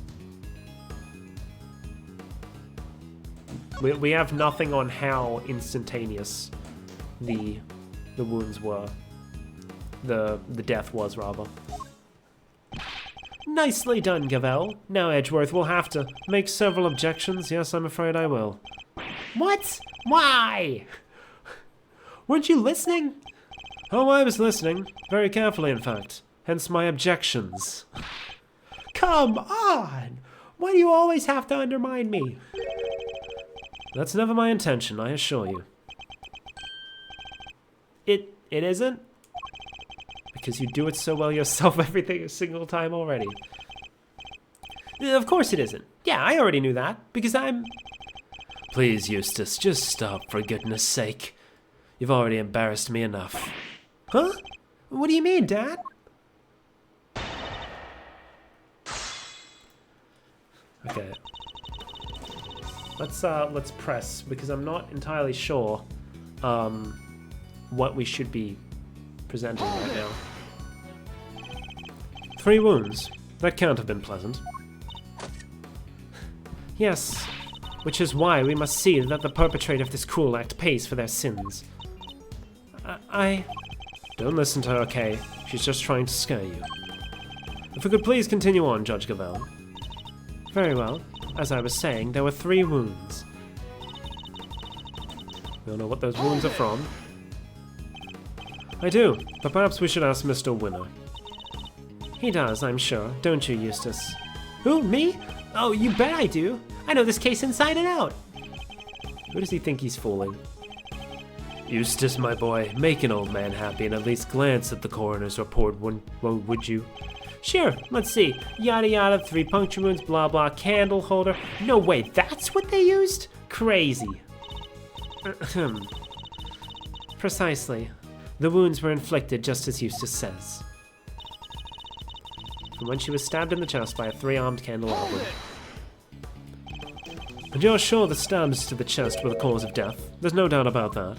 We have nothing on how instantaneous the wounds were. The death was, rather. Nicely done, Cavell. Now, Edgeworth will have to make several objections. Yes, I'm afraid I will. What? Why? Weren't you listening? Oh, I was listening. Very carefully, in fact. Hence my objections. Come on! Why do you always have to undermine me? That's never my intention, I assure you. It isn't? Because you do it so well yourself every single time already. Of course it isn't. Yeah, I already knew that, because I'm... Please, Eustace, just stop, for goodness sake. You've already embarrassed me enough. Huh? What do you mean, Dad? Okay. Let's press, because I'm not entirely sure what we should be presenting right now. 3 wounds. That can't have been pleasant. Yes, which is why we must see that the perpetrator of this cruel act pays for their sins. I... Don't listen to her, okay? She's just trying to scare you. If we could please continue on, Judge Gavel. Very well. As I was saying, there were 3 wounds. We don't know what those wounds are from. I do, but perhaps we should ask Mr. Winner. He does, I'm sure. Don't you, Eustace? Who, me? Oh, you bet I do. I know this case inside and out. Who does he think he's fooling? Eustace, my boy, make an old man happy and at least glance at the coroner's report, would you? Sure, let's see. Yada yada, 3 puncture wounds, blah blah, candle holder. No way, that's what they used? Crazy. Precisely. The wounds were inflicted just as Eustace says. From when she was stabbed in the chest by a 3-armed candelabra. And you're sure the stabs to the chest were the cause of death? There's no doubt about that.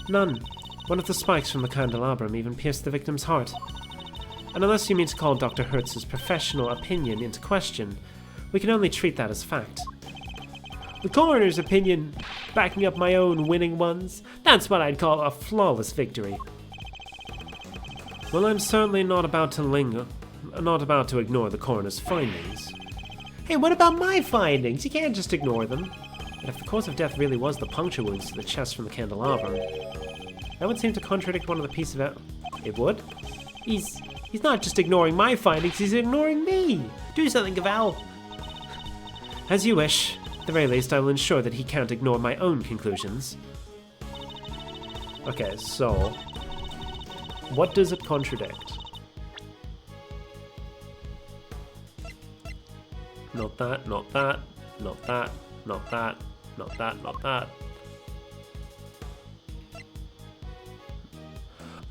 None. One of the spikes from the candelabrum even pierced the victim's heart. And unless you mean to call Dr. Hertz's professional opinion into question, we can only treat that as fact. The coroner's opinion, backing up my own winning ones, that's what I'd call a flawless victory. Well, I'm certainly not about to ignore the coroner's findings. Hey, what about my findings? You can't just ignore them. And if the cause of death really was the puncture wounds to the chest from the candelabrum, that would seem to contradict one of the pieces of it would? He's not just ignoring my findings, he's ignoring me! Do something, Gaval! As you wish. At the very least, I will ensure that he can't ignore my own conclusions. Okay, so... what does it contradict? Not that, not that, not that, not that, not that, not that.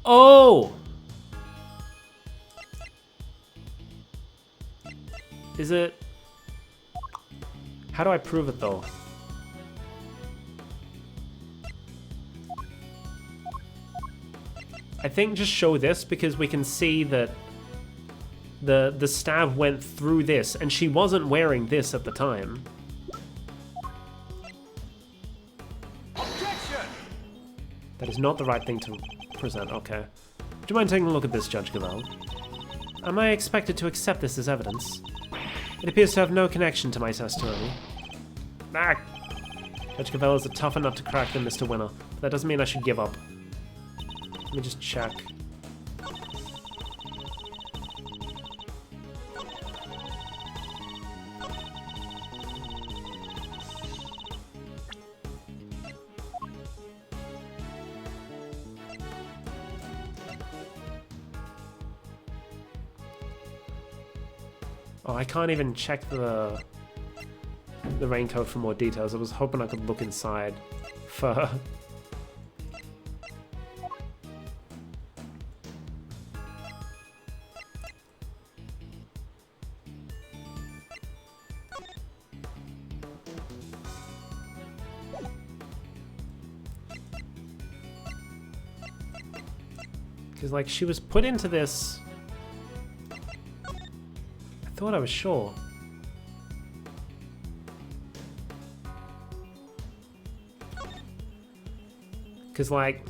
Oh! Is it... how do I prove it, though? I think just show this, because we can see that the stab went through this, and she wasn't wearing this at the time. Objection! That is not the right thing to present, okay. Do you mind taking a look at this, Judge Gavel? Am I expected to accept this as evidence? It appears to have no connection to my testimony. Ah! Judge Gavel is a tougher nut to crack than Mr. Winner, but that doesn't mean I should give up. Let me just check. Oh, I can't even check the raincoat for more details. I was hoping I could look inside for... because, like, she was put into this... I thought I was sure. Because, like,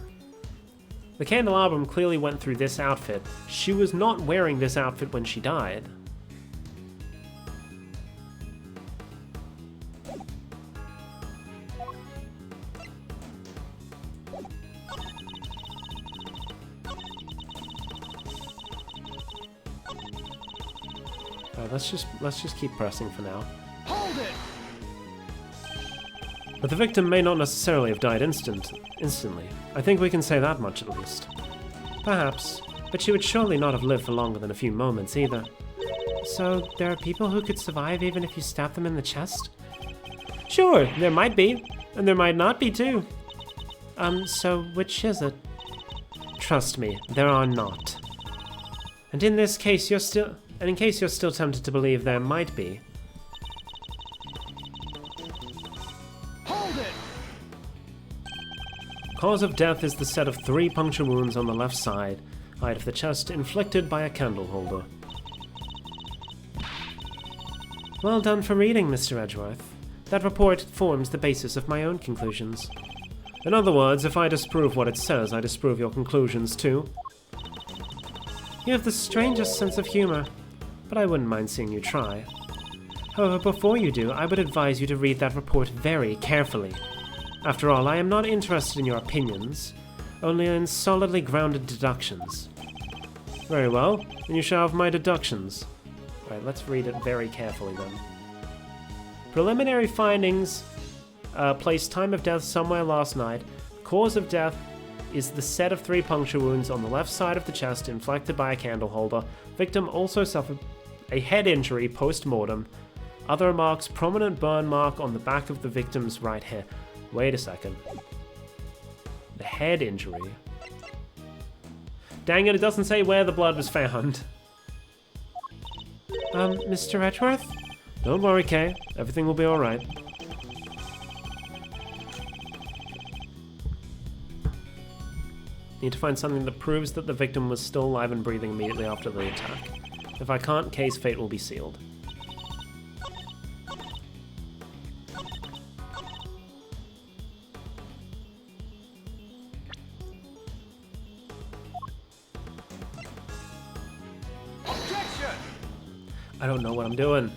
the candelabrum clearly went through this outfit. She was not wearing this outfit when she died. Let's just keep pressing for now. Hold it! But the victim may not necessarily have died instantly. I think we can say that much at least. Perhaps, but she would surely not have lived for longer than a few moments either. So, there are people who could survive even if you stab them in the chest? Sure, there might be, and there might not be too. So which is it? Trust me, there are not. And in this case, in case you're still tempted to believe there might be. Hold it! Cause of death is the set of 3 puncture wounds on the left side of the chest inflicted by a candle holder. Well done for reading, Mr. Edgeworth. That report forms the basis of my own conclusions. In other words, if I disprove what it says, I disprove your conclusions too. You have the strangest sense of humor, but I wouldn't mind seeing you try. However, before you do, I would advise you to read that report very carefully. After all, I am not interested in your opinions, only in solidly grounded deductions. Very well, then you shall have my deductions. Alright, let's read it very carefully then. Preliminary findings place time of death somewhere last night. Cause of death is the set of 3 puncture wounds on the left side of the chest inflicted by a candle holder. Victim also suffered a head injury post-mortem. Other marks, prominent burn mark on the back of the victim's right hair. Wait a second. The head injury? Dang it, it doesn't say where the blood was found. Mr. Edgeworth? Don't worry, Kay. Everything will be alright. Need to find something that proves that the victim was still alive and breathing immediately after the attack. If I can't, Kay's fate will be sealed. Objection! I don't know what I'm doing.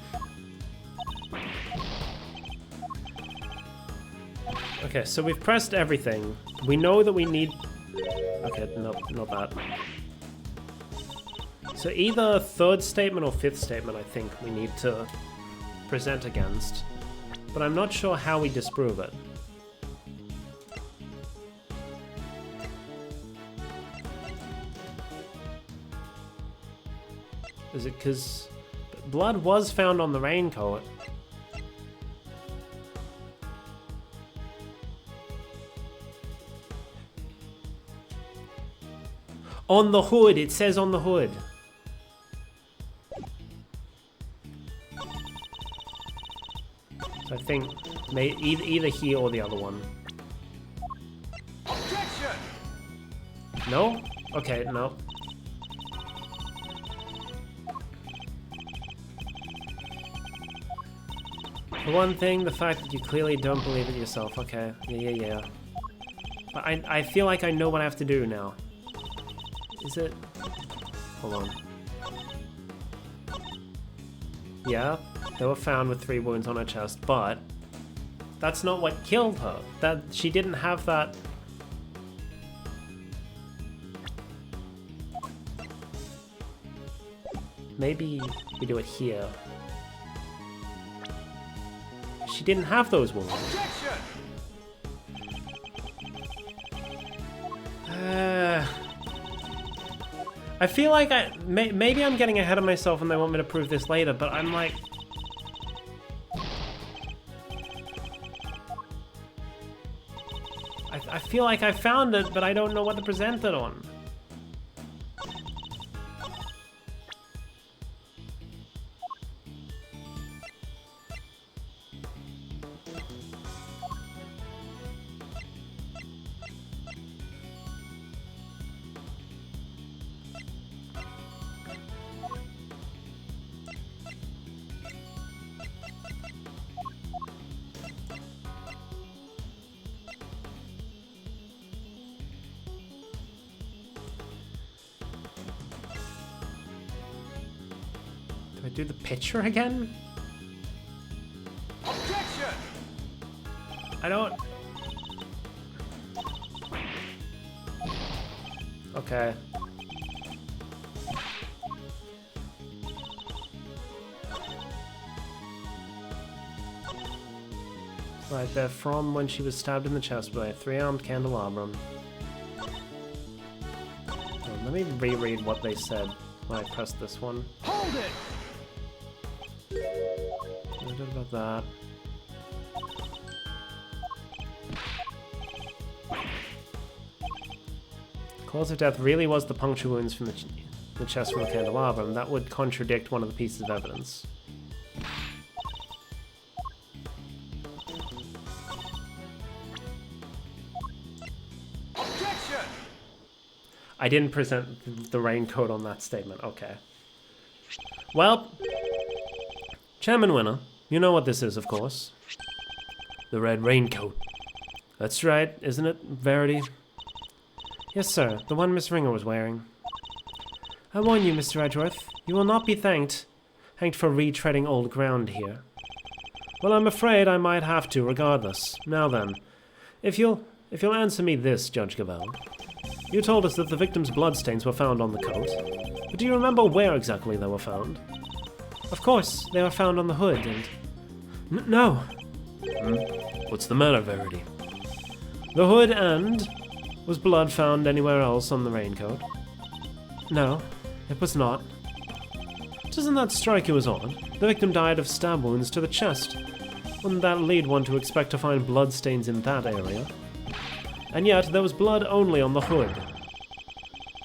Okay, so we've pressed everything. We know that we need... Okay, no, not that. So either 3rd statement or 5th statement, I think, we need to present against. But I'm not sure how we disprove it. Is it because blood was found on the raincoat? On the hood, it says on the hood. So I think either here or the other one. Objection! No? Okay, no. For one thing, the fact that you clearly don't believe it yourself. Okay, yeah. But I feel like I know what I have to do now. Is it? Hold on. Yeah, they were found with 3 wounds on her chest, but that's not what killed her. That she didn't have that. Maybe we do it here. She didn't have those wounds. Objection! I feel like maybe I'm getting ahead of myself and they want me to prove this later, but I'm like... I feel like I found it, but I don't know what to present it on. Do I do the picture again? Objection! I don't... Okay. Right, they're from when she was stabbed in the chest by a 3-armed candelabrum. Oh, let me reread what they said when I pressed this one. Hold it! What about that? Cause of death really was the puncture wounds from the chest from the candelabrum. That would contradict one of the pieces of evidence. Objection! I didn't present the raincoat on that statement. Okay. Well, Chairman Winner, you know what this is, of course. The red raincoat. That's right, isn't it, Verity? Yes, sir, the one Miss Ringer was wearing. I warn you, Mr. Edgeworth, you will not be thanked for retreading old ground here. Well, I'm afraid I might have to, regardless. Now then, if you'll answer me this, Judge Gavel. You told us that the victim's bloodstains were found on the coat, but do you remember where exactly they were found? Of course, they were found on the hood, and... No! What's the matter, Verity? The hood and... Was blood found anywhere else on the raincoat? No, it was not. Doesn't that strike you as odd? The victim died of stab wounds to the chest. Wouldn't that lead one to expect to find bloodstains in that area? And yet, there was blood only on the hood.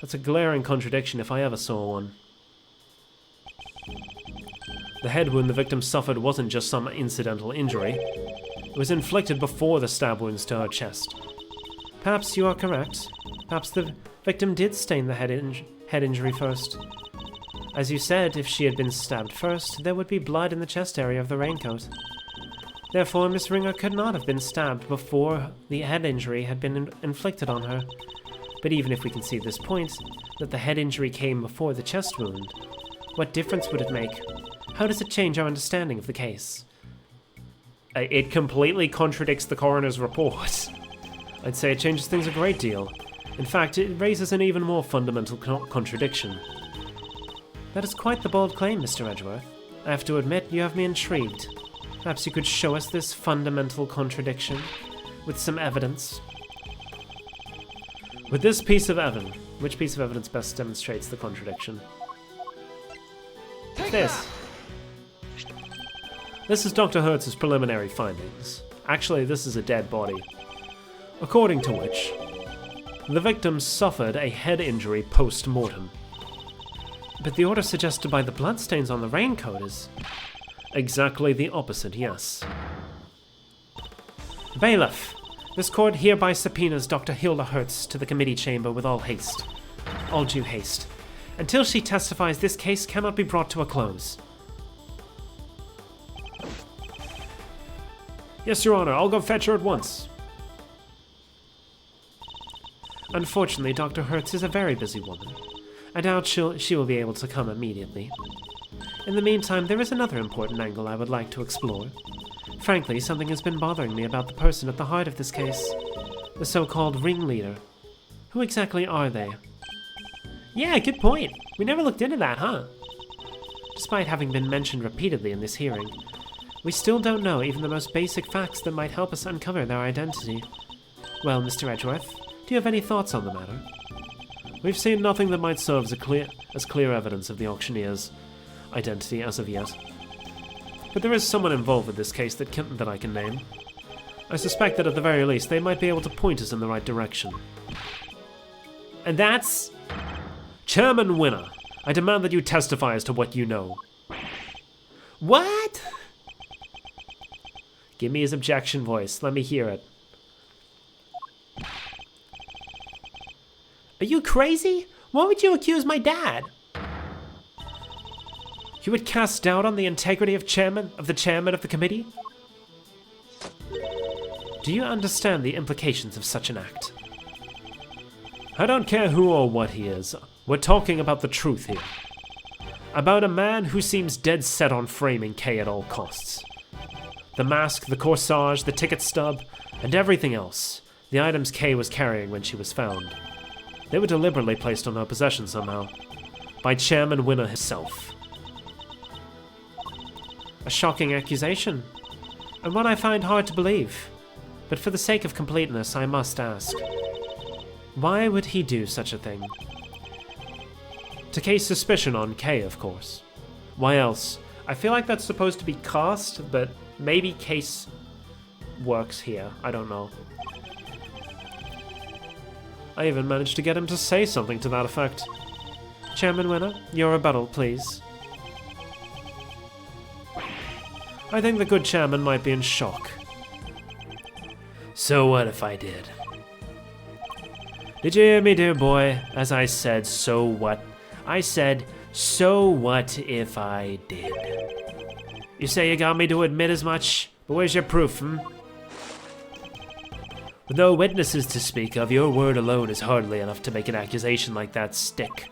That's a glaring contradiction if I ever saw one. The head wound the victim suffered wasn't just some incidental injury. It was inflicted before the stab wounds to her chest. Perhaps you are correct. Perhaps the victim did stain the head injury first. As you said, if she had been stabbed first, there would be blood in the chest area of the raincoat. Therefore, Miss Ringer could not have been stabbed before the head injury had been inflicted on her. But even if we concede this point, that the head injury came before the chest wound, what difference would it make? How does it change our understanding of the case? It completely contradicts the coroner's report. I'd say it changes things a great deal. In fact, it raises an even more fundamental contradiction. That is quite the bold claim, Mr. Edgeworth. I have to admit, you have me intrigued. Perhaps you could show us this fundamental contradiction with some evidence. With this piece of evidence, which piece of evidence best demonstrates the contradiction? This. This is Dr. Hertz's preliminary findings. Actually, this is a dead body. According to which, the victim suffered a head injury post-mortem. But the order suggested by the bloodstains on the raincoat is exactly the opposite, yes. Bailiff, this court hereby subpoenas Dr. Hilda Hertz to the committee chamber with all haste. All due haste. Until she testifies, this case cannot be brought to a close. Yes, Your Honor, I'll go fetch her at once. Unfortunately, Dr. Hertz is a very busy woman. I doubt she will be able to come immediately. In the meantime, there is another important angle I would like to explore. Frankly, something has been bothering me about the person at the heart of this case. The so-called ringleader. Who exactly are they? Yeah, good point. We never looked into that, huh? Despite having been mentioned repeatedly in this hearing, we still don't know even the most basic facts that might help us uncover their identity. Well, Mr. Edgeworth, do you have any thoughts on the matter? We've seen nothing that might serve as clear evidence of the auctioneer's identity as of yet. But there is someone involved with this case that I can name. I suspect that at the very least they might be able to point us in the right direction. And that's... Chairman Winner, I demand that you testify as to what you know. What? Give me his objection voice. Let me hear it. Are you crazy? Why would you accuse my dad? You would cast doubt on the integrity of the chairman of the committee? Do you understand the implications of such an act? I don't care who or what he is. We're talking about the truth here. About a man who seems dead set on framing Kay at all costs. The mask, the corsage, the ticket stub, and everything else. The items Kay was carrying when she was found. They were deliberately placed on her possession somehow. By Chairman Winner himself. A shocking accusation, and one I find hard to believe. But for the sake of completeness, I must ask. Why would he do such a thing? To cast suspicion on Kay, of course. Why else? I feel like that's supposed to be cast, but maybe case works here. I don't know. I even managed to get him to say something to that effect. Chairman Winner, your rebuttal, please. I think the good chairman might be in shock. So what if I did? Did you hear me, dear boy? As I said, so what? I said, so what if I did? You say you got me to admit as much, but where's your proof, With no witnesses to speak of, your word alone is hardly enough to make an accusation like that stick.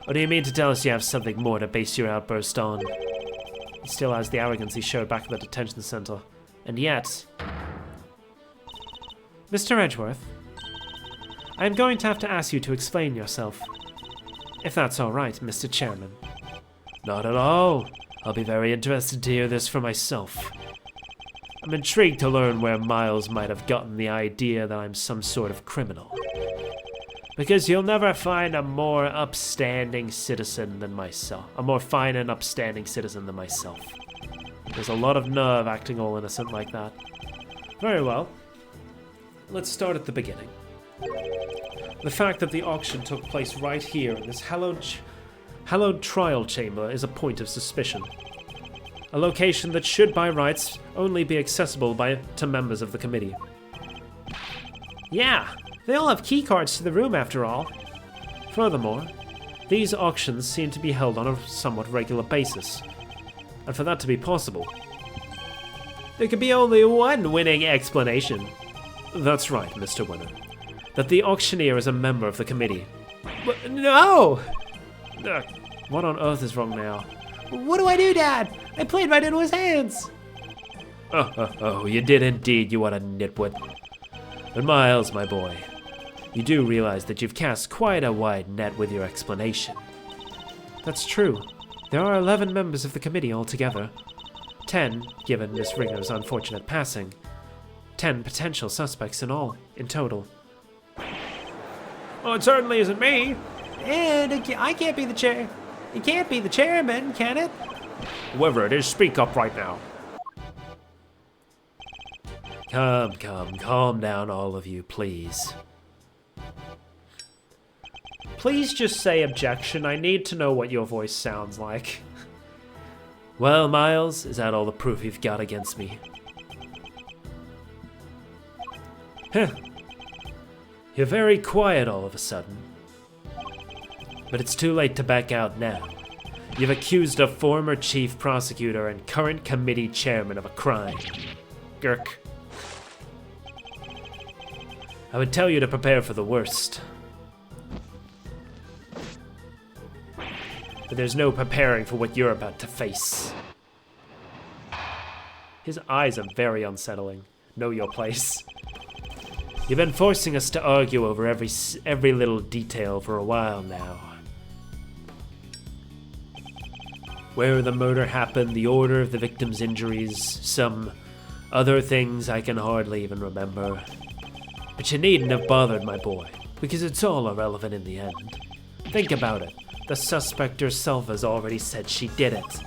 Or do you mean to tell us you have something more to base your outburst on? He still has the arrogance he showed back at the detention center. And yet... Mr. Edgeworth, I am going to have to ask you to explain yourself. If that's all right, Mr. Chairman. Not at all. I'll be very interested to hear this for myself. I'm intrigued to learn where Miles might have gotten the idea that I'm some sort of criminal. Because you'll never find a more upstanding citizen than myself. A more fine and upstanding citizen than myself. There's a lot of nerve acting all innocent like that. Very well. Let's start at the beginning. The fact that the auction took place right here in this hallowed trial chamber is a point of suspicion. A location that should by rights only be accessible to members of the committee. Yeah, they all have keycards to the room after all. Furthermore, these auctions seem to be held on a somewhat regular basis. And for that to be possible, there could be only one winning explanation. That's right, Mr. Winner. That the auctioneer is a member of the committee. But no! What on earth is wrong now? What do I do, Dad? I played right into his hands! Oh, you did indeed, you what a nitwit. But Miles, my boy, you do realize that you've cast quite a wide net with your explanation. That's true. There are 11 members of the committee altogether. 10, given Miss Ringer's unfortunate passing. 10 potential suspects in all, in total. Well, it certainly isn't me. And I can't be the chair. It can't be the chairman, can it? Whoever it is, speak up right now. Calm down, all of you, please. Please just say objection. I need to know what your voice sounds like. Well, Miles, is that all the proof you've got against me? Huh. You're very quiet all of a sudden. But it's too late to back out now. You've accused a former chief prosecutor and current committee chairman of a crime. Gurk. I would tell you to prepare for the worst. But there's no preparing for what you're about to face. His eyes are very unsettling. Know your place. You've been forcing us to argue over every little detail for a while now. Where the murder happened, the order of the victim's injuries, some other things I can hardly even remember. But you needn't have bothered, my boy, because it's all irrelevant in the end. Think about it. The suspect herself has already said she did it.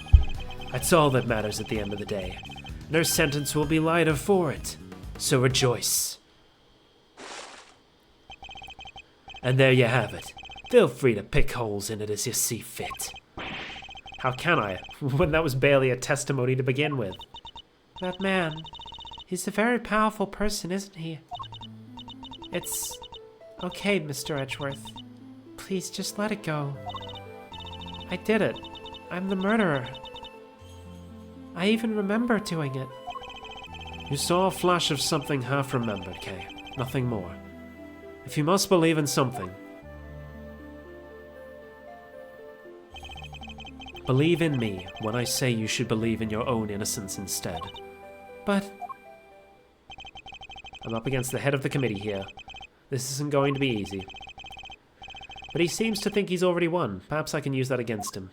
That's all that matters at the end of the day. And her sentence will be lighter for it. So rejoice. And there you have it. Feel free to pick holes in it as you see fit. How can I, when that was barely a testimony to begin with? That man, he's a very powerful person, isn't he? It's okay, Mr. Edgeworth. Please just let it go. I did it. I'm the murderer. I even remember doing it. You saw a flash of something half-remembered, Kay. Nothing more. If you must believe in something, believe in me when I say you should believe in your own innocence instead. But I'm up against the head of the committee here. This isn't going to be easy. But he seems to think he's already won. Perhaps I can use that against him.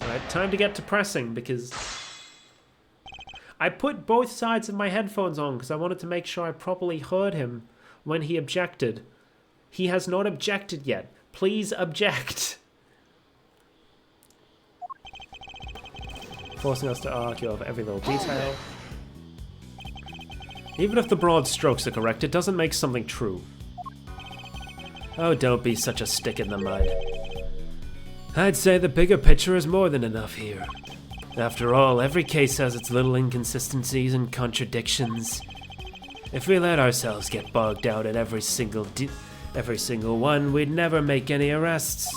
Alright, time to get to pressing, because I put both sides of my headphones on because I wanted to make sure I properly heard him when he objected. He has not objected yet. Please object. Forcing us to argue over every little detail. Even if the broad strokes are correct, it doesn't make something true. Oh, don't be such a stick in the mud. I'd say the bigger picture is more than enough here. After all, every case has its little inconsistencies and contradictions. If we let ourselves get bogged out in every single one, we'd never make any arrests.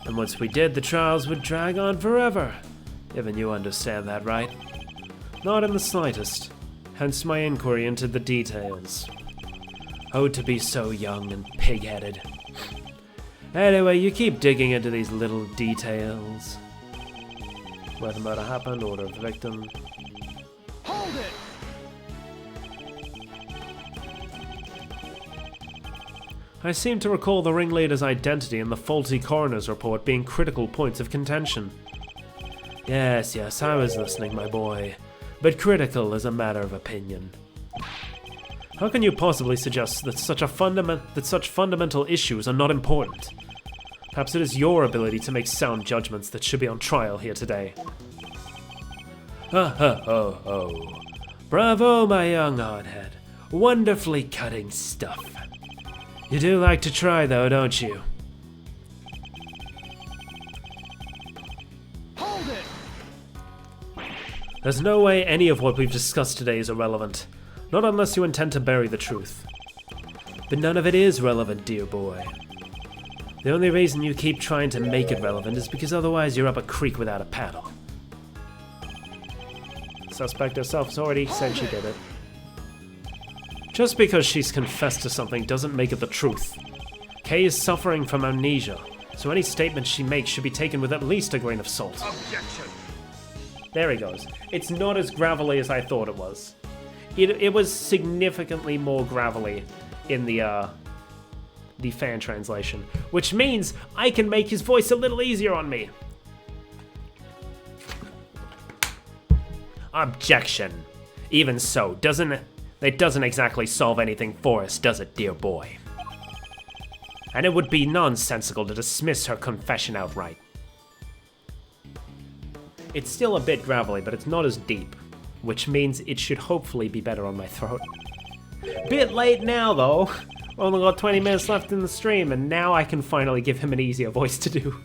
And once we did, the trials would drag on forever. Even you understand that, right? Not in the slightest. Hence my inquiry into the details. Oh, to be so young and pig-headed. Anyway, you keep digging into these little details. Where the murder happened, order of the victim. Hold it! I seem to recall the ringleader's identity and the faulty coroner's report being critical points of contention. Yes, I was listening, my boy. But critical is a matter of opinion. How can you possibly suggest that such fundamental issues are not important? Perhaps it is your ability to make sound judgments that should be on trial here today. Oh. Bravo, my young hardhead. Wonderfully cutting stuff. You do like to try, though, don't you? Hold it! There's no way any of what we've discussed today is irrelevant. Not unless you intend to bury the truth. But none of it is relevant, dear boy. The only reason you keep trying to make it relevant is because otherwise you're up a creek without a paddle. Suspect herself has already said she did it. Just because she's confessed to something doesn't make it the truth. Kay is suffering from amnesia, so any statement she makes should be taken with at least a grain of salt. Objection! There he goes. It's not as gravelly as I thought it was. It was significantly more gravelly in the fan translation, which means I can make his voice a little easier on me. Objection. Even so, it doesn't exactly solve anything for us, does it, dear boy? And it would be nonsensical to dismiss her confession outright. It's still a bit gravelly, but it's not as deep, which means it should hopefully be better on my throat. Bit late now, though. Only got 20 minutes left in the stream, and now I can finally give him an easier voice to do.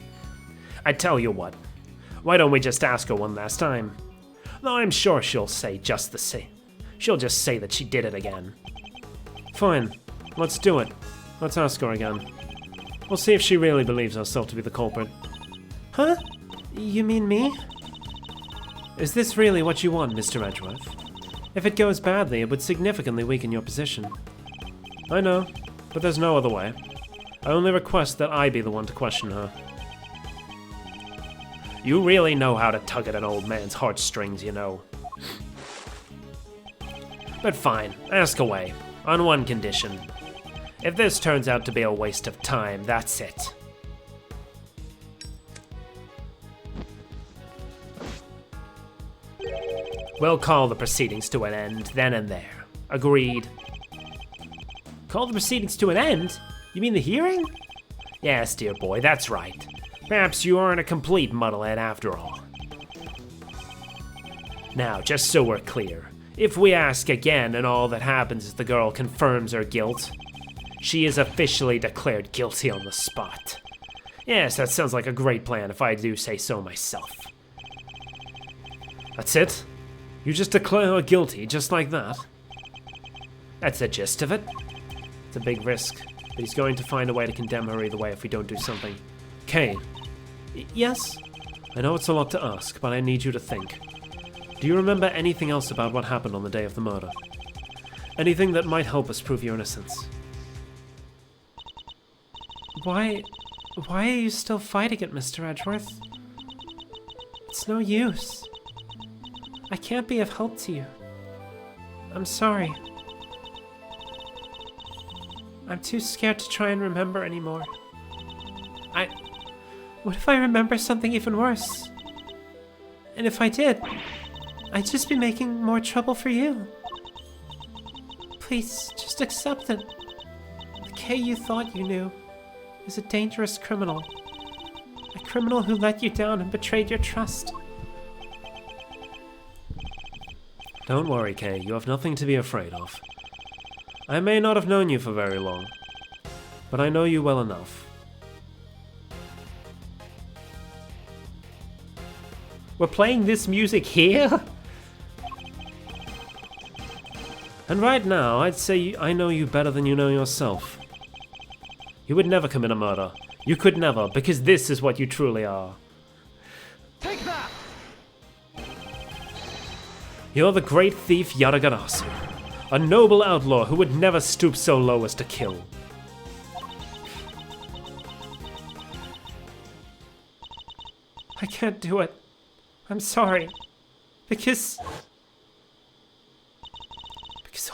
I tell you what, why don't we just ask her one last time? Though I'm sure she'll say just the same. She'll just say that she did it again. Fine, let's do it. Let's ask her again. We'll see if she really believes herself to be the culprit. Huh? You mean me? Is this really what you want, Mr. Edgeworth? If it goes badly, it would significantly weaken your position. I know, but there's no other way. I only request that I be the one to question her. You really know how to tug at an old man's heartstrings, you know. But fine, ask away, on one condition. If this turns out to be a waste of time, that's it. We'll call the proceedings to an end, then and there. Agreed. Call the proceedings to an end? You mean the hearing? Yes, dear boy, that's right. Perhaps you aren't a complete muddlehead after all. Now, just so we're clear, if we ask again and all that happens is the girl confirms her guilt, she is officially declared guilty on the spot. Yes, that sounds like a great plan if I do say so myself. That's it? You just declare her guilty, just like that? That's the gist of it. It's a big risk, but he's going to find a way to condemn her either way if we don't do something. Kay. Yes? I know it's a lot to ask, but I need you to think. Do you remember anything else about what happened on the day of the murder? Anything that might help us prove your innocence? Why are you still fighting it, Mr. Edgeworth? It's no use. I can't be of help to you. I'm sorry. I'm too scared to try and remember anymore. What if I remember something even worse? And if I did, I'd just be making more trouble for you. Please, just accept it. The Kay you thought you knew is a dangerous criminal. A criminal who let you down and betrayed your trust. Don't worry, Kay. You have nothing to be afraid of. I may not have known you for very long, but I know you well enough. We're playing this music here? And right now, I'd say I know you better than you know yourself. You would never commit a murder. You could never, because this is what you truly are. Take that! You're the great thief Yaragarasu, a noble outlaw who would never stoop so low as to kill. I can't do it. I'm sorry. Because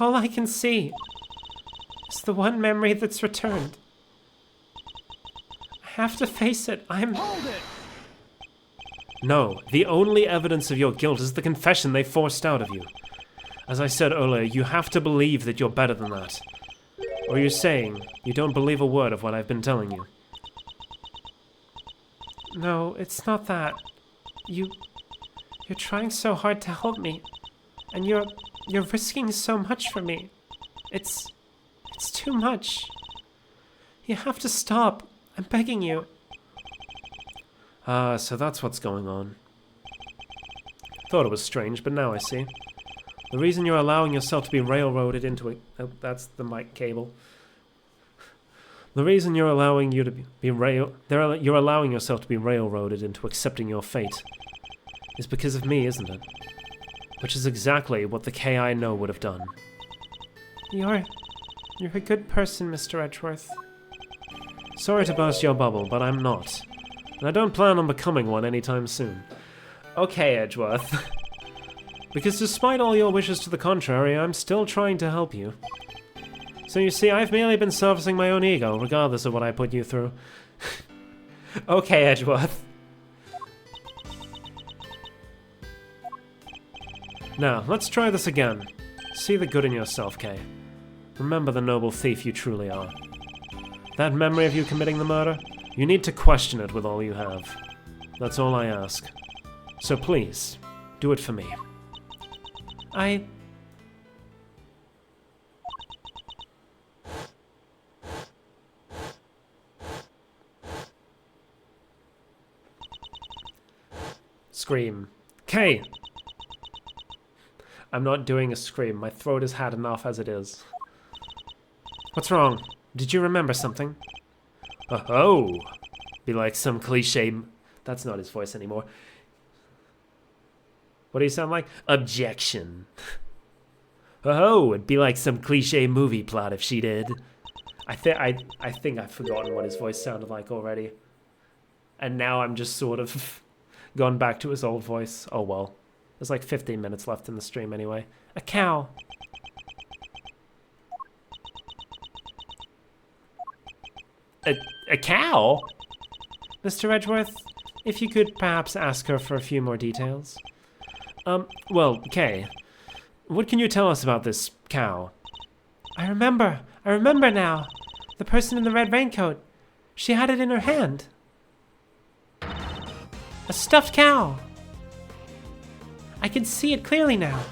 all I can see is the one memory that's returned. I have to face it. Hold it! No, the only evidence of your guilt is the confession they forced out of you. As I said earlier, you have to believe that you're better than that. Or you're saying you don't believe a word of what I've been telling you. No, it's not that. You're trying so hard to help me, and you're risking so much for me. It's too much. You have to stop. I'm begging you. Ah, so that's what's going on. Thought it was strange, but now I see. The reason you're allowing yourself to be railroaded into it... Oh, that's the mic cable. The reason you're allowing you to you're allowing yourself to be railroaded into accepting your fate is because of me, isn't it? Which is exactly what the K I know would have done. You're a good person, Mr. Edgeworth. Sorry to burst your bubble, but I'm not. And I don't plan on becoming one anytime soon. Okay, Edgeworth. Because despite all your wishes to the contrary, I'm still trying to help you. So you see, I've merely been servicing my own ego, regardless of what I put you through. Okay, Edgeworth. Now, let's try this again. See the good in yourself, Kay. Remember the noble thief you truly are. That memory of you committing the murder, you need to question it with all you have. That's all I ask. So please, do it for me. Scream. Kay! I'm not doing a scream. My throat has had enough as it is. What's wrong? Did you remember something? Oh! Be like some cliche... That's not his voice anymore. What do you sound like? Objection. Oh, it'd be like some cliche movie plot if she did. I think I've forgotten what his voice sounded like already. And now I'm just sort of gone back to his old voice. Oh well. There's like 15 minutes left in the stream anyway. A cow. A cow? Mr. Edgeworth, if you could perhaps ask her for a few more details. Well, Kay, what can you tell us about this cow? I remember now. The person in the red raincoat. She had it in her hand. A stuffed cow. I can see it clearly now.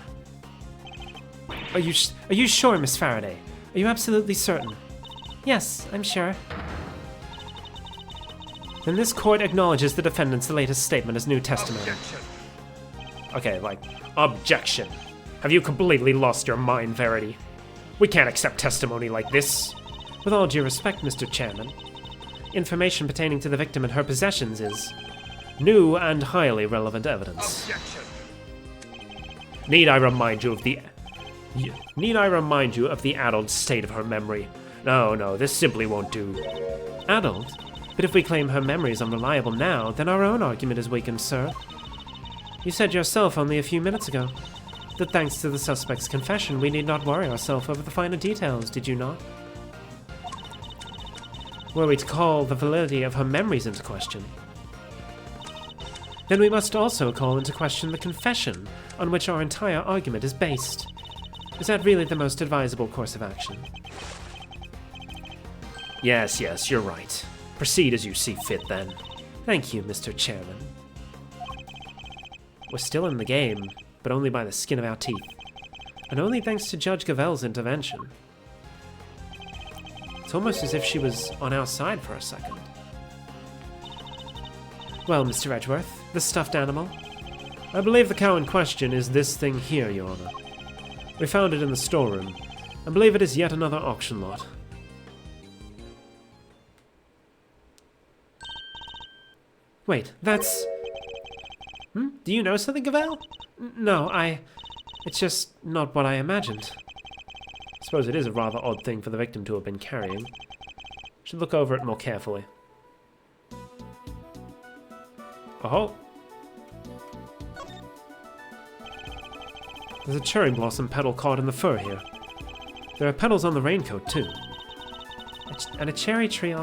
Are you sure, Miss Faraday? Are you absolutely certain? Yes, I'm sure. Then this court acknowledges the defendant's latest statement as new testimony. Objection. Okay, like, objection. Have you completely lost your mind, Verity? We can't accept testimony like this. With all due respect, Mr. Chairman, information pertaining to the victim and her possessions is new and highly relevant evidence. Objection. Need I remind you of the addled state of her memory? No, this simply won't do. Addled? But if we claim her memory is unreliable now, then our own argument is weakened, sir. You said yourself only a few minutes ago that thanks to the suspect's confession, we need not worry ourselves over the finer details, did you not? Were we to call the validity of her memories into question, then we must also call into question the confession on which our entire argument is based. Is that really the most advisable course of action? Yes, you're right. Proceed as you see fit, then. Thank you, Mr. Chairman. We're still in the game, but only by the skin of our teeth. And only thanks to Judge Gavel's intervention. It's almost as if she was on our side for a second. Well, Mr. Edgeworth, the stuffed animal. I believe the cow in question is this thing here, Your Honor. We found it in the storeroom. I believe it is yet another auction lot. Wait, that's... Do you know something, Gavel? No, It's just not what I imagined. I suppose it is a rather odd thing for the victim to have been carrying. Should look over it more carefully. Oh! There's a cherry blossom petal caught in the fur here. There are petals on the raincoat, too. And a cherry tree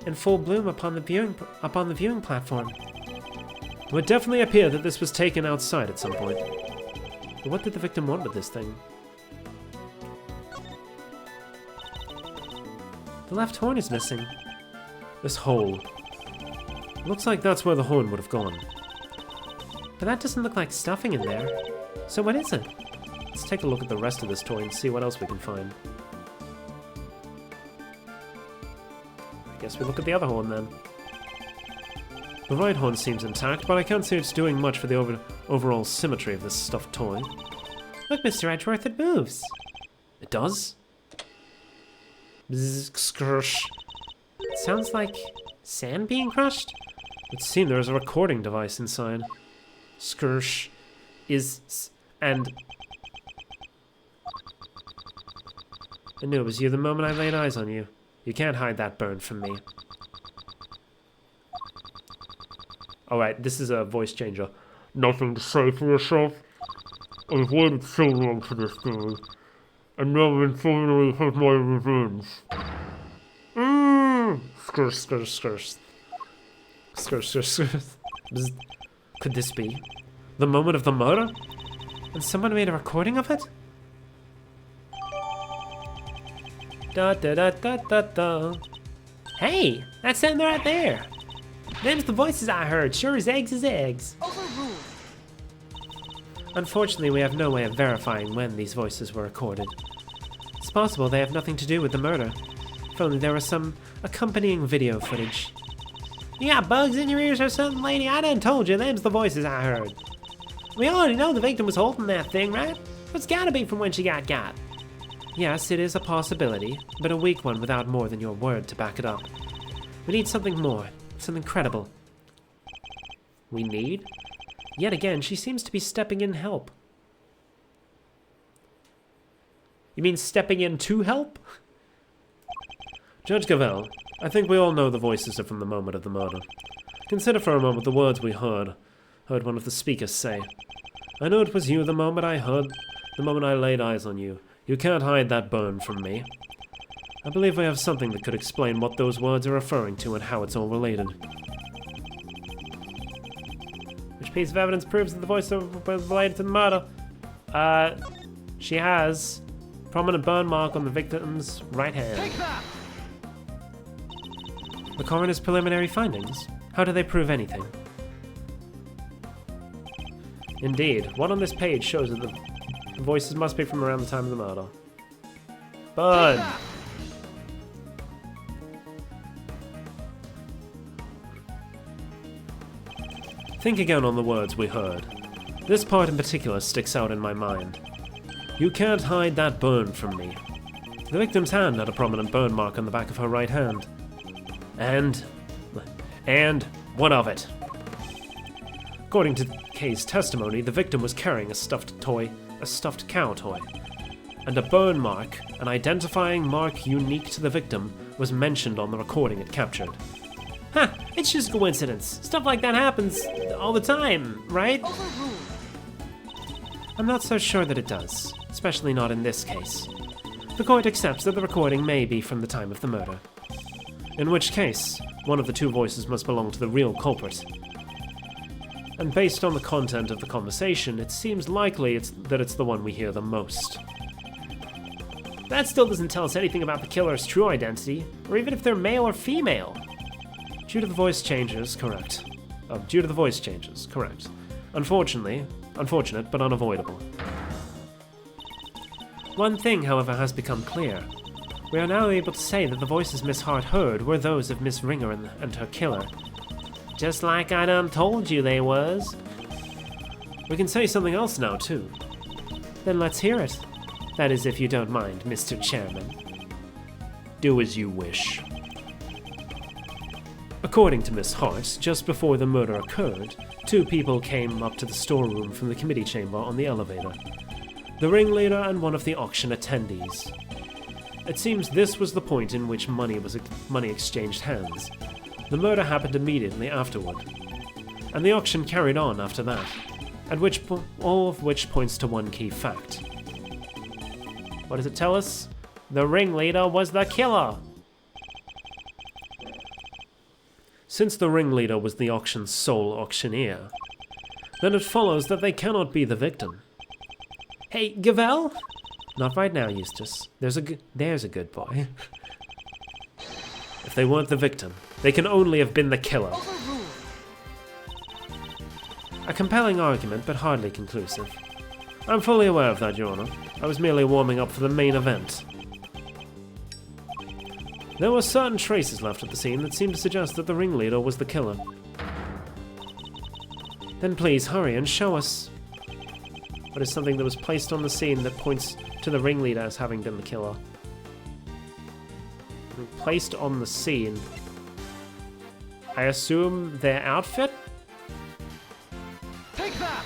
in full bloom upon the viewing platform. It would definitely appear that this was taken outside at some point. But what did the victim want with this thing? The left horn is missing. This hole. It looks like that's where the horn would have gone. But that doesn't look like stuffing in there. So what is it? Let's take a look at the rest of this toy and see what else we can find. I guess we look at the other horn then. The right horn seems intact, but I can't say it's doing much for the overall symmetry of this stuffed toy. Look, Mr. Edgeworth, it moves. It does? Bzzz, skirsh. It sounds like sand being crushed. It seems there is a recording device inside. Skirsh is... and... I knew it was you the moment I laid eyes on you. You can't hide that burn from me. Alright, this is a voice changer. Nothing to say for yourself? I've waited so long for this day, and now I'm finally have my revenge. Skirsh, skirsh, skirsh. Skirsh, skirsh, skirsh. Bzz. Could this be the moment of the murder? And someone made a recording of it? Da da da da da da. Hey, that's them right there. Them's the voices I heard, sure as eggs is eggs. Unfortunately, we have no way of verifying when these voices were recorded. It's possible they have nothing to do with the murder. If only there was some accompanying video footage. You got bugs in your ears or something, lady? I done told you, them's the voices I heard. We already know the victim was holding that thing, right? It's gotta be from when she got. Yes, it is a possibility, but a weak one without more than your word to back it up. We need something more, something credible. We need? Yet again, she seems to be stepping in help. You mean stepping in to help? Judge Gavel, I think we all know the voices are from the moment of the murder. Consider for a moment the words we heard one of the speakers say. I know it was you the moment I laid eyes on you. You can't hide that burn from me. I believe we have something that could explain what those words are referring to and how it's all related. Which piece of evidence proves that the voice was related to the murder? She has prominent burn mark on the victim's right hand. Take that! The coroner's preliminary findings? How do they prove anything? Indeed, one on this page shows that the voices must be from around the time of the murder. Burn! Think again on the words we heard. This part in particular sticks out in my mind. You can't hide that burn from me. The victim's hand had a prominent burn mark on the back of her right hand. And what of it? According to Kay's testimony, the victim was carrying a stuffed cow toy. And a burn mark, an identifying mark unique to the victim, was mentioned on the recording it captured. Huh, it's just coincidence. Stuff like that happens all the time, right? I'm not so sure that it does, especially not in this case. The court accepts that the recording may be from the time of the murder. In which case, one of the two voices must belong to the real culprit. And based on the content of the conversation, it seems likely that it's the one we hear the most. That still doesn't tell us anything about the killer's true identity, or even if they're male or female. Due to the voice changes, correct. Unfortunate, but unavoidable. One thing, however, has become clear. We are now able to say that the voices Miss Hart heard were those of Miss Ringer and her killer. Just like I done told you they was. We can say something else now, too. Then let's hear it. That is, if you don't mind, Mr. Chairman. Do as you wish. According to Miss Hart, just before the murder occurred, 2 people came up to the storeroom from the committee chamber on the elevator. The ringleader and one of the auction attendees. It seems this was the point in which money exchanged hands. The murder happened immediately afterward, and the auction carried on after that, all of which points to one key fact. What does it tell us? The ringleader was the killer! Since the ringleader was the auction's sole auctioneer, then it follows that they cannot be the victim. Hey, Gavel? Not right now, Eustace. There's a good boy. If they weren't the victim, they can only have been the killer. A compelling argument, but hardly conclusive. I'm fully aware of that, Your Honor. I was merely warming up for the main event. There were certain traces left at the scene that seemed to suggest that the ringleader was the killer. Then please hurry and show us. What is something that was placed on the scene that points to the ringleader as having been the killer? Placed on the scene. I assume their outfit? Take that!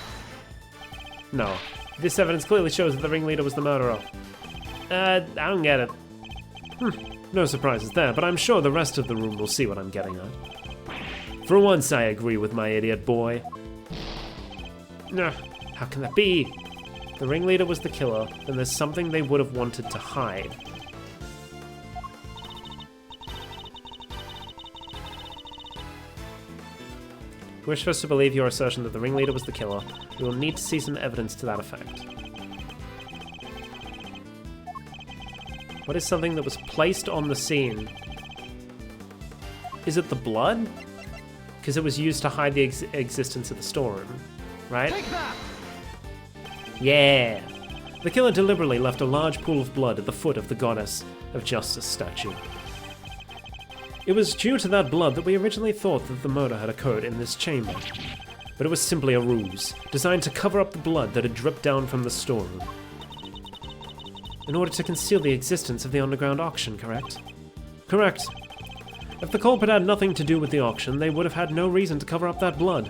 No. This evidence clearly shows that the ringleader was the murderer. I don't get it. No surprises there, but I'm sure the rest of the room will see what I'm getting at. For once, I agree with my idiot boy. No, how can that be? If the ringleader was the killer, then there's something they would have wanted to hide. If you wish us to believe your assertion that the ringleader was the killer, we will need to see some evidence to that effect. What is something that was placed on the scene? Is it the blood? Because it was used to hide the existence of the storeroom, right? Take that! Yeah! The killer deliberately left a large pool of blood at the foot of the Goddess of Justice statue. It was due to that blood that we originally thought that the murder had occurred in this chamber. But it was simply a ruse, designed to cover up the blood that had dripped down from the storeroom. In order to conceal the existence of the underground auction, correct? Correct. If the culprit had nothing to do with the auction, they would have had no reason to cover up that blood,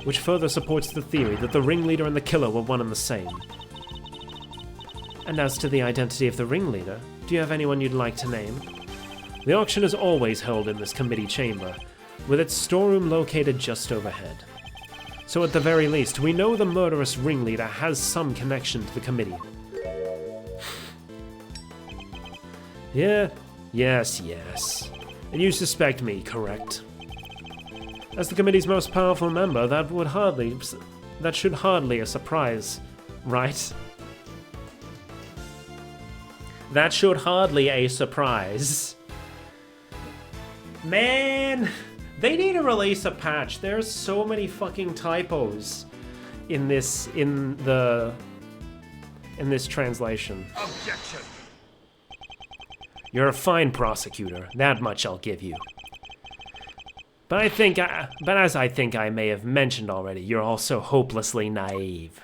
which further supports the theory that the ringleader and the killer were one and the same. And as to the identity of the ringleader, do you have anyone you'd like to name? The auction is always held in this committee chamber, with its storeroom located just overhead. So at the very least, we know the murderous ringleader has some connection to the committee. Yeah, yes. And you suspect me, correct? As the committee's most powerful member, that should hardly a surprise, right? That should hardly a surprise. Man, they need to release a patch. There's so many fucking typos in this translation. Objection! You're a fine prosecutor, that much I'll give you. But as I think I may have mentioned already, you're also hopelessly naive.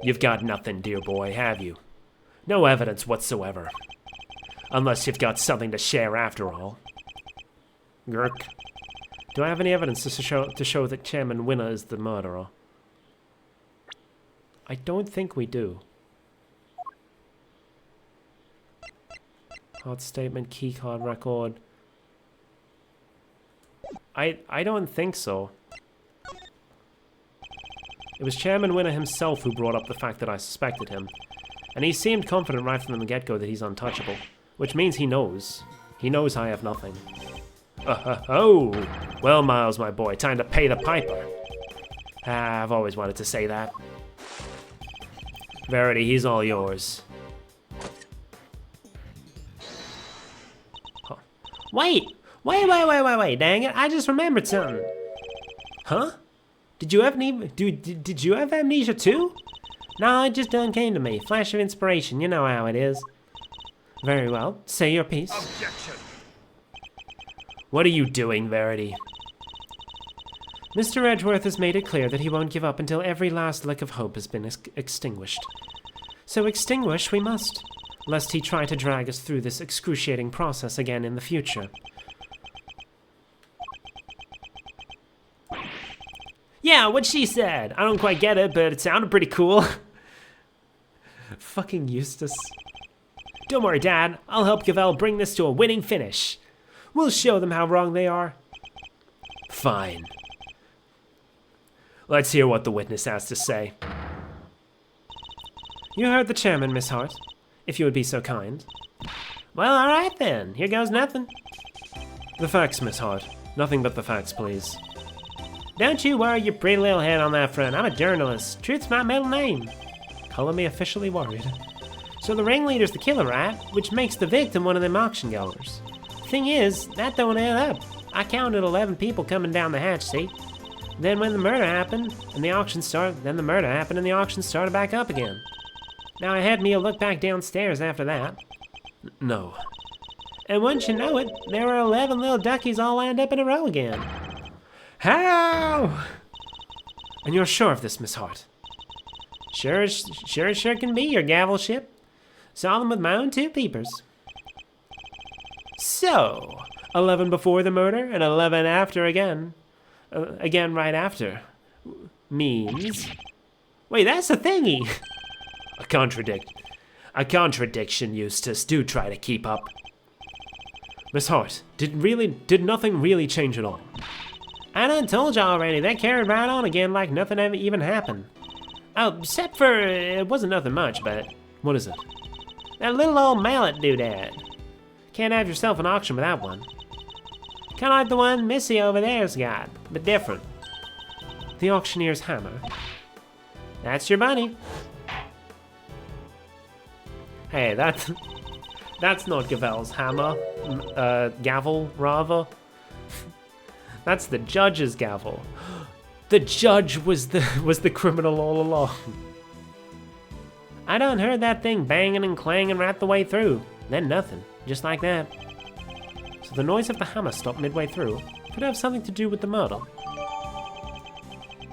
You've got nothing, dear boy, have you? No evidence whatsoever. Unless you've got something to share after all. Gurk. Do I have any evidence to show that Chairman Winner is the murderer? I don't think we do. Hard statement, keycard record. I don't think so. It was Chairman Winner himself who brought up the fact that I suspected him. And he seemed confident right from the get-go that he's untouchable. Which means he knows. He knows I have nothing. Oh! Well, Miles, my boy, time to pay the piper. I've always wanted to say that. Verity, he's all yours. Huh. Wait, dang it, I just remembered something. Huh? Did you have amnesia too? No, it just done came to me. Flash of inspiration, you know how it is. Very well, say your piece. Objection. What are you doing, Verity? Mr. Edgeworth has made it clear that he won't give up until every last lick of hope has been extinguished. So extinguish we must, lest he try to drag us through this excruciating process again in the future. Yeah, what she said. I don't quite get it, but it sounded pretty cool. Fucking Eustace. Don't worry, Dad. I'll help Gavel bring this to a winning finish. We'll show them how wrong they are. Fine. Let's hear what the witness has to say. You heard the chairman, Miss Hart, if you would be so kind. Well, all right then. Here goes nothing. The facts, Miss Hart. Nothing but the facts, please. Don't you worry your pretty little head on that front. I'm a journalist. Truth's my middle name. Calling me officially worried. So the ringleader's the killer, right? Which makes the victim one of them auction goers. Thing is, that don't add up. I counted 11 people coming down the hatch, see? Then when the murder happened, and the auction started, then the murder happened and the auction started back up again. Now I had me a look back downstairs after that. No. And wouldn't you know it, there were 11 little duckies all lined up in a row again. How? And you're sure of this, Miss Hart? Sure can be, your gavel ship. Saw them with my own two peepers. So, 11 before the murder and 11 after again. Again right after. Means... Wait, that's a thingy! A contradiction, Eustace. Do try to keep up. Miss Hart, did nothing really change at all? I done told you already, that carried right on again like nothing ever even happened. Oh, except for, it wasn't nothing much, but... What is it? That little old mallet doodad. Can't have yourself an auction without one. Kinda like the one Missy over there's got, but different. The auctioneer's hammer. That's your bunny. Hey, that's not Gavel's hammer. Gavel, rather. That's the judge's gavel. The judge was the criminal all along. I done heard that thing banging and clanging right the way through. Then nothing, just like that. So the noise of the hammer stopped midway through. Could it have something to do with the murder?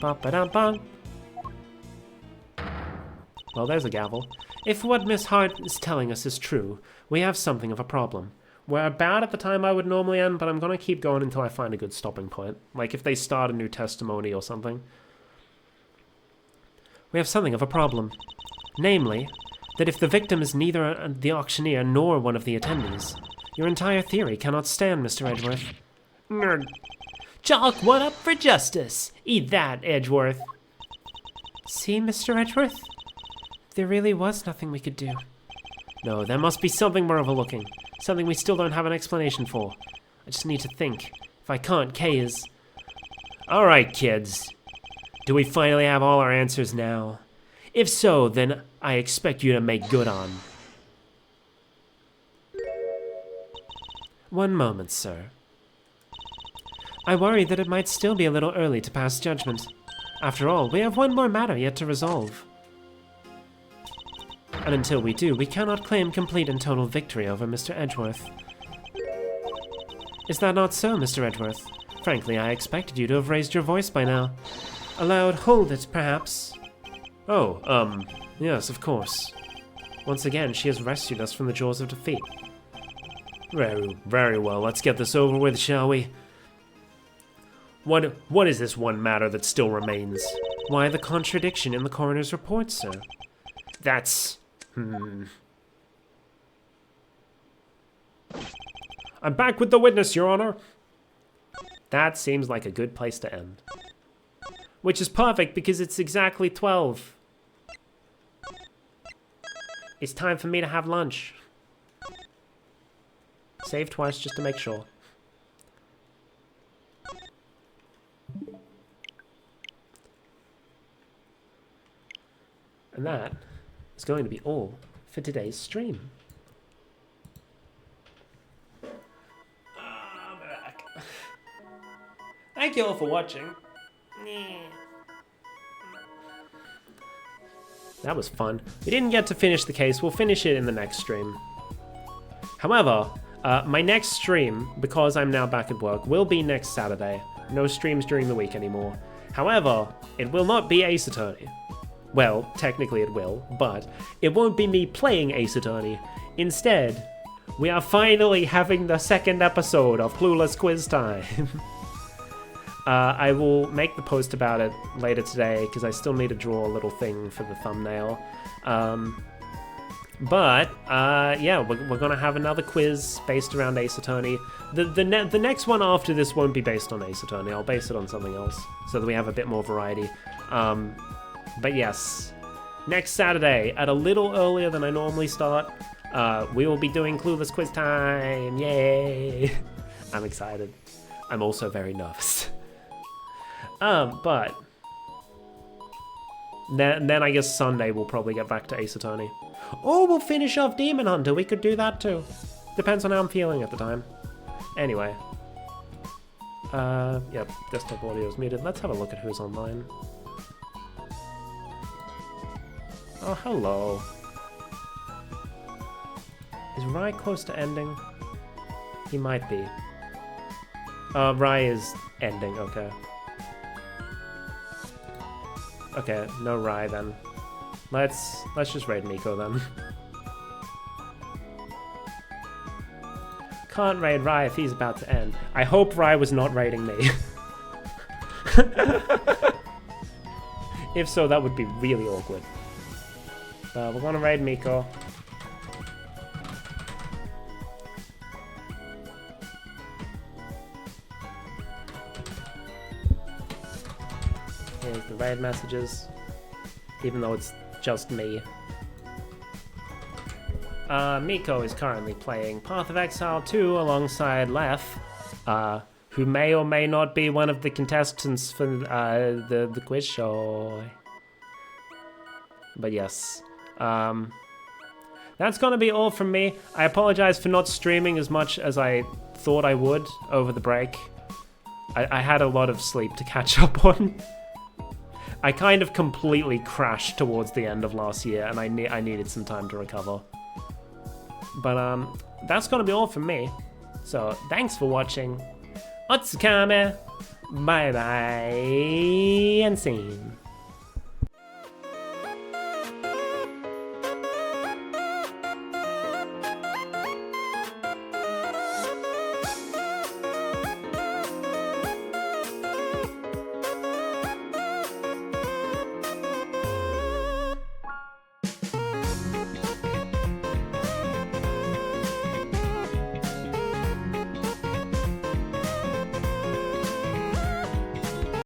Ba-ba-dum-bum. Well, there's a gavel. If what Miss Hart is telling us is true, we have something of a problem. We're about at the time I would normally end, but I'm going to keep going until I find a good stopping point. Like if they start a new testimony or something. We have something of a problem. Namely, that if the victim is neither the auctioneer nor one of the attendees, your entire theory cannot stand, Mr. Edgeworth. Nerd. Chalk one up for justice. Eat that, Edgeworth. See, Mr. Edgeworth? There really was nothing we could do. No, there must be something we're overlooking. Something we still don't have an explanation for. I just need to think. If I can't, Kay is... All right, kids. Do we finally have all our answers now? If so, then I expect you to make good on. One moment, sir. I worry that it might still be a little early to pass judgment. After all, we have one more matter yet to resolve. And until we do, we cannot claim complete and total victory over Mr. Edgeworth. Is that not so, Mr. Edgeworth? Frankly, I expected you to have raised your voice by now. A loud hold it, perhaps. Oh, Yes, of course. Once again, she has rescued us from the jaws of defeat. very well. Let's get this over with, shall we? What is this one matter that still remains? Why the contradiction in the coroner's report, sir? That's... I'm back with the witness, Your Honor. That seems like a good place to end. Which is perfect because it's exactly 12. It's time for me to have lunch. Save twice just to make sure. And that is going to be all for today's stream. I'm back. Thank you all for watching. That was fun. We didn't get to finish the case. We'll finish it in the next stream. However, my next stream, because I'm now back at work, will be next Saturday. No streams during the week anymore. However, it will not be Ace Attorney. Well, technically it will, but it won't be me playing Ace Attorney. Instead, we are finally having the second episode of Clueless Quiz Time. I will make the post about it later today because I still need to draw a little thing for the thumbnail. Yeah, we're gonna have another quiz based around Ace Attorney. The next one after this won't be based on Ace Attorney. I'll base it on something else so that we have a bit more variety. But yes, next Saturday at a little earlier than I normally start, we will be doing Clueless Quiz Time. Yay! I'm excited. I'm also very nervous. But then I guess Sunday we'll probably get back to Ace Attorney. Or we'll finish off Demon Hunter. We could do that too. Depends on how I'm feeling at the time. Anyway. Yep, desktop audio is muted. Let's have a look at who's online. Oh, hello. Is Rai close to ending? He might be. Rai is ending, okay. Okay, no Rai then. Let's just raid Miko then. Can't raid Rai if he's about to end. I hope Rai was not raiding me. If so, that would be really awkward. We're gonna raid Miko. Here's the raid messages. Even though it's just me. Miko is currently playing Path of Exile 2 alongside Lef, who may or may not be one of the contestants for the quiz show. But yes, that's gonna be all from me. I apologize for not streaming as much as I thought I would over the break. I had a lot of sleep to catch up on. I kind of completely crashed towards the end of last year, and I needed some time to recover. But that's gonna be all from me. So thanks for watching. Otsukame, bye bye, and scene.